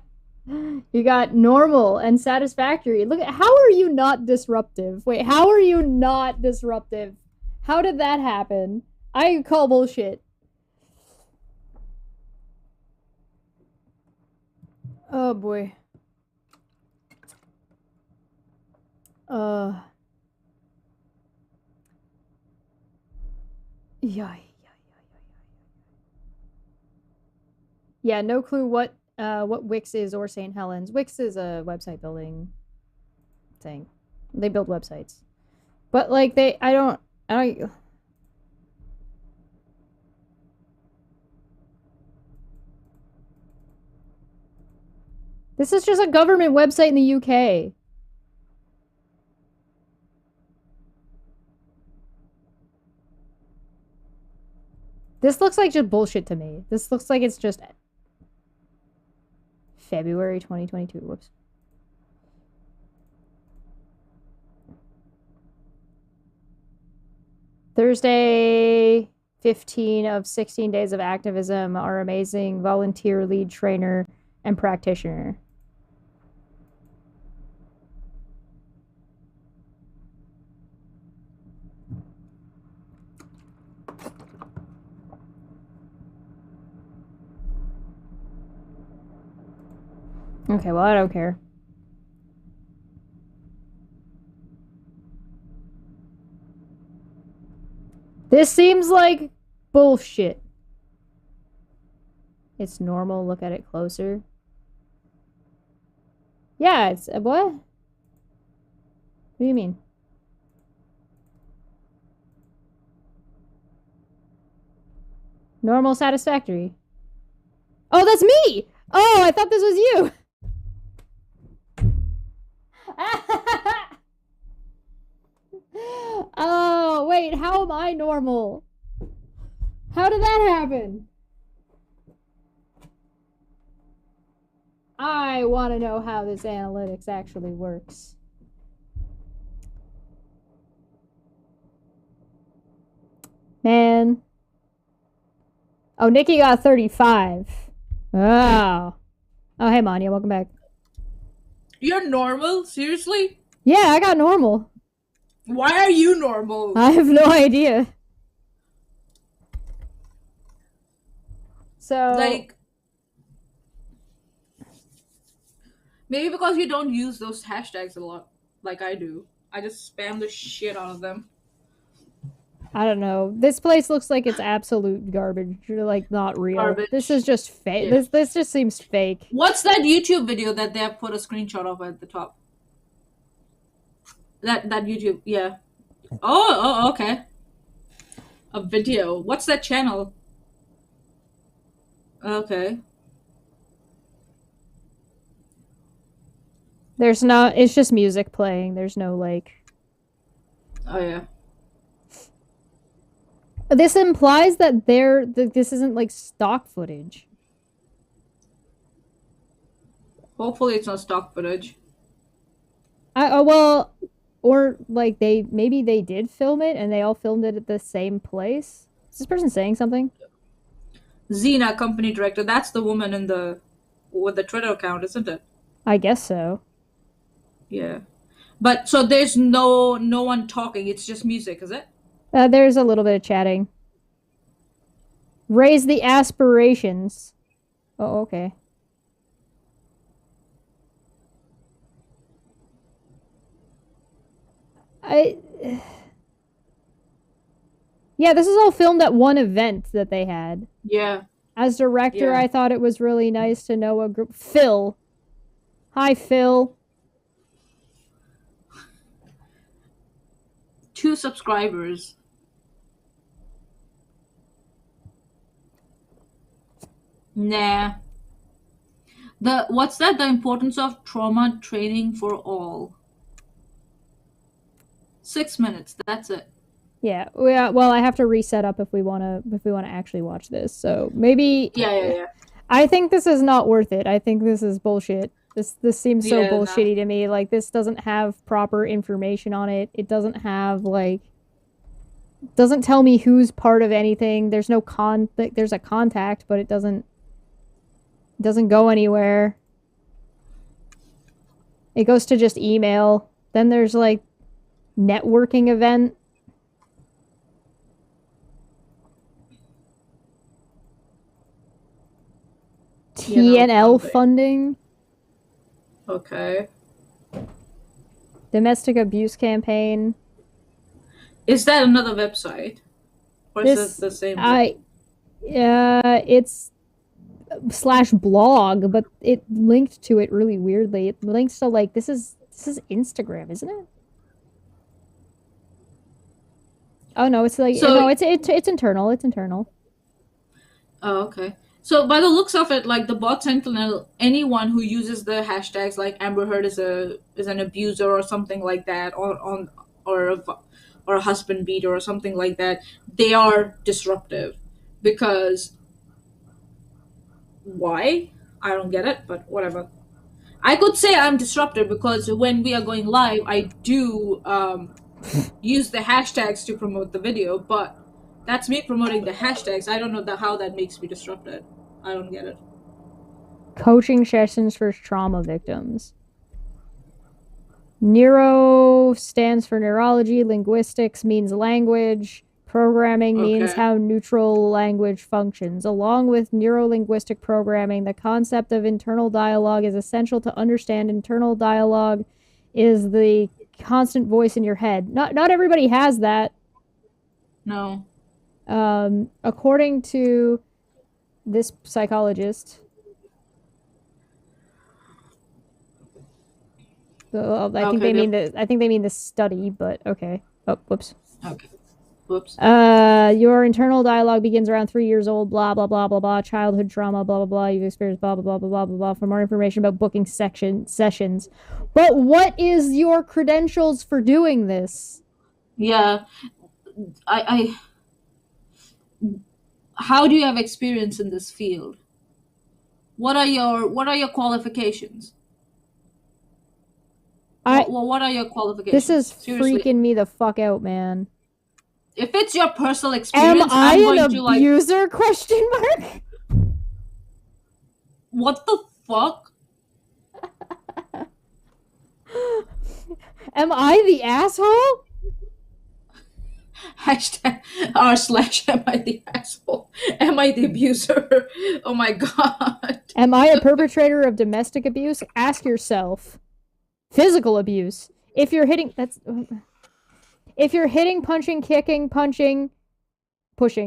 B: You got normal and satisfactory. Look at... How are you not disruptive? Wait, how are you not disruptive? How did that happen? I call bullshit. Oh boy. Uh. Yeah. Yeah, no clue what Wix is or St. Helens. Wix is a website building thing. They build websites. But like I don't This is just a government website in the UK. This looks like just bullshit to me. This looks like it's just February 2022. Whoops. Thursday, 15 of 16 days of activism are amazing. Volunteer, lead trainer, and practitioner. Okay, well, I don't care. This seems like bullshit. It's normal. Look at it closer. Yeah, it's what? What do you mean? Normal, satisfactory. Oh, that's me! Oh, I thought this was you! Oh, wait, how am I normal? How did that happen? I want to know how this analytics actually works. Man. Oh, Nikki got 35. Oh. Oh, hey, Maanyaa, welcome back.
A: You're normal? Seriously?
B: Yeah, I got normal.
A: Why are you normal?
B: I have no idea. So...
A: Like... Maybe because you don't use those hashtags a lot, like I do. I just spam the shit out of them.
B: I don't know. This place looks like it's absolute garbage. Like, not real.
A: Garbage.
B: This is just fake. Yeah. This just seems fake.
A: What's that YouTube video that they have put a screenshot of at the top? That YouTube, yeah. Oh, okay. A video. What's that channel? Okay.
B: There's not... It's just music playing. There's no, like...
A: Oh, yeah.
B: This implies that this isn't, like, stock footage.
A: Hopefully it's not stock footage.
B: Well... Or, like, maybe they did film it, and they all filmed it at the same place? Is this person saying something?
A: Xena, company director. That's the woman with the Twitter account, isn't it?
B: I guess so.
A: Yeah. But, so there's no one talking. It's just music, is it?
B: There's a little bit of chatting. Raise the aspirations. Oh, okay. Yeah, this is all filmed at one event that they had.
A: Yeah.
B: As director, I thought it was really nice to know a group. Phil. Hi, Phil.
A: 2 subscribers. Nah. What's that? The importance of trauma training for all. 6 minutes. That's it.
B: Yeah. Well, I have to reset up if we want to actually watch this. So maybe.
A: Yeah.
B: I think this is not worth it. I think this is bullshit. This seems so bullshitty to me. Like, this doesn't have proper information on it. It doesn't have, like... Doesn't tell me who's part of anything. There's no there's a contact, but it doesn't go anywhere. It goes to just email. Then there's, like, networking event. TNL funding.
A: Okay.
B: Domestic abuse campaign.
A: Is that another website? Or is it
B: This
A: the same?
B: it's /blog, but it linked to it really weirdly. It links to like this is Instagram, isn't it? Oh no, it's like
A: So,
B: no, it's internal. It's internal.
A: oh, okay. So by the looks of it, like the bot sentinel, anyone who uses the hashtags like Amber Heard is an abuser or something like that, or a husband beater or something like that, they are disruptive. Because why? I don't get it, but whatever. I could say I'm disruptive because when we are going live, I do use the hashtags to promote the video, but that's me promoting the hashtags. I don't know how that makes me disrupted. I don't get it.
B: Coaching sessions for trauma victims. Neuro stands for neurology. Linguistics means language. Programming means
A: Okay.
B: how neutral language functions. Along with neurolinguistic programming, the concept of internal dialogue is essential to understand. Internal dialogue is the constant voice in your head. Not everybody has that.
A: No.
B: According to this psychologist, I think
A: Okay.
B: they mean the study, but okay. Oh, whoops.
A: Okay. Whoops.
B: Your internal dialogue begins around 3 years old, blah, blah, blah, blah, blah, childhood trauma, blah, blah, blah, you've experienced blah, blah, blah, blah, blah, blah, blah, for more information about booking sessions. But what is your credentials for doing this?
A: Yeah. I how do you have experience in this field? What are your qualifications? What are your qualifications?
B: This is
A: Seriously.
B: freaking me the fuck out, man.
A: If it's your personal
B: Am
A: experience,
B: I
A: I'm going
B: an
A: to like
B: abuser? Question mark.
A: what the fuck?
B: Am I the asshole?
A: Hashtag r/ am I the asshole? Am I the abuser? Oh my god.
B: Am I a perpetrator of domestic abuse? Ask yourself. Physical abuse. If you're hitting punching, kicking, pushing,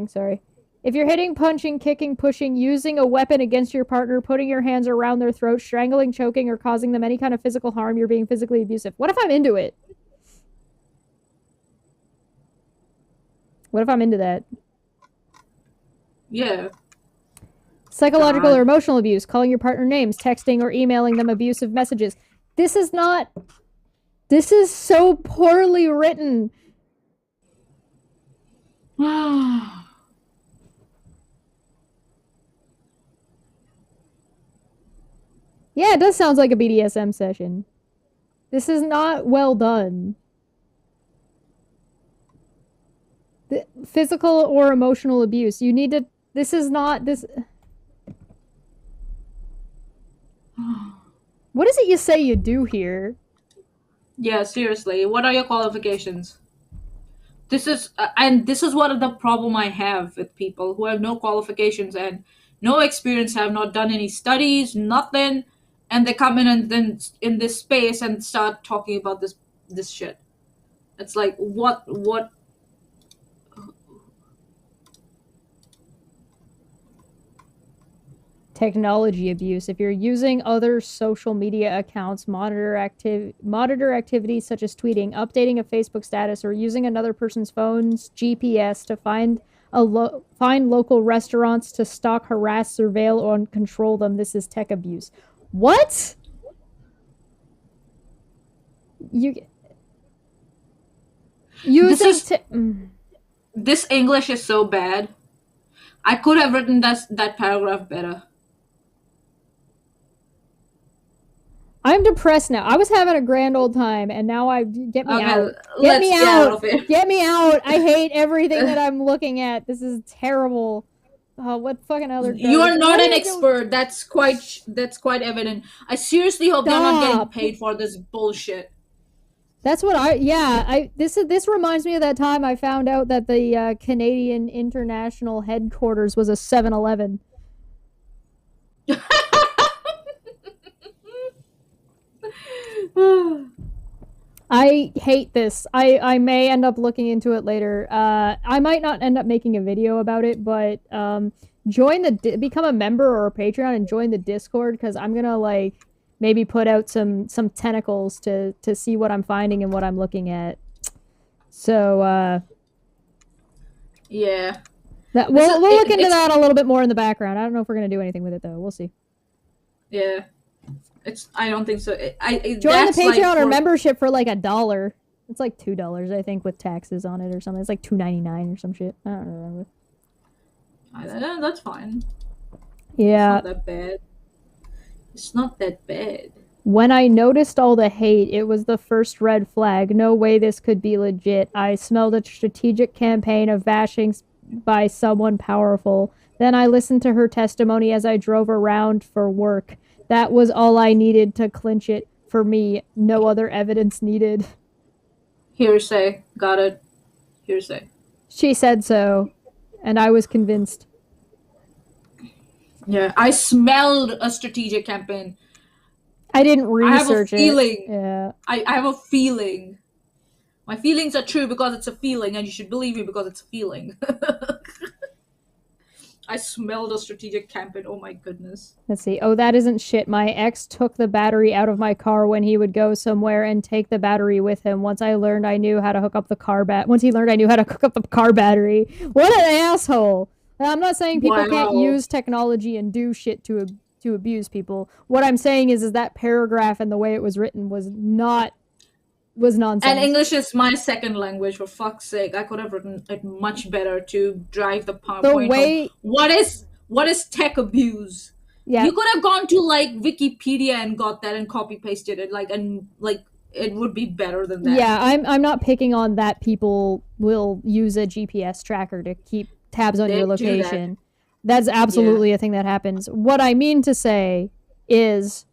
B: sorry. If you're hitting, punching, kicking, pushing, using a weapon against your partner, putting your hands around their throat, strangling, choking, or causing them any kind of physical harm, you're being physically abusive. What if I'm into it? What if I'm into that?
A: Yeah.
B: Psychological
A: God.
B: or emotional abuse, calling your partner names, texting or emailing them abusive messages. This is so poorly written. Yeah, it does sound like a BDSM session. This is not well done. The physical or emotional abuse. You need to. This is not this. What is it you say you do here?
A: Yeah, seriously. What are your qualifications? This is one of the problem I have with people who have no qualifications and no experience, have not done any studies, nothing, and they come in and then in this space and start talking about this shit. It's like what
B: Technology abuse. If you're using other social media accounts, monitor activities such as tweeting, updating a Facebook status, or using another person's phone's GPS to find local restaurants to stalk, harass, surveil, or control them. This is tech abuse. What?
A: This English is so bad. I could have written that paragraph better.
B: I'm depressed now. I was having a grand old time, and now get me out.
A: Get me out.
B: Get me out. I hate everything that I'm looking at. This is terrible. Oh, what fucking other?
A: You are not an expert. That's quite evident. I seriously hope you're not getting paid for this bullshit.
B: That's what this reminds me of that time I found out that the Canadian International headquarters was a 7-Eleven. I hate this. I may end up looking into it later. I might not end up making a video about it, but become a member or a Patreon and join the Discord, because I'm gonna like maybe put out some tentacles to see what I'm finding and what I'm looking at. So
A: Yeah.
B: we'll look into that a little bit more in the background. I don't know if we're gonna do anything with it though. We'll see.
A: Yeah. I don't think so.
B: Join the Patreon or membership for like $1. It's like $2, I think, with taxes on it or something. It's like $2.99 or some shit. I don't remember.
A: That's fine.
B: Yeah.
A: It's not that bad. It's not that bad.
B: When I noticed all the hate, it was the first red flag. No way this could be legit. I smelled a strategic campaign of bashing by someone powerful. Then I listened to her testimony as I drove around for work. That was all I needed to clinch it for me. No other evidence needed.
A: Hearsay. Got it. Hearsay.
B: She said so, and I was convinced.
A: Yeah, I smelled a strategic campaign.
B: I didn't research it.
A: I have a feeling.
B: Yeah.
A: I have a feeling. My feelings are true because it's a feeling, and you should believe me because it's a feeling. I smelled a strategic campaign. Oh my goodness.
B: Let's see. Oh, that isn't shit. My ex took the battery out of my car when he would go somewhere and take the battery with him. Once he learned I knew how to hook up the car battery. What an asshole. I'm not saying people can't use technology and do shit to abuse people. What I'm saying is that paragraph and the way it was written was nonsense.
A: And English is my second language, for fuck's sake. I could have written it much better to drive the point home. What is tech abuse? Yeah. You could have gone to like Wikipedia and got that and copy pasted it, and it would be better than that.
B: Yeah, I'm not picking on that. People will use a GPS tracker to keep tabs on your location. That's absolutely a thing that happens. What I mean to say is,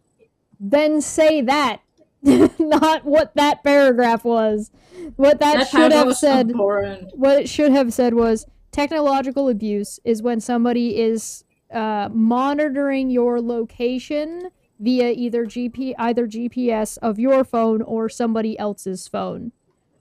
B: then say that. Not what that paragraph was. What that should have said. What it should have said was, technological abuse is when somebody is monitoring your location via either GPS of your phone or somebody else's phone.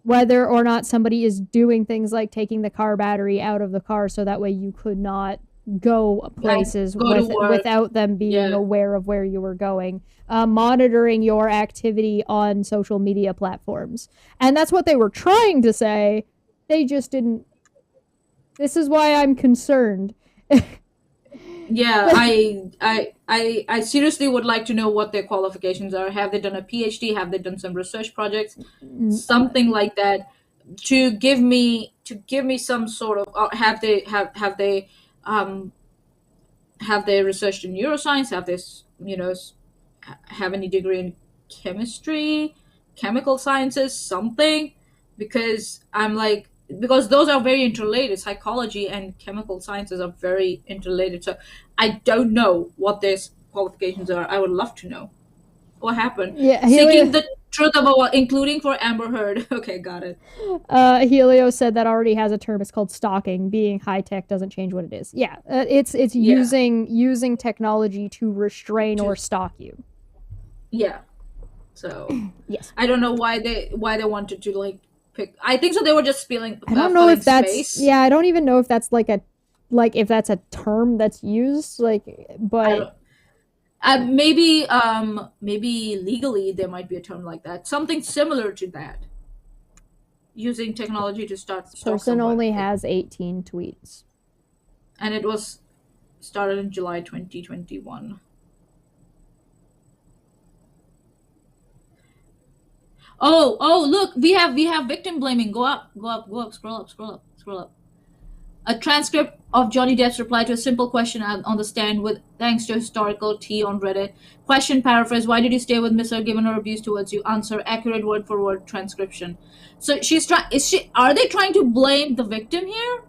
B: Whether or not somebody is doing things like taking the car battery out of the car so that way you could not go places without them being aware of where you were going. Monitoring your activity on social media platforms. And that's what they were trying to say. They just didn't. This is why I'm concerned.
A: Yeah, I seriously would like to know what their qualifications are. Have they done a PhD? Have they done some research projects? Something like that to give me some sort of have they researched in neuroscience? Have they have any degree in chemistry, chemical sciences, something? Because because those are very interrelated. Psychology and chemical sciences are very interrelated. So I don't know what their qualifications are. I would love to know what happened. Yeah, seeking the truth about, including for Amber Heard. Okay, got it.
B: Helio said that already has a term. It's called stalking. Being high tech doesn't change what it is. Yeah, it's using technology to restrain or stalk you.
A: Yeah. So
B: yes,
A: I don't know why they wanted to pick. I think so. They were just spilling.
B: I don't know if that's space. Yeah. I don't even know if that's if that's a term that's used. But
A: maybe legally there might be a term like that. Something similar to that. Using technology to start.
B: This person only has 18 tweets,
A: and it was started in July 2021. Oh, look, we have victim blaming. Go up, scroll up. A transcript of Johnny Depp's reply to a simple question on the stand with thanks to historical tea on Reddit. Question paraphrase: why did you stay with Mr. given her abuse towards you? Answer: accurate word for word transcription. So are they trying to blame the victim here?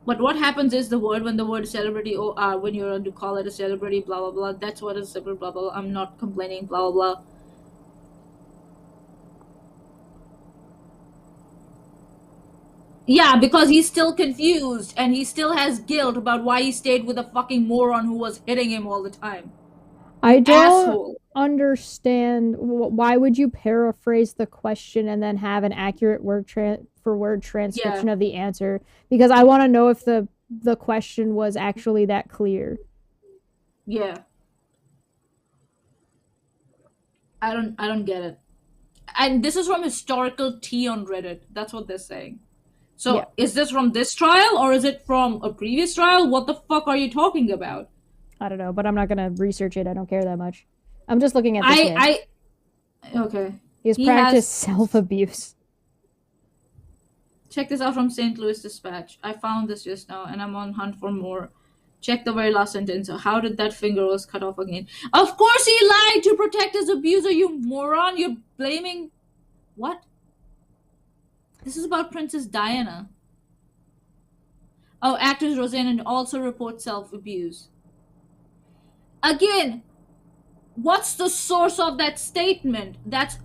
A: But what happens is when the word celebrity, when you're to call it a celebrity, blah blah blah, that's what is blah blah blah. I'm not complaining, blah blah blah. Yeah, because he's still confused and he still has guilt about why he stayed with a fucking moron who was hitting him all the time.
B: I don't understand why would you paraphrase the question and then have an accurate word for word transcription of the answer, because I want to know if the question was actually that clear.
A: Yeah. I don't get it. And this is from historical tea on Reddit. That's what they're saying. So yeah. Is this from this trial or is it from a previous trial? What the fuck are you talking about?
B: I don't know, but I'm not gonna research it. I don't care that much. I'm just looking at this
A: Okay.
B: He practiced self-abuse.
A: Check this out from St. Louis Dispatch. I found this just now and I'm on hunt for more. Check the very last sentence. How did that finger was cut off again? Of course he lied to protect his abuser, you moron. You're blaming... What? This is about Princess Diana. Oh, actress Roseanne also reports self-abuse. Again, what's the source of that statement? That's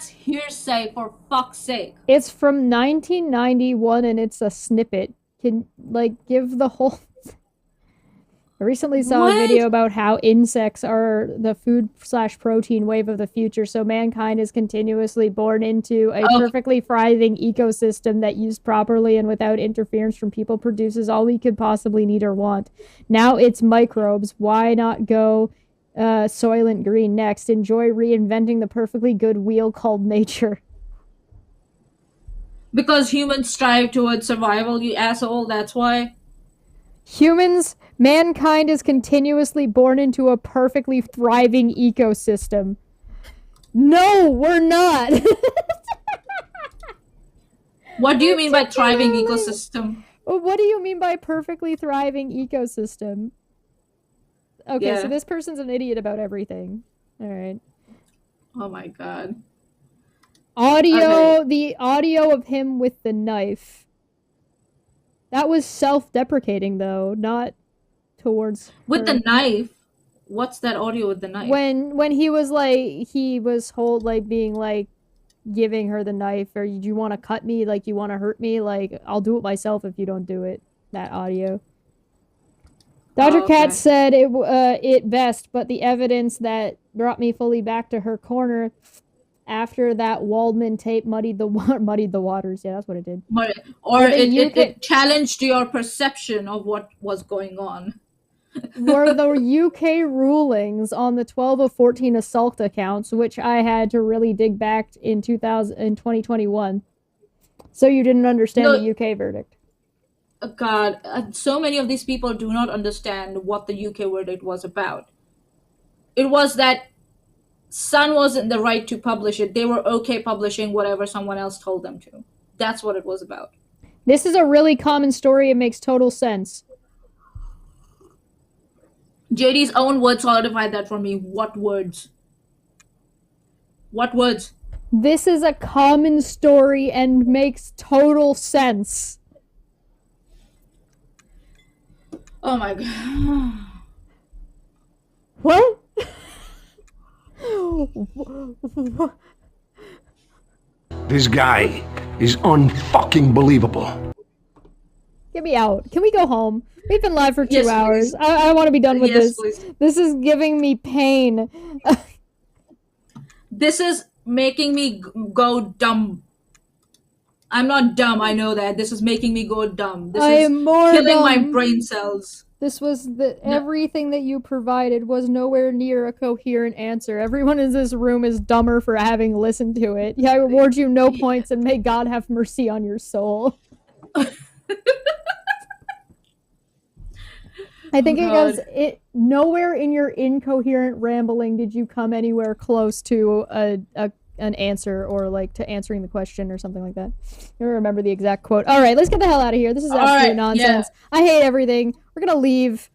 A: hearsay, for fuck's sake.
B: It's from 1991 and it's a snippet. Can, give the whole... I recently saw a video about how insects are the food/protein wave of the future, so mankind is continuously born into a perfectly thriving ecosystem that, used properly and without interference from people, produces all we could possibly need or want. Now it's microbes. Why not go Soylent Green next? Enjoy reinventing the perfectly good wheel called nature.
A: Because humans strive towards survival, you asshole, that's why.
B: Mankind is continuously born into a perfectly thriving ecosystem. No, we're not.
A: What do you mean by thriving ecosystem?
B: What do you mean by perfectly thriving ecosystem? Okay, so this person's an idiot about everything. All right.
A: Oh my god.
B: The audio of him with the knife. That was self-deprecating, though, not towards
A: with
B: her.
A: The knife. What's that audio with the knife?
B: When he was being giving her the knife, or do you want to cut me? You want to hurt me? I'll do it myself if you don't do it. That audio. Dr. Katz said it best, but the evidence that brought me fully back to her corner after that Waldman tape muddied the waters. Yeah, that's what it did.
A: Or it challenged your perception of what was going on.
B: Were the UK rulings on the 12 of 14 assault accounts, which I had to really dig back in 2021. So you didn't understand the UK verdict.
A: God, so many of these people do not understand what the UK verdict was about. It was that Sun wasn't the right to publish it. They were okay publishing whatever someone else told them to. That's what it was about.
B: This is a really common story. It makes total sense.
A: JD's own words solidified that for me. What words? What words?
B: This is a common story and makes total sense.
A: Oh my god.
B: What?
C: This guy is un-fucking-believable.
B: Get me out. Can we go home? We've been live for 2 hours. I want to be done with this. Please. This is giving me pain.
A: This is making me go dumb. I'm not dumb, I know that. This is making me go dumb. This is killing my brain cells.
B: This was everything that you provided was nowhere near a coherent answer. Everyone in this room is dumber for having listened to it. Yeah, I reward you no points, and may God have mercy on your soul. I think nowhere in your incoherent rambling did you come anywhere close to an answer, or to answering the question or something like that. I don't remember the exact quote. All right, let's get the hell out of here. This is absolute nonsense. Yeah. I hate everything. We're gonna leave.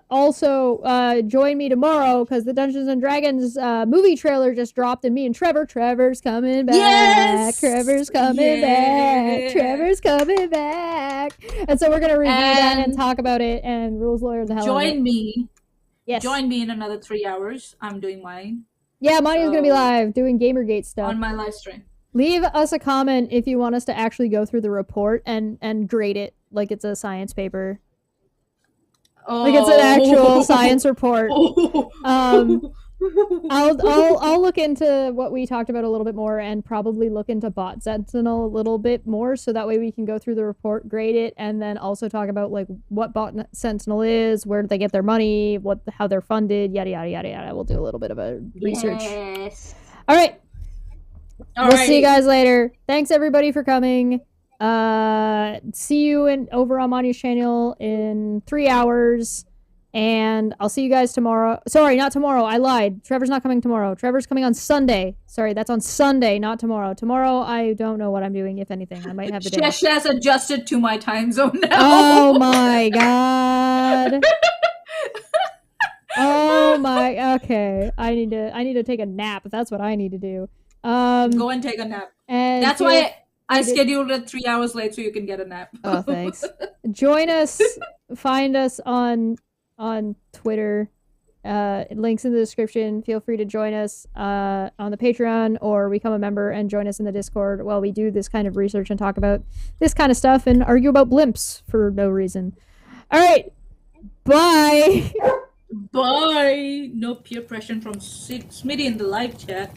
B: Also, join me tomorrow because the Dungeons and Dragons movie trailer just dropped, and me and Trevor's coming back.
A: Yes!
B: Trevor's coming back. Trevor's coming back. And so we're gonna review that and talk about it and rules lawyer the hell out of it.
A: Join me.
B: Yes.
A: Join me in another 3 hours. I'm doing mine.
B: Yeah, Maanya's gonna be live doing Gamergate stuff
A: on my live stream.
B: Leave us a comment if you want us to actually go through the report and grade it like it's a science paper. Like it's an actual science report. I'll look into what we talked about a little bit more and probably look into Bot Sentinel a little bit more so that way we can go through the report, grade it, and then also talk about like what Bot Sentinel is, where do they get their money, how they're funded, yada yada yada yada. We'll do a little bit of a research.
A: Yes.
B: All right. We'll see you guys later. Thanks everybody for coming. See you over on Maanyaa's channel in 3 hours. And I'll see you guys tomorrow. Sorry, not tomorrow. I lied. Trevor's not coming tomorrow. Trevor's coming on Sunday. Sorry, that's on Sunday, not tomorrow. Tomorrow, I don't know what I'm doing, if anything. I might have the day.
A: Chesh has adjusted to my time zone now.
B: Oh my god. Oh my. Okay, I need to take a nap. That's what I need to do.
A: Go and take a nap. And that's why I scheduled it 3 hours late so you can get a nap.
B: Oh, thanks. Join us. Find us on Twitter. Links in the description. Feel free to join us on the Patreon or become a member and join us in the Discord while we do this kind of research and talk about this kind of stuff and argue about blimps for no reason. All right. Bye.
A: Bye. No peer pressure from Smitty in the live chat.